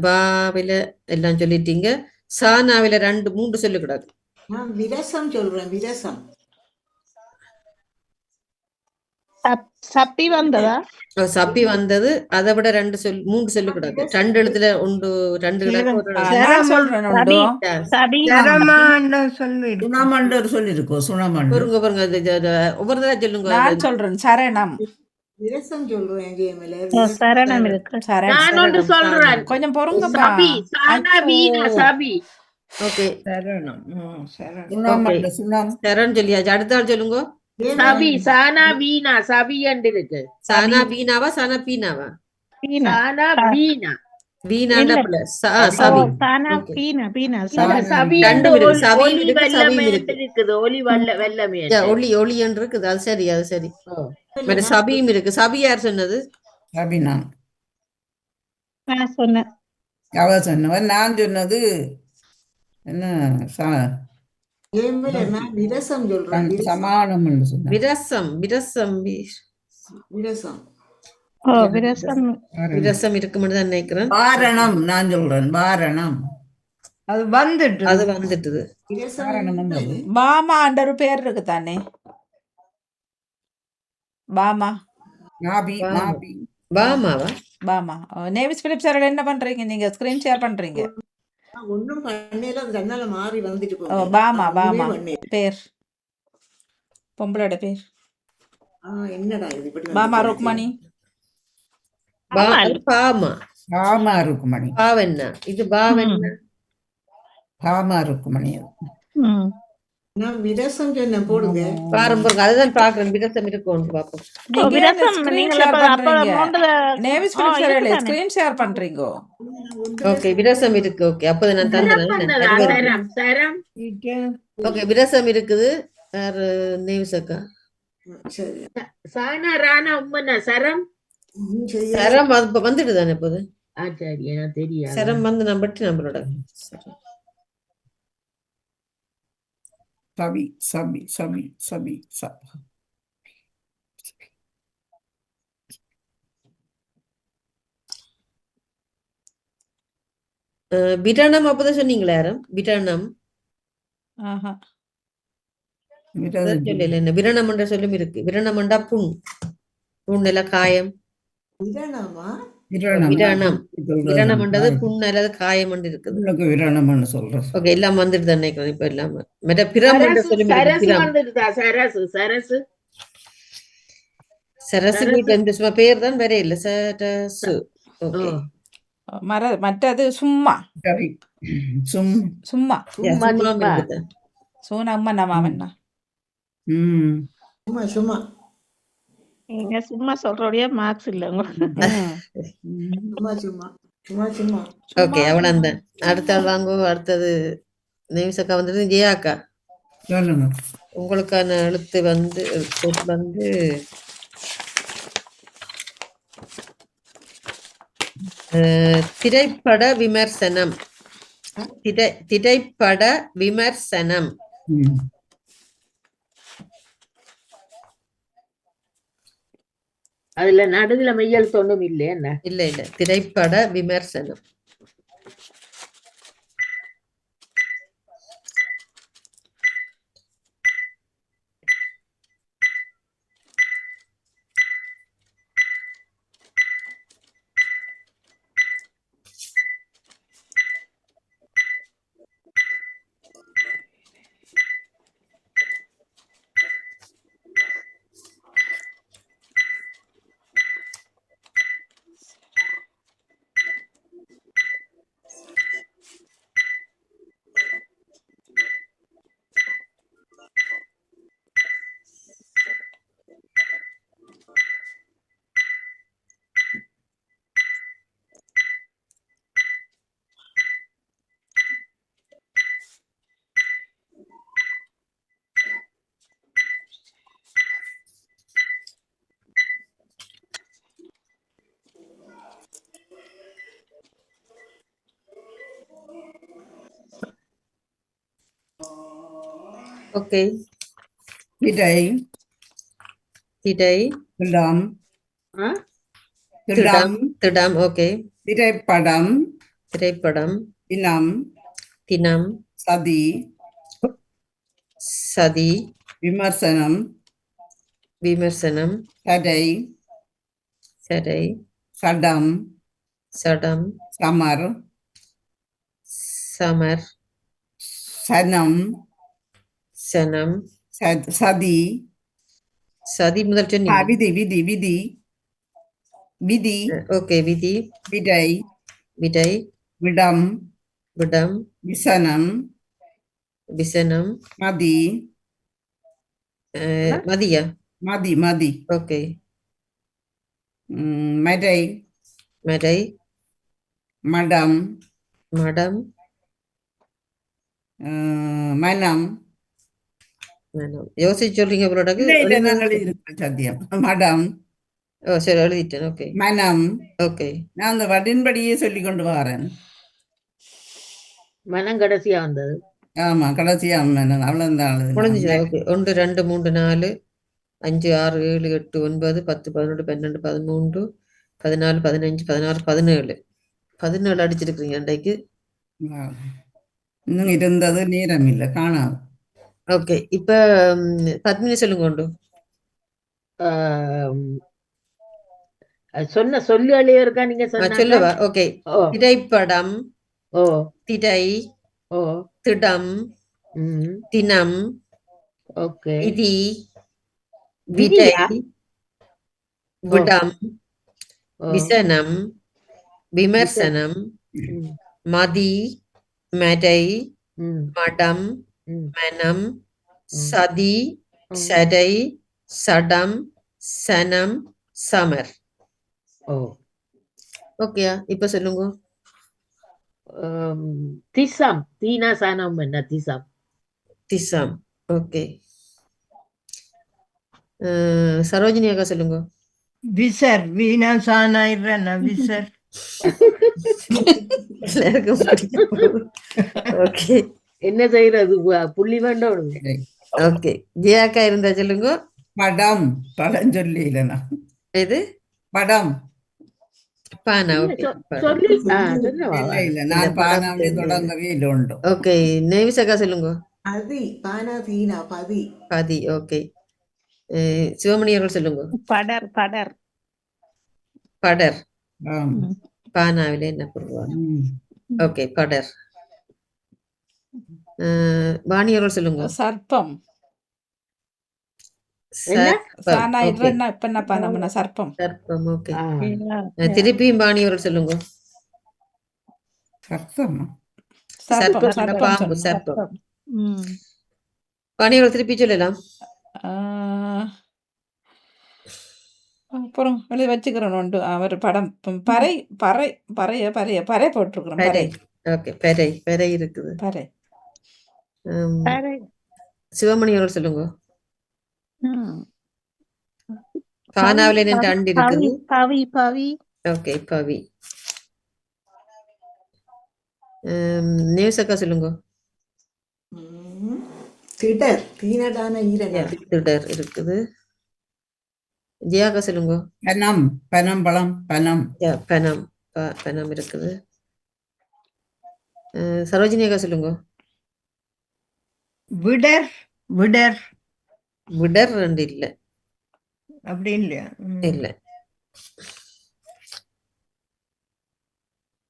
பாவில எல்லாம் சொல்லிட்டீங்க. சானாவில 2-3 சொல்லக்கூடாது. நான் விரசம் சொல்றேன். விரசம் சப்பி வந்ததா? சப்பி வந்தது. அதை விட 3 சொல்லக்கூடாது. 2 எழுத்துல 2 கிடக்கு. நான் சொல்றேன் உண்டு. சபி சரமாண்ட சொல்லிருக்கு. சுணமண்டர் சொல்லியிருக்கோம். சுணமண்டர் பாருங்க ஒவ்வொரு தடவை சொல்லுங்க. நான் சொல்றேன் சரணம். விரசம் சொல்றேன். ஜெயமல சரணம் இருக்கு. நான் ஒன்று சொல்றேன். கொஞ்சம் பொறுங்கப்பா. சபி சானா வீணா சபி. ஓகே, சரணம். சரணம். சுணமண்டர் சுணம் சரண் சொல்லியாச்சு. அடுத்த ஆள் சொல்லுங்க. சபி சானா வீணா சபி என்று இருக்கு. சானா வீணாவா சானா பீனாவா? சானா வீணா வீணாண்ட இல்ல. பிளஸ் சபி. சானா Okay. பீனா பீனா இல்ல, சபி ரெண்டும் என்று இருக்கு. சபியும் ஒலி இருக்கு, வெள்ளமே சபியும் இருக்கு. இருக்குது. ஒலி வெள்ளமே. ஒளி என்று இருக்குது. அது சரி, அது சரி. மற்ற சபியும் இருக்கு. சபி யார் சொன்னது? அபினான் நான் சொன்னேன். அவ சொன்னவன். நான் சொன்னது என்ன ஜெயமல நான் விரசம் சொல்றேன். விரசம் சமானம் என்று சொன்னேன். விரசம். விரசம் விரசம் விரசம் விரசம் இருக்கும்னு தான் நினைக்கிறேன். வாரணம் நான் சொல்றேன். வாரணம் அது வந்துட்டு அது வந்துட்டுது. விரசம் வாரணம் வந்தது. பாமா என்ற ஒரு பேர் இருக்கு தானே. பாமா நாபி வாமா. நாபி பாமாவா? பாமா. நேவிஸ் பிலிப் சார் என்ன பண்றீங்க? நீங்க ஸ்கிரீன் ஷேர் பண்றீங்க. ஒன்னும் பண்ணல. அது தன்னால மாறி வந்துட்டு பாமா பாமா பண்ணேன். பேர், பொம்பளோட பேர் என்னடா இது இப்படி பாமா வந்துட்டு? ருக்மணி. பாமா. பாமா ருக்குமணி. பாவென்ன இது? பாவென்ன? பாமா ருக்குமணி. நான் விரசம் சொன்னேன். போடுங்க. பாருங்க, அதுதான் பாக்குறேன். விரசம் இருக்கும் பாப்போம். நீங்க விரசம் ஸ்கிரீன் நீங்கள் ஷேர் அப்ப பண்றீங்க. மோண்டத நேவிஸ் பிலிப் சார் இருக்குதானே. ஸ்கிரீன் ஷேர் பண்றீங்க. ஓகே, விரசம் இருக்கு. ஓகே, அப்போது நான் தந்துடுறேன். சரம் சரம் ஓகே, விரசம் இருக்குது. வேற நேவிசக்கா சரி. சானா ராணா உம்மனா சரம். சரி. சரம் அது இப்ப வந்துட்டு தானே போகுது. சரி, எனக்கு தெரியாது. சரம் வந்து நம்மளோட சபி சபி சபி சபி சபி. விரணம் அப்பதான் சொன்னீங்களா யாரும்? விரணம் ஆஹா. சொல்லல. என்ன விரணம் என்ற சொல்லும் இருக்கு. விரணம் என்றா புண். புண் எல்லாம் காயம். விரணமா? விரணம். விரணம் என்றது புண் அல்லது காயம் என்று இருக்குது. விரணம்னு சொல்றேன். ஓகே, எல்லாம் வந்துட்டு தான் நினைக்கிறேன். இப்ப எல்லாம் மற்ற பிரம் என்ற சொல்லும் இருக்கு. சரசு பிரம். வந்துடுதா? சரசு சரசு சரசு வீட்டு இந்த சும்மா பேர் தான் வேற இல்ல. சரசு. ஓகே, மற்றது சும்மா சரி. சும் சும்மா சும்மா சும்மா. சூனம்மா நம்மன்னா. சும்மா சும்மா நீங்க சும்மா சொல்றோடைய மார்க்ஸ் இல்ல உங்களுக்கு. சும்மா சும்மா சும்மா சும்மா. ஓகே, அவ்வளவு தான். அடுத்த ஆள் வாங்கோ. அடுத்தது நேவிசக்கா வந்துட்டு ஜெயாக்கா. சொல்லுங்க. உங்களுக்கான எழுத்து வந்து திரைப்பட விமர்சனம். திரைப்பட விமர்சனம். அதுல நடுவுல மெய்யல் தொண்ணும் இல்ல. என்ன இல்ல திரைப்பட விமர்சனம். ஓகே. விடை திடை, திடம் ஆ? திடம் திடம். ஓகே. திரைப்படம் திரைப்படம், இனம் தினம், சதி சதி, விமர்சனம் விமர்சனம், தடை சடை, சடம் சடம், சமர் சமர், சனம் சனம், சதி சதி முதல் சொன்னீங்க. விதி விதி விதி விதி ஓகே. விதி, விடை விடை, விடம் விடம், விசனம் விசனம், மதி மதியா. மதி மதி ஓகே. மடை மடை, மடம் மடம், மனம் மனம். யோசிச்சு சொல்றீங்க போலடாக்கு. இல்ல இல்ல நாங்கள் இருக்கு சத்தியம் மடம் ஓ சரி, எழுதிட்டேன். ஓகே. மனம் ஓகே. நான் அந்த வடின்படியே சொல்லி கொண்டு வரேன். மனம் கடைசியா வந்தது. ஆமா கடைசியா மனம் அவ்வளவுதான். முடிஞ்சுச்சு. ஓகே. 1 2 3 4 5 6 7 8 9 10 11 12 13 14 15 16 17 17 அடிச்சிருக்கீங்க அன்றைக்கு. இன்னும் இருந்தது நேரம் இல்லை காணாது. ஓகே. இப்ப பத்மினி சொல்லுங்க. உண்டு ஆம், அது சொன்ன சொல்லியே இருக்கா நீங்க சொன்னாங்க. சொல்லவா? ஓகே. ஓ திரைப்படம், ஓ திடை, ஓ திடம், ம் தினம், ஓகே. விதி, விடை, விதியா? விடம், ஓ விசனம், விமர்சனம், ம் மதி, மடை, ம் மடம், ம் மனம், சதி, சடை, சடம், சனம், சமர். ஓ ஓகேயா? இப்ப சொல்லுங்க. திசம் தீனா சானம் என்ன திசம். திசம். ஓகே. சரோஜினி அக்கா சொல்லுங்க. விசர் வீணா சானாயிரண்ணா விசர். எல்லாருக்கும் பிடிக்கும். ஓகே. என்ன செய்யறது புள்ளி வேண்டோம். ஓகே. ஜியாக்கா இருந்தா சொல்லுங்க. படம் படம் சொல்லி இல்லைனா இது படம் பானா. ஓகே. சொல்லி இல்ல இல்ல நான் பானாவிலே தொடங்கவே இல்லை உண்டு. ஓகே. நேவிசக்கா சொல்லுங்க. பதி பானா தீனா பதி பாதி. ஓகே. சிவமணி அவர்கள் சொல்லுங்க. படர் படர். படர். ஆம். பானாவில என்ன போடுவார்? ஓகே. படர். வாணி அவர்கள் சொல்லுங்க. சர்ப்பம். சர்ப்பம். சானா ஓகே. இடுறேன்னா இப்ப என்ன பண்ணோம்னா சர்ப்பம். சர்ப்பம். ஓகே. ஆ. திருப்பியும் வாணி அவர்கள் சொல்லுங்க. சத்தம் சர்ப்பம் சர்ப்பம், சர்ப்பம் பாம்பு, சொன்னோம். சர்ப்பம். ம். வாணி அவர்கள் திருப்பி சொல்லலாம். அப்புறம் வெளியே வச்சுக்கிறோம் உண்டு அவர் படம் பறை பறை பறைய பறைய பறை போட்டிருக்கிறோம். பெரை. பறை ஓகே. பெரை. பெரை இருக்குது. பறை. பறை. சிவமணி அவர்கள் சொல்லுங்க. ம். பானாவில நின்று அண்டு இருக்குது. பவி பவி. ஓகே. பவி. நேசக்கா சொல்லுங்க. திடர் தீனடான ஈரனா திடர் இருக்குது. ஜியாக்கா சொல்லுங்க. பனம் பனம் பழம் பனம் பனம். பனம் இருக்குது. சரோஜினி அக்கா சொல்லுங்க. Weeder weeder. விடர் ரெண்டு இல்ல. அப்படி இல்லையா? இல்ல.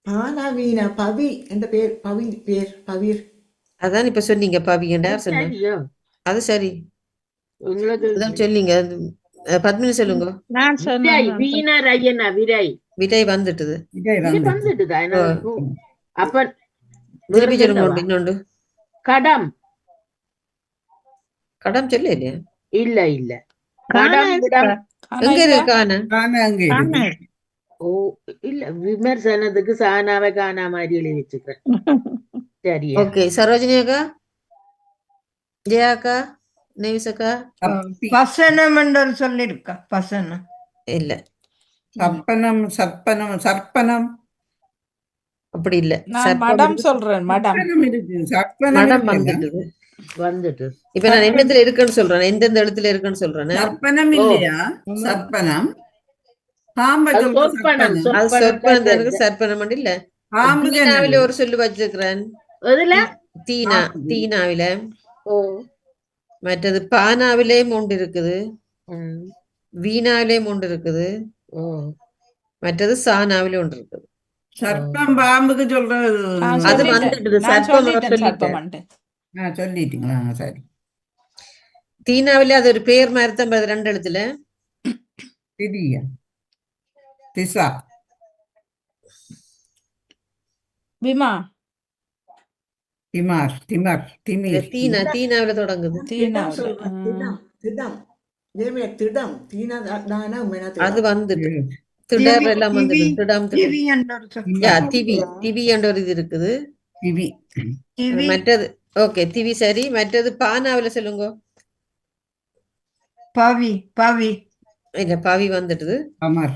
பானா வீணா பவி என்ற பேர் பவி பேர் பவீர் அதான் இப்ப சொன்னீங்க. பவியண்டா சொன்ன. சரியோ? அது சரி. உங்களுக்கு அதான் சொன்னீங்க. பத்மினி சொல்லுங்க. நான் விரை சொன்னேன். வீணா ரையனா விரை விடை வந்துட்டுது. இதை இது வந்து வந்துட்டுதா எனக்கு? அப்ப திருப்பி சொல்லுங்க. என்னவா? உண்டு, இன்னொண்டு. கடம் கடம் சொல்ல இல்லையா? இல்ல இல்ல காணா கடம் விடம். ஆனா எங்க இல்ல. இருக்கான? காண அங்கே இருக்கு. காணா. ஓ இல்ல விமர்சனத்துக்கு சானாவை காணா மாதிரி எழுதி வச்சுக்கிறேன். சரியா? ஓகே. சரோஜினி அக்கா, ஜெயா அக்கா, நேவிஸ் அக்கா. தப்பி. பசனம் என்று சொல்லிருக்கா? பசனம் இல்ல. சப்பனம் சப்பனம் சர்ப்பனம் அப்படி இல்ல. நான் சர்ப்பம் மடம் இருக்கு. சொல்றேன். மடம் சப்பனம் இருக்கு சப்பனம் மடம் இருக்குல்ல? வந்துட்டுது. வந்துட்டு இப்ப நான் என்னத்துல இருக்குன்னு சொல்றேன், எந்தெந்த இடத்துல இருக்குன்னு சொல்றேன். சர்ப்பனம் இல்லையா? சர்ப்பனம் பாம்பை அது சொல்ற சொற்பனம் சர்ப்பனம் அது சொற்பனம் தானுங்க, சர்ப்பனம் இல்ல. பாம்பு தீனாவில ஒரு சொல்லு வச்சிருக்கிறேன். அதுல தீனா, தீனாவில. ஓ மற்றது பானாவிலேயும் ஒன்று இருக்குது, வீணாவிலேயும் ஒன்று இருக்குது, ஓ மற்றது சானாவிலே ஒன்று இருக்குது. சர்ப்பம் பாம்புக்கு சொல்றது அது வந்துடுது, நான் சர்ப்பம் அவர் சொல்லிட்டேன் சொல்லிட்டேன். சர்ப்பமண்டு. சொல்லிட்டீங்களா? சரி. தீனாவிலே அது ஒரு பேர் மாதிரி தான் வருது, 2 எழுத்துல. திதியா திசா விமா திமார் திமர் திமீர் தீனா, தீனாவில தொடங்குது. தீனாவில் சொல்றேன் திடம் திடம் ஜெயமே திடம் தீனா தானா உண்மையா அது திடம் வந்துட்டு திடர் எல்லாம் வந்துட்டு திடம் திடம். திவி என்ற ஒரு சொல். யா, திவி, திவி என்ற ஒரு இது இருக்குது. திவி திவி மற்றது ஓகே, திவி சரி. மற்றது பானாவில சொல்லுங்க. பவி பவி இல்ல, பவி வந்துடுது. அமர்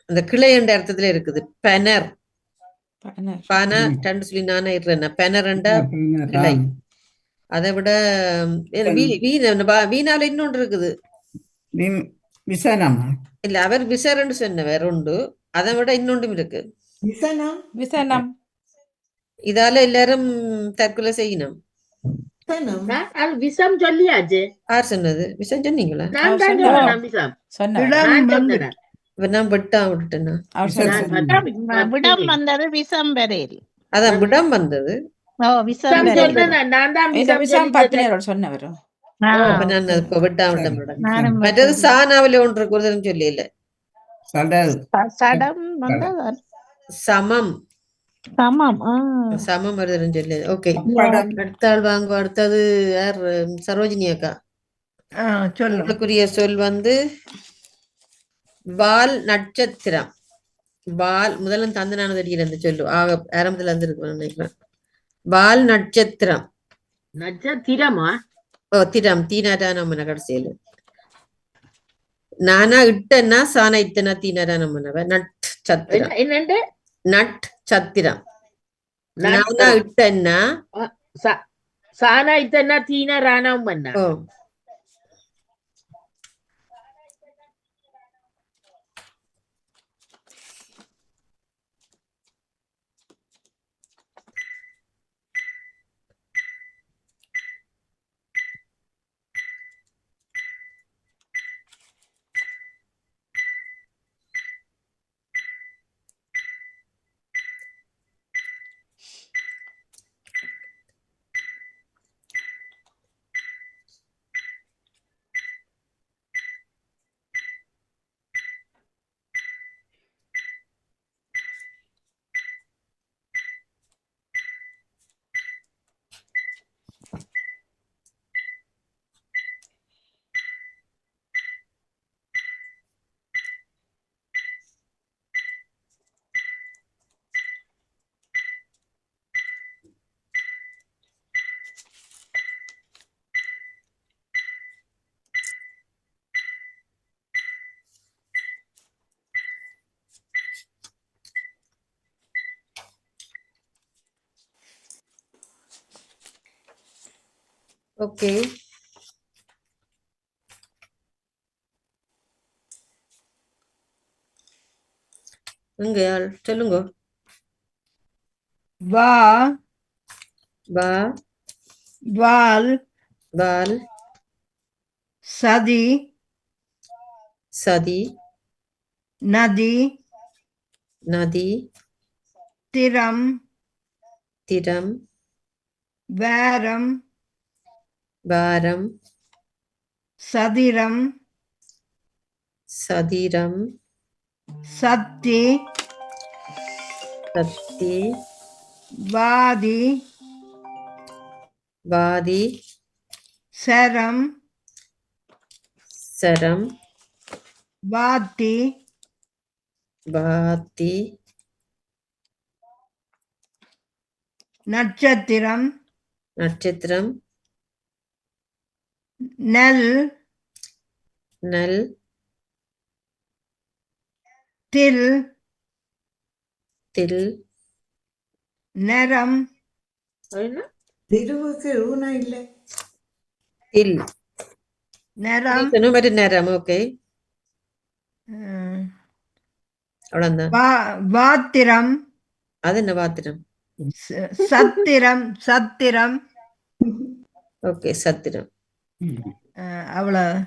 அந்த கிளை என்ற அர்த்தத்துல இருக்குது. பெனர், பனர். பானா 2 சொல்லி நானே இருறேன். பெனரண்டா கிளை. அதை விட வீணாவில இன்னொன்று இருக்குது. விசனம் இல்ல, அவர் விசரன்னு சொன்ன வேற உண்டு. அதை விட இன்னொன்றும் இருக்கு. விசனம் விசனம். இதால எல்லாரும் தற்கொலை செய்யணும். விசனம் அது விஷம் சொல்லியாச்சு. யார் சொன்னது? விஷம் சொன்னீங்களா? நான் தான் சொன்னேன். சொன்னேன் விஷம். சொன்னவர். இடம் நான் வந்து சொன்னேன். இப்ப நான் விட்டேன்னா அவர் விசனம். சொன்னார். விடம் வந்தது விஷம் வரையில். அதான் விடம் வந்தது. ஓ விஷம் விஷம் வரையில். சொன்னேன். நான் தான் இந்த விஷம் விஷயம் சொல்லி பத்தினர் சொன்னவர். அப்ப நான் இப்ப விட்டேன். நானும் மற்றது சானாவில ஒன்று இருக்கு, ஒரு தரம் சொல்லி இல்ல. சடல் சடம் வந்தது சமம், சமம். சமம் ஒரு தரம் சொல்லி. ஓகே, படம் அடுத்த ஆள் வாங்க. அடுத்தது யார்? சரோஜினி அக்கா. சொல்லும். உங்களுக்குரிய சொல் வந்து வால் நட்சத்திரம். வால் முதல்ல தந்தனானது அடிக்கிற அந்த சொல்லு ஆரம்பத்துல இருந்து இருக்கு நினைக்கிறேன். வால் நட்சத்திரம். நட்சத்திரமா? ஓ, திரம், தீனாடா நம்ம கடைசியில. நானா இட்டன்னா சானா இத்தனா தீனாடா நம்ம நட் சத்திரம். என்னண்டு நட் சத்திரம். நானா இட்டன்னா சானா இத்தனா தீனா ராணம் பண்ணா. ஓ, ஓகே. எங்க ஆள் சொல்லுங்க. வா வா, வால் வால், சதி சதி, நதி நதி, திறம் திரம், வாரம் வாரம், சதிரம் சதிரம், சத்தி சத்தி, வாதி வாதி, சரம் சரம், வாத்தி வாத்தி, நட்சத்திரம் நட்சத்திரம், நெல் நல், தில் தில், நரம் என்ன? திருவுக்கு ஊனா இல்லை இல் நிறம் மற்ற நேரம். ஓகே, அஹ், அவ்வளவுதான். வாத்திரம் அது என்ன பாத்திரம்? சத்திரம் சத்திரம் ஓகே, சத்திரம். அவ்வளவு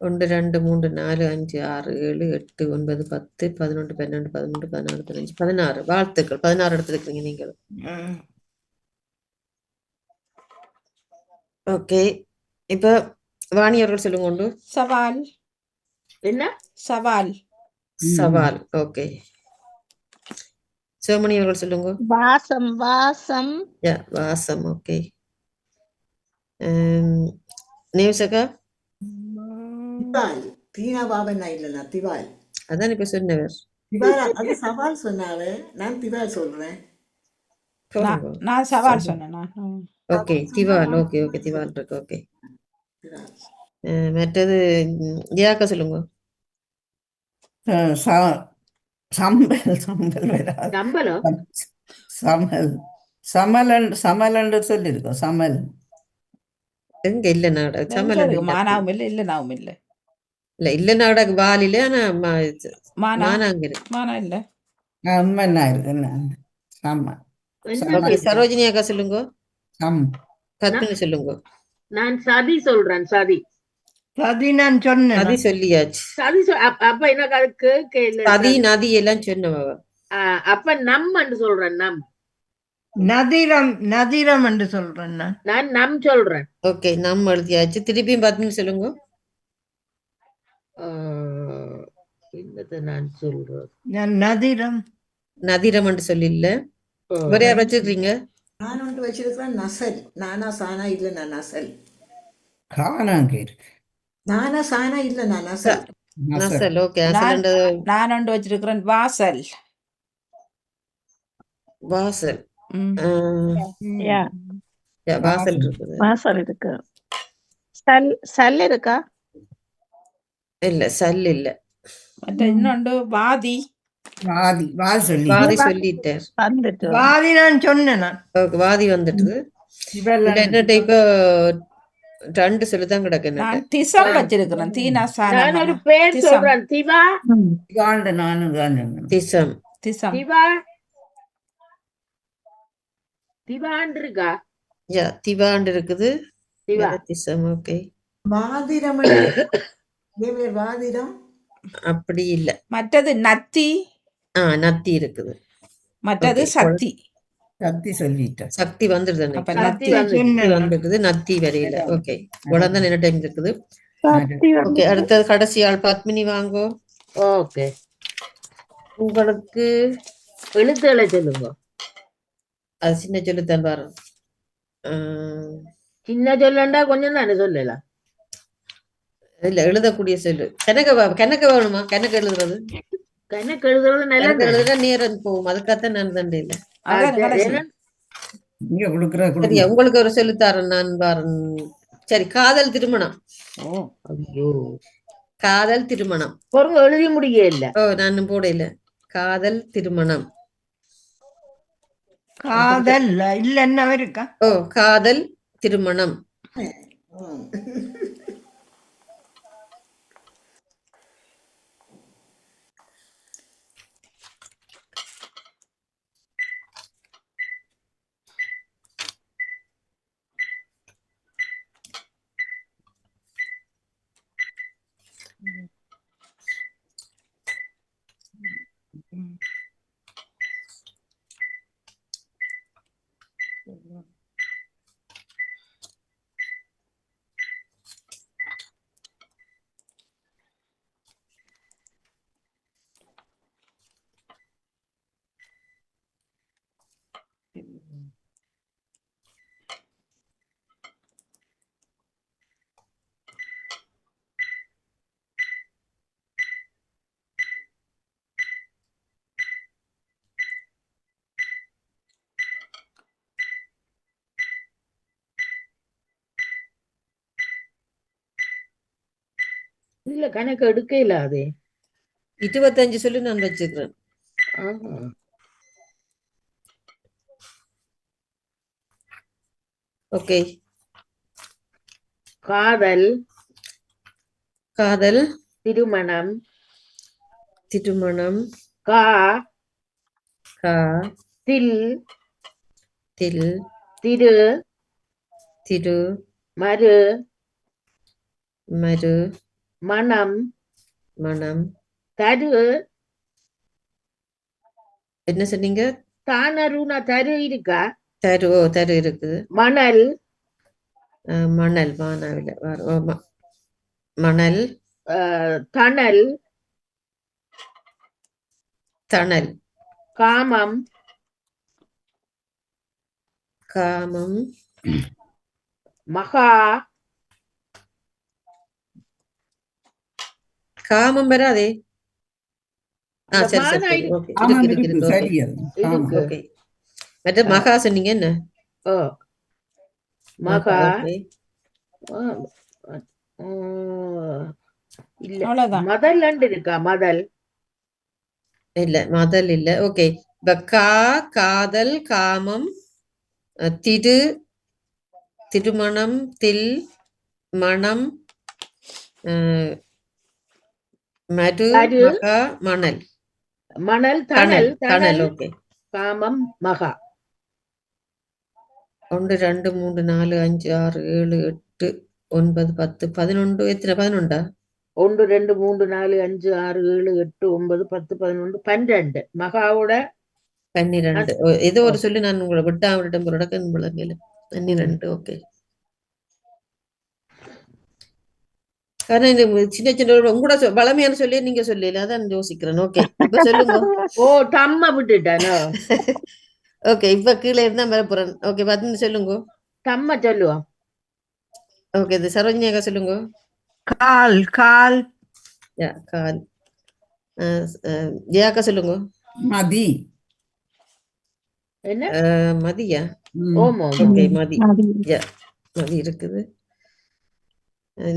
1 2 3 4 5 6 7 8 9 10 11 12 13 14 15 16. வாழ்த்துக்கள், 16 எடுத்துருக்கீங்க நீங்கள். ஓகே, இப்ப வாணி அவர்கள் சொல்லுங்க. உண்டு சவால் என்ன சவால் சவால். ஓகே, சிவமணி அவர்கள் சொல்லுங்க. வாசம் வாசம் வாசம். ஓகே, நேவசகா. திவால் தீனா பாபண்ணா இல்லைண்ணா திவால். அதான் இப்ப சொன்னவர். திவால் அது சவால் சொன்னாவே, நான் திவால் சொல்றேன். நான் சவால் சொன்னேன். ஓகே, திவால். ஓகே ஓகே, திவால் இருக்கு. ஓகே, திவால். மற்றது தியாக்கா சொல்லுங்க. சம்பல் சம்பல் வராது. சம்பளம் சமல் சமலண்டு சொல்லியிருக்கோம். சமல் எங்க இல்ல நாடகம் சமல் மானாவும் இல்லை இல்லைனாவும் இல்லை. இல்ல நாடகம் வாலில. ஆனா மானா மானாங்க இருக்கு. மானா இல்லை. அம்மன்னா இருக்கு. சம ஓகே, சரோஜினி அக்கா சொல்லுங்க. சம் பத்மினி சொல்லுங்க. நான் சதி சொல்றேன். சதி சதி நான் சொன்னேன். நதி சொல்லியாச்சு. சதி அப்ப எனக்கு அது கேட்கல. சதி நதி எல்லாம் சொன்னவ. அப்ப நம் சொல்றேன். நதிரம் நதிரம் என்று சொல்றேன் நான். நான் நம் சொல்றேன். ஓகே, நம்ம எழுதியாச்சு. திருப்பியும் பத்மினி சொல்லுங்க. என்னது நான் சொல்றேன்? நான் நதிரம் நதிரம் என்று சொல்லி இல்ல. வேற யார் வச்சிருக்கீங்க? நான் ஒன்று வச்சிருக்கிறேன் நசல். நானா சானா இல்லைண்ணா நசல். காணாங்க இருக்கு. நானா சானா இல்லைண்ணா நசல். நசல். ஓகே, நான் ஒன்று வச்சிருக்கிறேன் வாசல். வாசல். யா வாசல் இருக்குது. வாசல் இருக்கு. சல் இருக்கா? இல்ல, சல் இல்ல. மற்ற இன்னொன்று வாதி. வாதி வாதி சொல்லி வாதி சொல்லிட்டார். வந்துட்டு வாதி நான் சொன்னேன் நான். ஓகே, வாதி வந்துட்டு. என்னட்ட இப்ப 2 சொல்லிதான் கிடக்கு. நான் திசம் வச்சிருக்கிறேன். தீனா சானா நான் ஒரு பேர் சொல்றேன். திவா திவாண்ட நானும் தான் திசம். திசம் திவா திவாண்டு இருக்கா? திவாண்டு இருக்குது. திவா திசம். ஓகே, வாதிரம் வாதிரம் அப்படி இல்ல. மற்றது நத்தி. நத்தி இருக்குது. மற்றது சக்தி. சக்தி சொல்லிட்டேன். சக்தி வந்துடுது. அப்ப சக்தி நத்தி வந்துடுது. நத்தி வரையில. ஓகே, உடனே என்ன டைம் இருக்குது. சக்தி ஓகே, அடுத்தது கடைசி ஆள் பத்மினி வாங்கோ. ஓகே, உங்களுக்கு எழுத்துக்களை சொல்லுங்க. அது சின்ன சொல்லுத்தான் பாரு. சின்ன சொல்லண்டா கொஞ்சம் தானே சொல்லலாம். இல்ல, எழுதக்கூடிய சொல்லு. கணக்க வேணுமா? கணக்கு எழுதுறது. கணக்கு எழுதுறது கணக்கு நல்லது. எழுதுறா நேரம் போகும். அதுக்காகத்தான் நான் தண்டை இல்ல. இங்க கொடுக்குற சரியா, உங்களுக்கு ஒரு சொல்லுத்தாரன் நான் பாரன். சரி, காதல் திருமணம். ஐயோ, காதல் திருமணம். பொருங்க எழுதி முடிய இல்ல. நான் போட இல்ல. காதல் திருமணம். காதல் இல்ல என்ன இருக்கா? காதல் திருமணம். இல்ல கணக்கு எடுக்க இல்லாதே. 25 சொல்லி நான் வச்சுக்கிறேன். ஓகே, காதல், காதல், திருமணம், திருமணம், கா, கா, தில், தில், திரு, திரு, மரு, மரு, மணம், மணம். தரு, என்ன சொன்னீங்க? தானருனா தரு இருக்கா? தரு, ஓ தரு இருக்குது. மணல், மணல், மானாவில மணல், தணல், தணல், காமம், காமம், மகா, காமம் வராதே. இந்த சரி மானா சரி, இருக்கு. ஓகே, ஆமாம் இருக்கு இருக்கு, இருக்கு, ஓகே, சரி அது. ஆமா. இருக்கு. ஓகே. மற்ற மகா சொன்னீங்க என்ன? ஓ, மகா, ஓகே. இல்ல அவ்வளவுதான். மதல் இருக்கா? மதல், இல்ல, மதல் இல்ல. ஓகே. இப்ப கா, காதல், காமம், திரு, திருமணம், தில், மணம், மரு, தரு, மகா, மணல், மணல், தணல், தணல், தணல். தணல், ஓகே. காமம், மகா. 1 2 3 4 5 6 7 8 9 10 11. எத்தனை? 11ஆ? 1 2 3 4 5 6 7 8 9 10 11 12 மகாவோட 12. ஏதோ ஒரு சொல்லி நான் உங்களை விட்டாவிடம் ஒரு இடக்கம் விளங்கல. 12. ஓகே. ஆனா இந்த சின்ன சின்ன உங்களோட பழமையான சொல்லி நீங்க சொல்லல, அதான் யோசிக்கிறேன். ஓகே, இப்ப சொல்லுங்க. ஓ தம்ம விட்டுட்டானோ? ஓகே, இப்ப கீழே இருந்தா வரப்போறேன். ஓகே, பார்த்து சொல்லுங்க. தம்ம சொல்லுவோம். ஓகே, இது சரோஜினியாக்கா சொல்லுங்க. கால் கால் யா, கால். ஜெயாக்கா சொல்லுங்க. மதி. என்ன? மதியா? ஓமோ ஓகே, மதி. யா, மதி இருக்குது.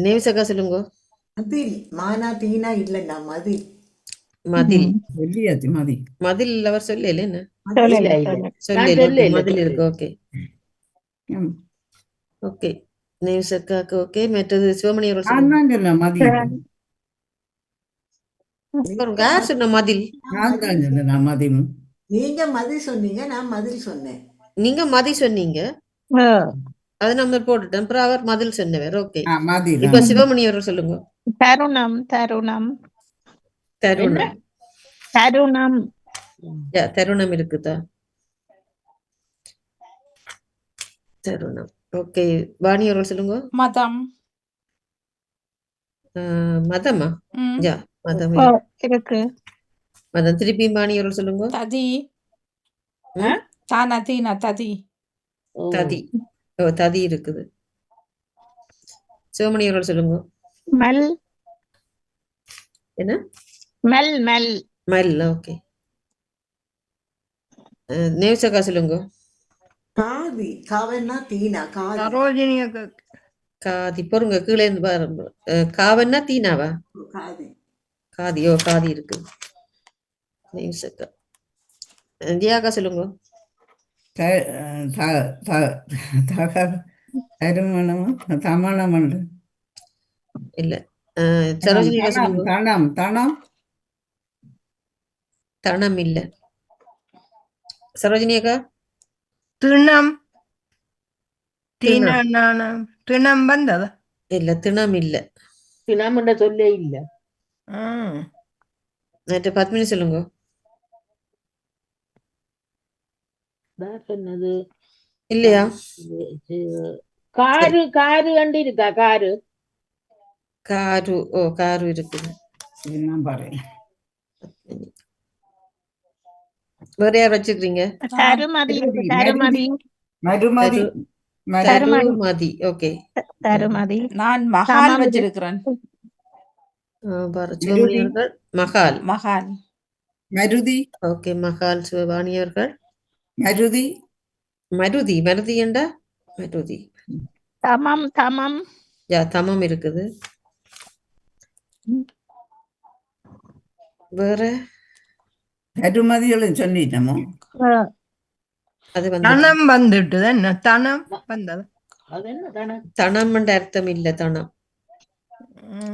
நேவிசக்கா சொல்லுங்க. மதில் மானா தீனா இல்லைண்ணா மதில். மதில். சொல்லியாச்சு மதி. மதில் அவர் சொல்லல என்ன? இல்ல இல்ல நான் சொல்லல. சொல்ல மதில் இருக்கு. ஓகே ம். ஓகே. நேவிசக்காக்கு ஓகே. மற்றது சிவமணி அவர்கள் நான் சொல்லுங்க. தான் சொன்னேன் மதி. யார் சொன்ன மதில்? நான் தான் சொன்னேன் மதியும். நீங்க மதி சொன்னீங்க, நான் மதில் சொன்னேன். நீங்க மதி சொன்னீங்க, அது நம்ம போட்டுட்டோம். அப்புறம் அவர் மதில் சொன்னவர். ஓகே, மதி இப்ப தான். சிவமணி அவர்கள் சொல்லுங்க. தருணம் தருணம் தருணம். தருணம் யா, தருணம் இருக்குதா? தருணம். ஓகே, வாணி அவர்கள் சொல்லுங்க. மதம். மதமா? ம். யா, மதம் ஓ, இருக்கு. இருக்கு. மதம். திருப்பி வாணி அவர்கள் சொல்லுங்க. ததி. ம்? தானா தீனா ததி. ததி. ஓ, ததி இருக்குது. சிவமணி அவர்கள் சொல்லுங்க. மல் என்ன? மல் மல் மல். ஓகே. நேவிசக்கா சொல்லுங்க. காதி காவன்னா தீனா காதி. சரோஜினியக்கா காதி. பொறுங்க, கீழே இருந்து பாருங்க. காவன்னா தீனாவா? காதி. காதி. ஓ, காதி இருக்கு. நேவிசக்கா. ஜியாக்கா சொல்லுங்க. தருமணமா தமணம் உண்டு. இல்ல. சரோஜினியக்கா சொல்லுங்க. தனம் தனம் தனம் இல்ல. சரோஜினியக்கா. திணம் திணம். திணம் வந்ததா? இல்ல, திணம் இல்ல. தினம்ன்ற சொல்லே இல்ல. நேற்று 10 மினிட் சொல்லுங்க. சொன்னது இல்லையா? காரு காரு கண்டு இருக்கா? Car car. ஓ, காரு இருக்குது. நான் பாரு. வேற யார் வச்சுக்கிறீங்க? தருமதி இருக்கு. தருமதி மருமதி. தருமதி. ஓகே. தருமதி. நான் மகால் வச்சிருக்கிறேன். சிவமணியவர்கள் மகால். மகால். மருதி. ஓகே, மகால். சிவபாணியவர்கள் மருதி. மருதி. மருதி என்றா மருதி. தமம் தமம் யா, தமம் இருக்குது. வேற தருமதிகளும் சொல்லிட்டோமோ. அது வந்து தனம் வந்துட்டு என்ன? தனம் வந்ததா? அது என்ன தானே தனம் என்ற அர்த்தம் இல்ல. தனம்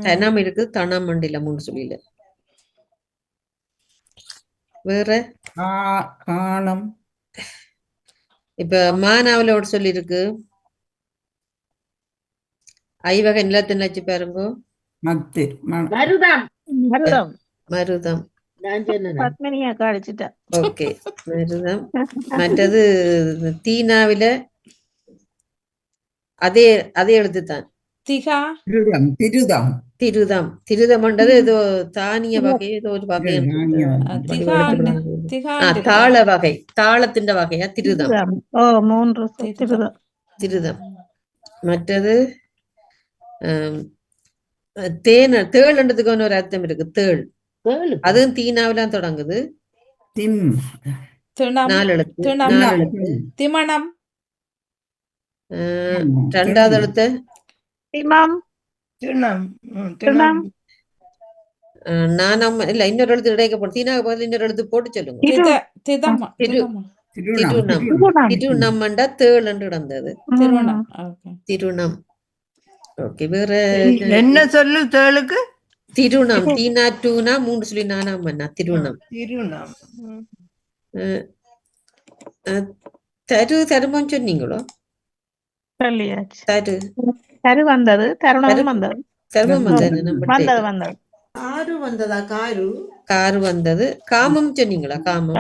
தனம் இருக்கு, தனம் இல்ல. மூணு சொல்லில வேற. காணம். இப்ப மானாவில ஒரு சொல்லி இருக்கு. ஐவகை நிலத்தை நினைச்சு பாருங்க. மத்து மருதம். மருதம். மருதம். நான் சொன்னேன். பத்மினியா காடிச்சிட்டா. ஓகே, மருதம். மற்றது தீனாவில அதே அதே எழுத்துத்தான். திகா திருதம். திருதம். திருதம். திருதம்ன்றது ஏதோ தானிய வகை, ஏதோ ஒரு வகை. திகா திகா தாள வகை, தாளத்தின் வகையா திருதம். ஓ, 3 திருதம். திருதம். மற்றது தேள்ன்றதுக்கு ஒரு அர்த்தம் இருக்கு. தேள் அதுவும் தீனாவிலாம் தொடங்குது. திம். 4 எழுத்து. திணம். 4 எழுத்து. திமணம். 2வது எழுத்து. திமம். திணம். திணம். நானம் இல்ல, இன்னொரு எழுத்து இடைக்கப்படும். தீனாவுக்கு பதில் இன்னொரு எழுத்து போட்டு சொல்லுங்க. திதம். திருணம். திருணம்ண்டா தேள் என்று கிடந்தது. திருணம். ஓகே. திருணம். ஓகே, வேற என்ன சொல்லு தேளுக்கு? திருணம். தீனா டூனா 3 சொல்லி 4ஆம் மன்னா திருணம். திருணம். தருமம் சொன்னீங்களோ? சொல்லியாச்சு. தரு தரு வந்தது, தருணம் வந்தது. தருமம் வந்தது வந்தது. காரு வந்ததா? காரு காரு வந்தது. காமம் சொன்னீங்களா? காமம்.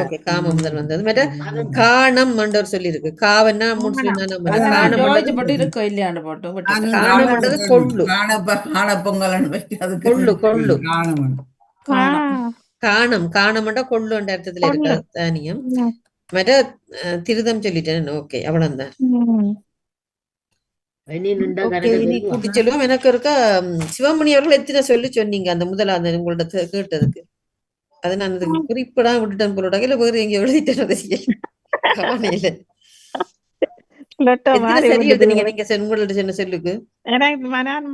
ஓகே, காமம் முதல் வந்தது. மற்ற காணம் மண்டவர் சொல்லி இருக்கு. காவன்னா 3 சொல்லி 4ஆம் மன்னா. காணம் போட்டு இருக்கோ இல்லையாண்டு போட்டு விட்டுட்டு. காணம்ன்றது கொள்ளு. காணப்பொங்கல். கொள்ளு கொள்ளு. காணம். காணம். காணம்ன்றா கொள்ளு என்ற அர்த்தத்துல இருக்கு தானியம். மற்ற திருதம் சொல்லிட்டேன். ஓகே, அவ்வளவுதான். கூட்டி சொல்லுவோம். எனக்கு இருக்கா சிவமணி அவர்கள் எத்தனை சொல்லி சொன்னீங்க அந்த முதலாவது உங்கள்ட்ட கேட்டதுக்கு? அதை நான் குறிப்பிடா விட்டுட்டேன் போல. இல்ல வேறு எங்க எழுதிட்டேன். கவனியில சரி எழுதுனீங்க நீங்க உங்கள்ட்ட சொன்ன சொல்லுக்கு. எனக்கு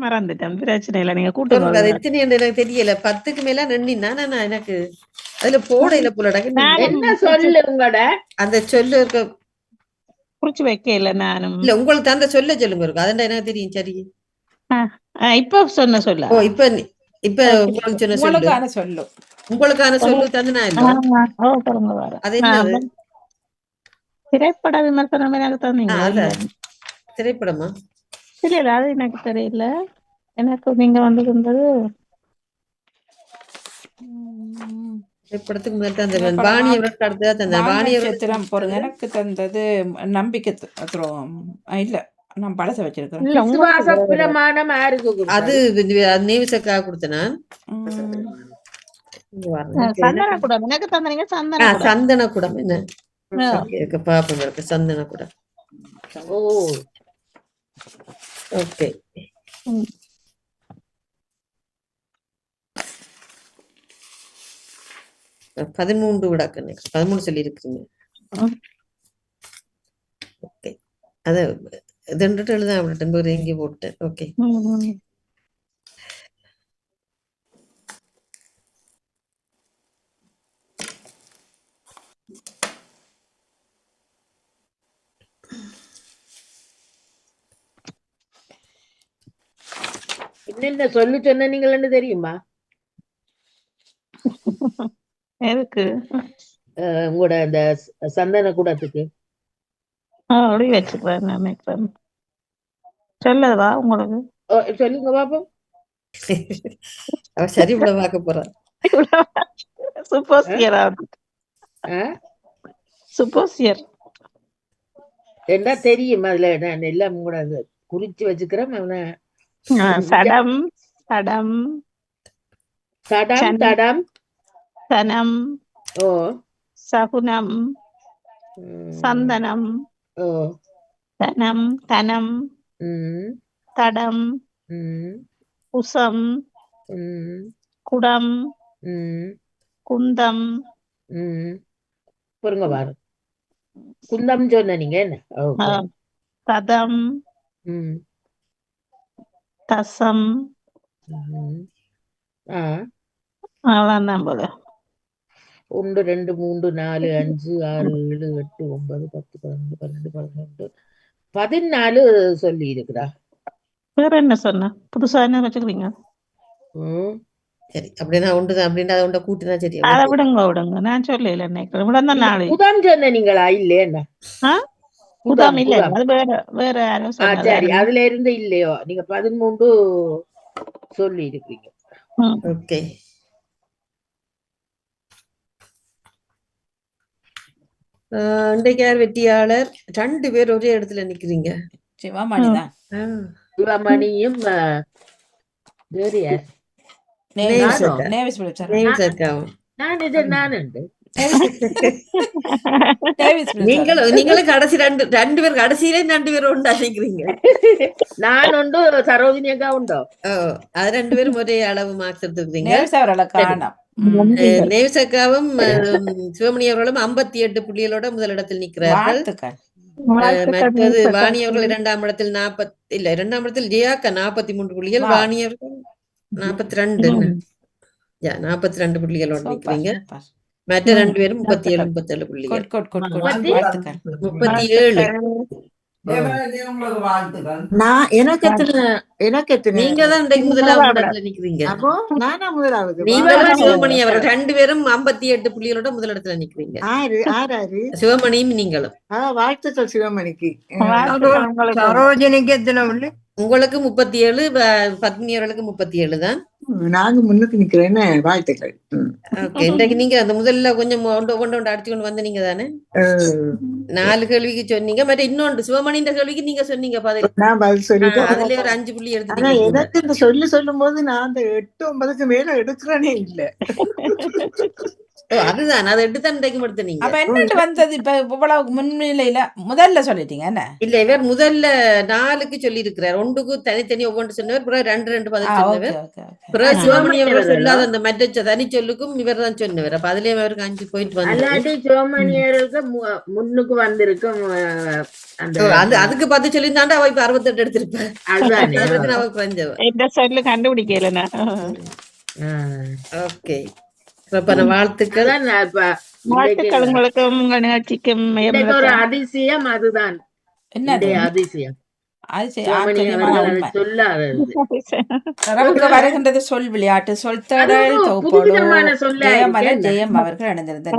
மறந்துட்டேன். பிரச்சனை இல்லை, நீங்க கூட்டு. அது எத்தனை எனக்கு தெரியல. 10க்கு மேல நின்னா நான் எனக்கு அதுல போட இல்ல போல. என்ன சொல்லு உங்களோட அந்த சொல்லு இருக்க குறிச்சு வைக்க இல்ல. நானும் இல்ல, உங்களுக்கு அந்த சொல்ல சொல்லுங்க இருக்கு. அதெண்டா எனக்கு தெரியும். சரி, இப்ப சொன்ன சொல்ல. ஓ, இப்ப உங்களுக்கு சொன்ன சொல்லு. உங்களுக்கான சொல்லு தந்தனா இல்ல. அது என்னது? திரைப்பட விமர்சனம் எனக்கு தந்தீங்க. திரைப்படமா? இல்ல, அது எனக்கு தெரியல. எனக்கு நீங்க வந்திருந்தது திரைப்படத்துக்கு முதல் தந்த வாணியவருக்கு அடுத்ததா தந்த வாணியவரம் போறங்க. எனக்கு தந்தது நம்பிக்கை துரோகம் இல்ல, நான் பழச வச்சிருக்கேன். அது நேவிசக்கா கொடுத்தனா. சந்தன குடம் எனக்கு தந்தீங்க. சந்தன குடம் என்ன பாப்போம் இருக்கு. சந்தன குடம். ஓகே. 13 விடாக்கு 13 சொல்லி இருக்குங்க. ஓகே, அத ரெண்டு எழுத விட்டுட்டேன். எங்கே போட்டேன். ஓகே, என்னென்ன சொல்லு சொன்ன நீங்களன்னு தெரியுமா? எதுக்கு? உங்களோட அந்த சந்தன கூடத்துக்கு அப்படி வச்சுக்கிறேன் நினைக்கிறேன். சொல்லவா உங்களுக்கு? சொல்லுங்க பாப்போம். அவ சரி விட பார்க்க போறான். சுப்போசியர் என்ன தெரியும்? அதுல நான் எல்லாம் கூட குறிச்சு வச்சுக்கிறேன். அவனை சடம் சடம் சடம் தடம் சனம் ஓ சகுனம் சந்தனம் ஓ தனம் தனம் தடம் குசம் குடம் குந்தம். பொருங்க பாரு. குந்தம் சொன்ன நீங்க என்ன? ததம் தசம். அவ்வளவுதான் போல. 1 2 3 4 5 6 7 8 9 10 11 12 13 14 சொல்லி இருக்கிறா. வேற என்ன சொன்னா புதுசா என்ன வச்சுக்கிறீங்க? சரி அப்படின்னா ஒன்றுதான் அப்படின்னா அதை ஒன்றை கூட்டினா சரியா அதை ஓகே. விடுங்க நான் சொல்லல நினைக்கிறேன் விட தான் நாளை புதன் சொன்ன நீங்களா? இல்லையா? புதாம் இல்ல அது வேற வேற யாரோ சொன்னது. சரி, அதுல இருந்து இல்லையோ நீங்க 13 சொல்லி இருக்கீங்க. ஓகே. இன்றைக்கு யார் வெற்றியாளர்? 2 பேர் ஒரே இடத்துல நிக்கிறீங்க. சிவாமணி தான். சிவமணியும் வேறு யார்? நேவிஸ் நானோ? அக்கா. நேவிஸ் விழிச்சாரு. நேவிஸ் அக்காவும். நான் டேவிஸ் விழிச்சாரு. நீங்களும் கடைசி ரெண்டு பேர் கடைசியிலே 2 பேர் உண்டா நிக்கிறீங்க. நான் உண்டு, சரோஜினி அக்கா உண்டோ? அது 2 பேரும் ஒரே அளவு மார்க்ஸ் எடுத்துக்கிறீங்க. நேவிஸ் அவர்களை காணோம். நேவிஸ் அக்காவும் சிவமணி அவர்களும் 58 புள்ளிகளோட முதலிடத்தில் நிற்கிறார்கள். வாழ்த்துக்கள். மற்றது வாணி அவர்கள் 2ஆம் இடத்தில் 2ஆம் இடத்தில் ஜெயாக்கா 43 புள்ளிகள், வாணி அவர்கள் 42 42 புள்ளிகளோட நிக்கிறீங்க. சூப்பர். மற்ற 2 பேரும் 37 புள்ளிகள். வாழ்த்துக்கள். 37. உங்களுக்கு வாழ்த்துக்கள். நான் எனக்கு எத்தனை நீங்க தான் இன்றைக்கு முதலாவது இடத்துல நிக்கிறீங்க. அப்போ நானா முதலாவது? நீங்களும் சிவமணி அவர்கள் 2 பேரும் 58 புள்ளிகளோட முதலிடத்துல நிக்கிறீங்க. ஆறு சிவமணியும் நீங்களும். வாழ்த்துக்கள் சிவமணிக்கு. சரோஜினிக்கு எத்தனை புள்ளி? உங்களுக்கு 37, பத்மினி அவர்களுக்கு 37 தான். நாங்க முன்னுக்கு நிக்கிறேன்னு. வாழ்த்துக்கள். ஓகே. இன்றைக்கு நீங்க அந்த முதல்ல கொஞ்சம் கொண்டு அடிச்சு கொண்டு வந்து நீங்க தானே 4 கேள்விக்கு சொன்னீங்க. மற்ற இன்னொன்று சிவமணின்ற கேள்விக்கு நீங்க சொன்னீங்க பதில். நான் பதில் சொல்லிட்டேன். அதுல ஒரு 5 புள்ளி ஆனா எடுத்துட்டீங்க. எனக்கு இந்த சொல்லும் போது நான் அந்த 8, 9க்கு மேல எடுக்கிறேனே இல்ல. அதுதான் அதை எடுத்து இன்றைக்கு எடுத்து நீங்க. அப்ப என்னட்டு வந்தது இப்ப இவ்வளவு முன்னிலையில முதல்ல சொல்லிட்டீங்க என்ன? இல்ல இவர் முதல்ல 4க்கு சொல்லி இருக்கிறார். 1க்கு தனித்தனி ஒவ்வொன்று சொன்னவர், பிறகு 2 பதில் சொன்னவர். பிறகு சிவமணி அவர்கள் சொல்லாத அந்த மற்ற தனி சொல்லுக்கும் இவர் தான் சொன்னவர். அப்ப அதுலயே அவருக்கு 5 பாயிண்ட் வந்து அல்லாட்டி சிவமணியருக்கு முன்னுக்கு வந்திருக்கும். அதுக்கு 10 சொல்லியிருந்தாண்டா அவ இப்ப 68 எடுத்திருப்பேன். அதுதானே அவ குறைஞ்சவ. இந்த சொல்லு கண்டுபிடிக்கல. ஓகே. வாழ்த்துக்கள். வாழ்த்துக்கள் உங்களுக்கும் உங்க நிகழ்ச்சிக்கும். ஒரு அதிசயம் அதுதான். என்ன அதிசயம் வருகின்றது சொல் விளையாட்டு சொல் தேடல் தொகுப்போடு ஜெயம் அவர்கள் அணிந்திருந்த